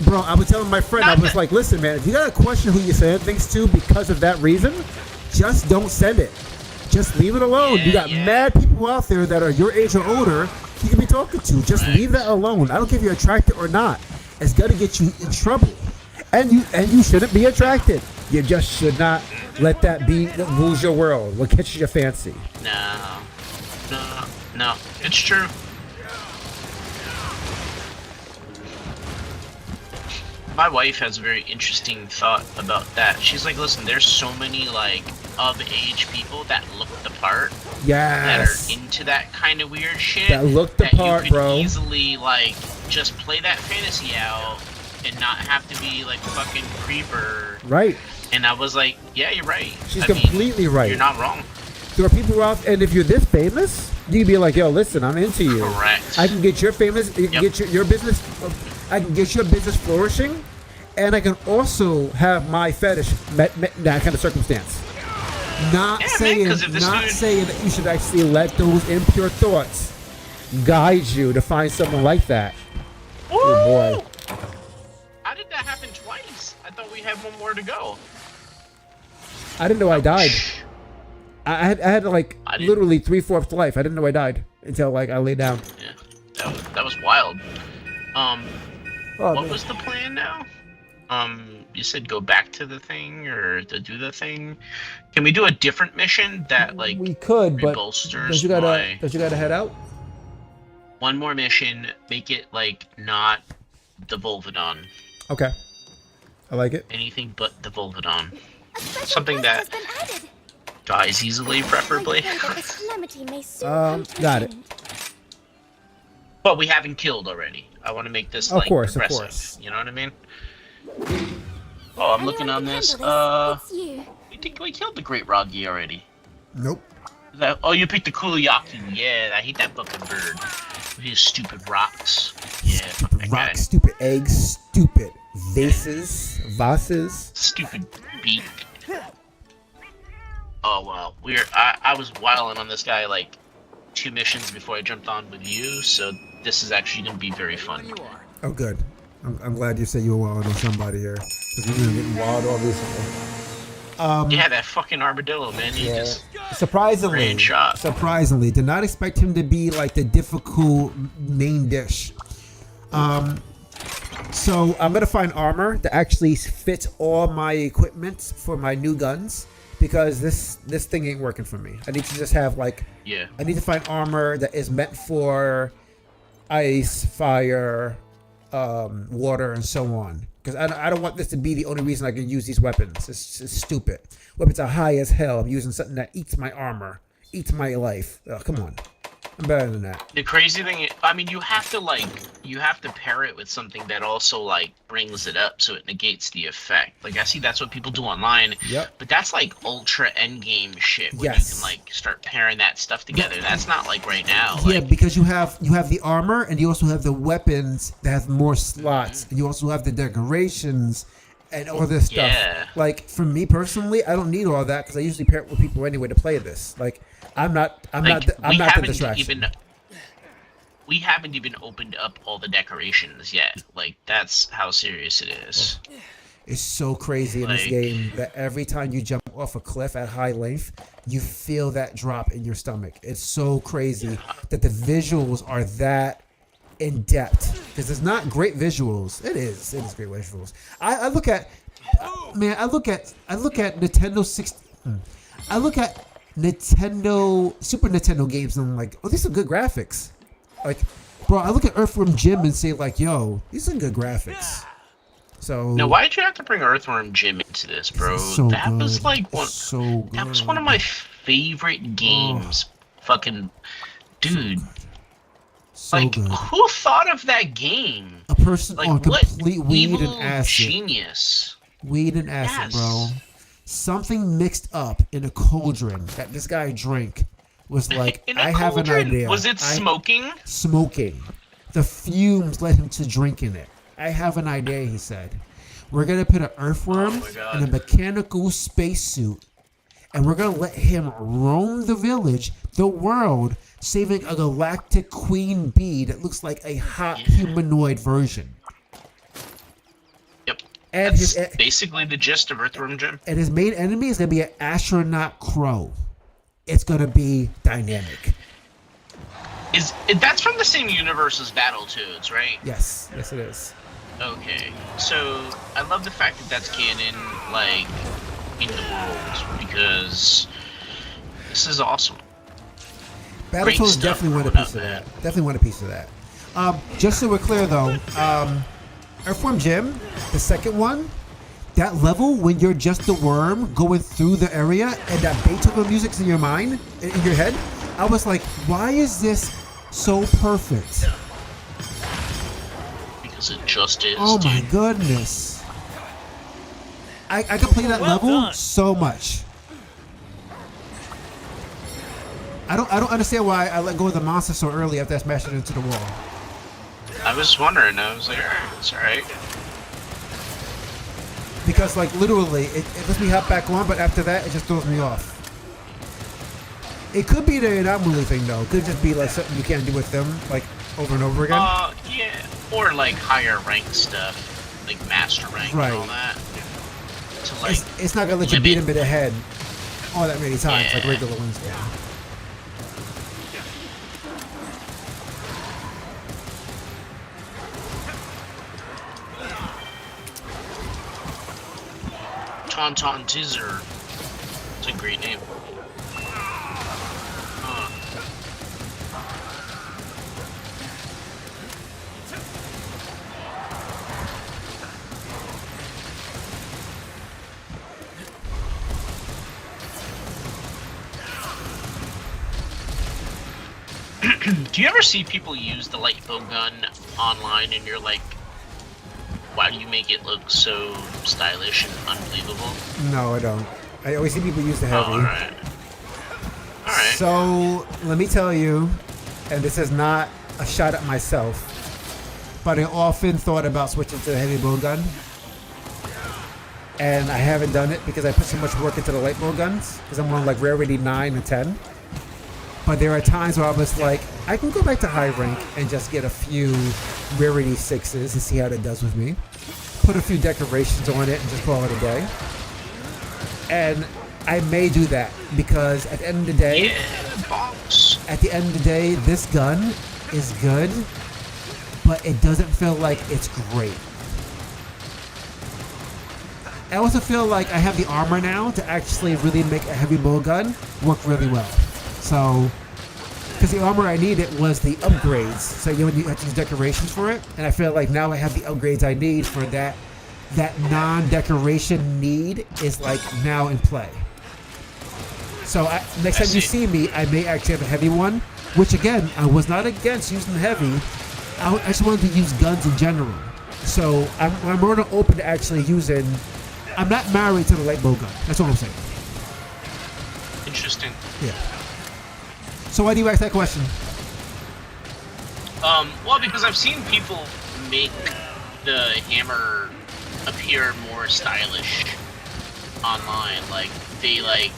Bro, I was telling my friend, I was like, listen, man, if you got to question who you send things to because of that reason, just don't send it. Just leave it alone. You got mad people out there that are your age or older you can be talking to. Just leave that alone. I don't care if you're attracted or not. It's going to get you in trouble. And you shouldn't be attracted. You just should not let that be what rules your world, what catches your fancy. No. It's true. my wife has a very interesting thought about that. She's like, listen, there's so many like of age people that look the part. Yes. That are into that kind of weird shit. That look the part, you could bro. Easily like just play that fantasy out and not have to be like fucking creeper. Right. And I was like, yeah, you're right. She's completely right. You're not wrong. There are people out, and if you're this famous, you can be like, yo, listen, I'm into you. Correct. I can get your famous, get your business, I can get your business flourishing, and I can also have my fetish met that kind of circumstance. Not saying that you should actually let those impure thoughts guide you to find someone like that. Woo! Oh boy. How did that happen twice? I thought we had one more to go. I didn't know I died. I had like literally 3/4 life. I didn't know I died until like I lay down. Yeah, that was wild. What Man. was the plan now? You said go back to the thing or to do the thing. Can we do a different mission that like we could, but bolsters don't you gotta head out? One more mission, make it like not the Volvidon. Okay, I like it. Anything but the Volvidon. Something that dies easily, preferably. Got it. But we haven't killed already. I want to make this like progressive. You know what I mean? Oh, I'm looking on this. We think we killed the Great Ragi already. Nope. Oh, you picked the Kuliyaku. Yeah, I hate that fucking bird. With his stupid rocks. Yeah, stupid rocks, stupid eggs, stupid vases. Stupid beak. Oh well, I was wilding on this guy like 2 missions before I jumped on with you, so this is actually gonna be very fun. Oh, good. I'm glad you said you were wild on somebody here, because we've been getting wild all recently. Yeah, that fucking armadillo, man. He just surprisingly, did not expect him to be like the difficult main dish. So I'm gonna find armor that actually fits all my equipment for my new guns, because this thing ain't working for me. I need to just have like, I need to find armor that is meant for ice, fire, water, and so on. Because I don't want this to be the only reason I can use these weapons. It's stupid. Weapons are high as hell. I'm using something that eats my armor, eats my life. Come on. I'm better than that. The crazy thing is, I mean, you have to pair it with something that also like brings it up so it negates the effect. Like I see that's what people do online. Yep. But that's like ultra endgame shit where you can like start pairing that stuff together. That's not like right now. Yeah, because you have the armor, and you also have the weapons that have more slots, and you also have the decorations and all this stuff. Like for me personally, I don't need all that because I usually pair it with people anyway to play this. Like I'm not the distraction. We haven't even opened up all the decorations yet. Like that's how serious it is. It's so crazy in this game that every time you jump off a cliff at high length, you feel that drop in your stomach. It's so crazy that the visuals are that in depth, because it's not great visuals. It is great visuals. I look at Nintendo 60. I look at Super Nintendo games and I'm like, oh, these are good graphics. Like, bro, I look at Earthworm Jim and say like, yo, these are good graphics. So now, why did you have to bring Earthworm Jim into this, bro? That was like that was one of my favorite games. Fucking dude. So like, good. Who thought of that game? A person like, on complete weed and acid. Genius. Weed and acid, bro. Something mixed up in a cauldron that this guy drank was like, I have an idea. Was it smoking? Smoking. The fumes led him to drinking it. I have an idea, he said. We're going to put an earthworm in a mechanical spacesuit, and we're going to let him roam the village, the world, saving a galactic queen bee that looks like a hot humanoid version. Yep. And that's basically the gist of Earthworm Jim. And his main enemy is going to be an astronaut crow. It's going to be dynamic. That's from the same universe as Battletoads, right? Yes. Yes, it is. Okay. So, I love the fact that that's canon, like, in the world, because this is awesome. Battletoads definitely want a piece of that. Definitely want a piece of that. Just so we're clear, though, Earthworm Jim the second one, that level when you're just the worm going through the area and that Beethoven music's in your mind, in your head, I was like, why is this so perfect? Because it just is. Oh my dude. goodness. I can play that Well level done. so much. I don't understand why I let go of the monster so early after I smashed it into the wall. I was wondering. I was like, alright, it's alright. Because like literally it lets me hop back on, but after that it just throws me off. It could be the anomaly thing though. It could just be like something you can't do with them like over and over again. Yeah. Or like higher rank stuff, like master rank Right. and all that. To like, It's not gonna let you beat limit- him in the head all that many times like Yeah. regular ones do. Tauntaun Tizzer. It's a great name. Do you ever see people use the light bow gun online and you're like, why do you make it look so stylish and unbelievable? No, I don't. I always see people use the heavy. Oh, alright. Alright. So let me tell you, and this is not a shot at myself, but I often thought about switching to the heavy bow gun. And I haven't done it because I put so much work into the light bow guns because I'm on like rarity 9 and 10. But there are times where I was like, I can go back to high rank and just get a few rarity 6s and see how that does with me. Put a few decorations on it and just call it a day. And I may do that because at the end of the day, Yeah, box. at the end of the day, this gun is good, but it doesn't feel like it's great. I also feel like I have the armor now to actually really make a heavy bow gun work really well. So, because the armor I needed was the upgrades, so you have to use decorations for it, and I feel like now I have the upgrades I need for that. That non-decoration need is like now in play. So next time you see me, I may actually have a heavy one, which again, I was not against using heavy. I just wanted to use guns in general. So I'm more than open to actually using. I'm not married to the light bow gun. That's all I'm saying. Interesting. Yeah. So why do you ask that question? Well, because I've seen people make the hammer appear more stylish online. Like they like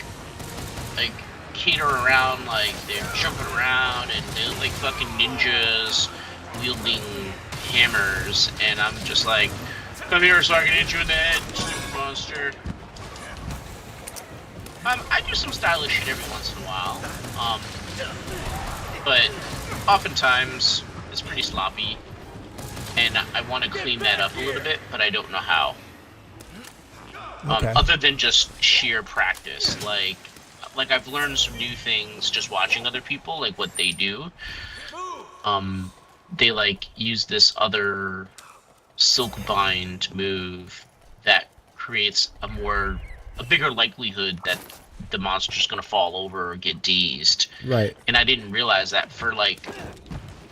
cater around, like they're jumping around and they're like fucking ninjas wielding hammers, and I'm just like, come here so I can hit you in the head, stupid monster. I do some stylish shit every once in a while. But oftentimes it's pretty sloppy, and I want to clean that up a little bit, but I don't know how. Okay. Other than just sheer practice, like I've learned some new things just watching other people, like what they do. They like use this other silk bind move that creates a bigger likelihood that the monster's gonna fall over or get dazed. Right. And I didn't realize that for like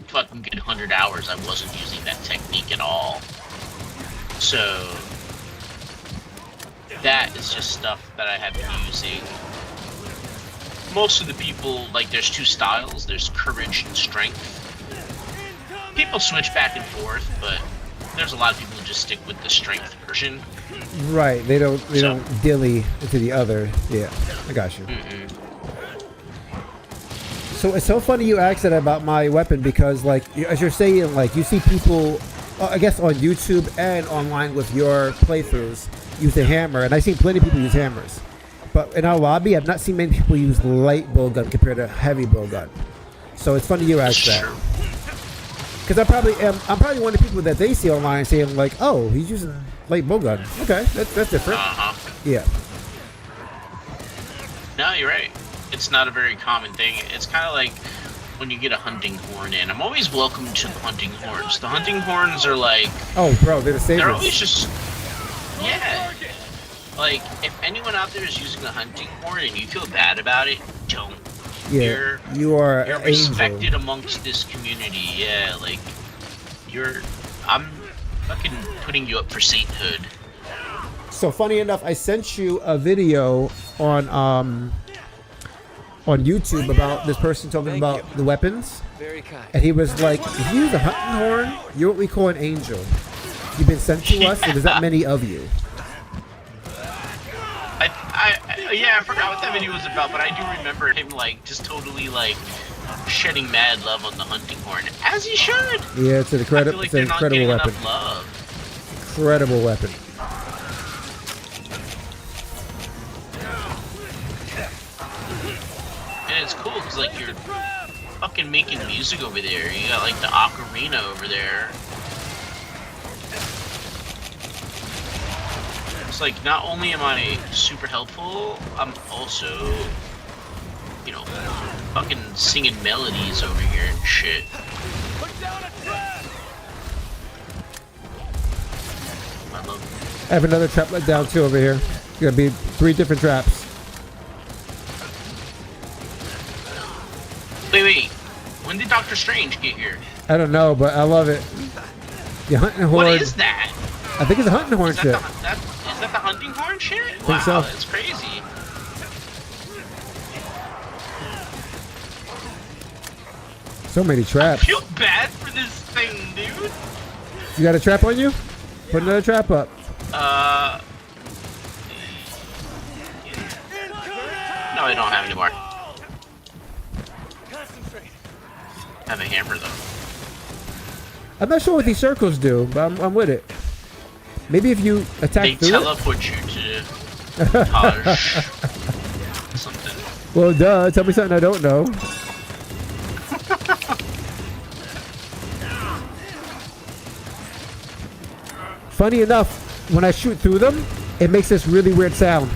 fucking good 100 hours I wasn't using that technique at all. So that is just stuff that I have been using. Most of the people, like, there's two styles. There's courage and strength. People switch back and forth, but there's a lot of people who just stick with the strength version. Right. They don't dilly into the other. Yeah. I got you. So it's so funny you asked that about my weapon because, like, as you're saying, like, you see people, I guess, on YouTube and online with your playthroughs use the hammer, and I've seen plenty of people use hammers. But in our lobby, I've not seen many people use light bow gun compared to heavy bow gun. So it's funny you asked that. Because I'm probably one of the people that they see online saying, like, oh, he's using light bow gun. Okay, that's different. Yeah. No, you're right. It's not a very common thing. It's kind of like when you get a hunting horn in. I'm always welcome to the hunting horns. The hunting horns are like, Oh, bro, they're the they're savers. always just, yeah. Like, if anyone out there is using a hunting horn and you feel bad about it, don't. Yeah, you are You're an respected angel. amongst this community. Yeah, like, I'm fucking putting you up for sainthood. So funny enough, I sent you a video on YouTube about this person talking Thank about you. the weapons, Very kind. and he was like, "If you use a hunting horn, you're what we call an angel. You've been sent to us, and there's not many of you." Yeah, I forgot what that video was about, but I do remember him, like, just totally, like, shedding mad love on the hunting horn. As he should! Yeah, it's an I feel incredible, like it's an they're not incredible getting weapon. enough love. Incredible weapon. And it's cool, because, like, you're fucking making music over there. You got, like, the ocarina over there. It's like, not only am I super helpful, I'm also, you know, fucking singing melodies over here and shit. Put down a trap! I love I have another trap let down too over here. Gonna be 3 different traps. Wait. When did Doctor Strange get here? I don't know, but I love it. The hunting horn. What is that? I think it's a hunting horn Is that, shit. is that the hunting horn shit? Think Wow, so. that's crazy. So many I traps. feel bad for this thing, dude. You got a trap on you? Put another trap up. No, I don't have any more. Concentrate. I have a hammer though. I'm not sure what these circles do, but I'm with it. Maybe if you They attack through it. teleport you to Taj. Something. Well, duh. Tell me something I don't know. Funny enough, when I shoot through them, it makes this really weird sound.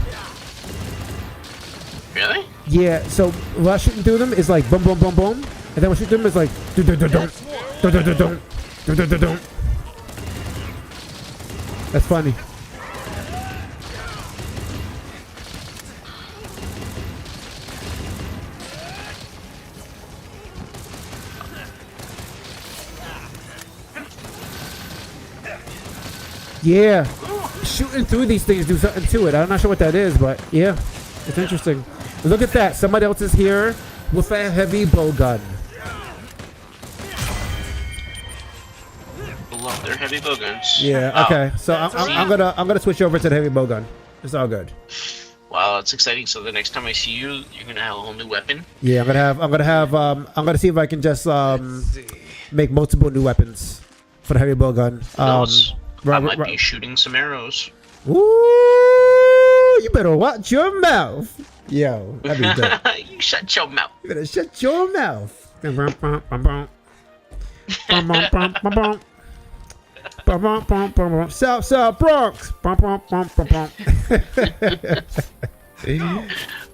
Really? Yeah, so while shooting through them, it's like boom, boom, boom, boom. And then when shooting through them, it's like dun dun dun dun dun dun dun dun dun dun dun dun. That's funny. Yeah, shooting through these things do something to it. I'm not sure what that is, but yeah, it's interesting. Look at that. Somebody else is here with a heavy bow gun. Love their heavy bow guns. Yeah. Wow. Okay. So I'm gonna switch over to the heavy bow gun. It's all good. Wow, that's exciting. So the next time I see you, you're gonna have a whole new weapon. Yeah, I'm gonna see if I can just make multiple new weapons for the heavy bow gun. I might be shooting some arrows. Ooh, you better watch your mouth. Yo, that'd be dope. You shut your mouth. You better shut your mouth. South Bronx.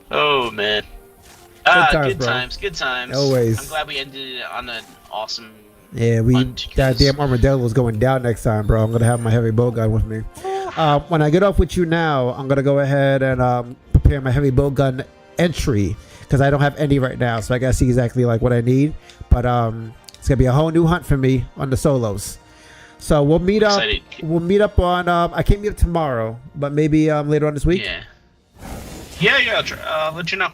Oh man. Good times. Always. I'm glad we ended it on an awesome. Yeah, Hunt, that damn armadillo is going down next time, bro. I'm gonna have my heavy bow gun with me. When I get off with you now, I'm gonna go ahead and prepare my heavy bow gun entry because I don't have any right now, so I gotta see exactly like what I need. But it's gonna be a whole new hunt for me on the solos. So we'll meet up. Excited. We'll meet up on. I can't meet up tomorrow, but maybe later on this week. Yeah. I'll let you know.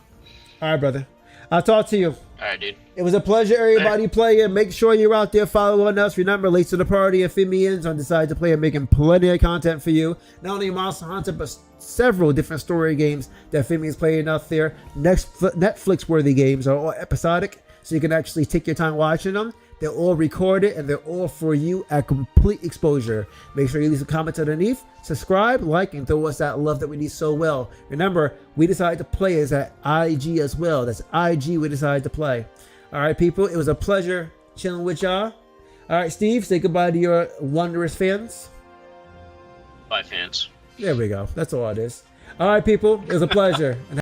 All right, brother. I'll talk to you. All right, dude. It was a pleasure, everybody playing. Make sure you're out there following us. Remember, Late to the Party, Amphibians on Decide to Play are making plenty of content for you. Not only Monster Hunter, but several different story games that Amphibians playing out there. Netflix-worthy games are all episodic, so you can actually take your time watching them. They're all recorded, and they're all for you at complete exposure. Make sure you leave some comments underneath. Subscribe, like, and throw us that love that we need so well. Remember, We Decide to Play is at IG as well. That's IG We Decide to Play. All right, people, it was a pleasure chilling with y'all. All right, Steve, say goodbye to your wondrous fans. Bye, fans. There we go. That's all it is. All right, people, it was a pleasure.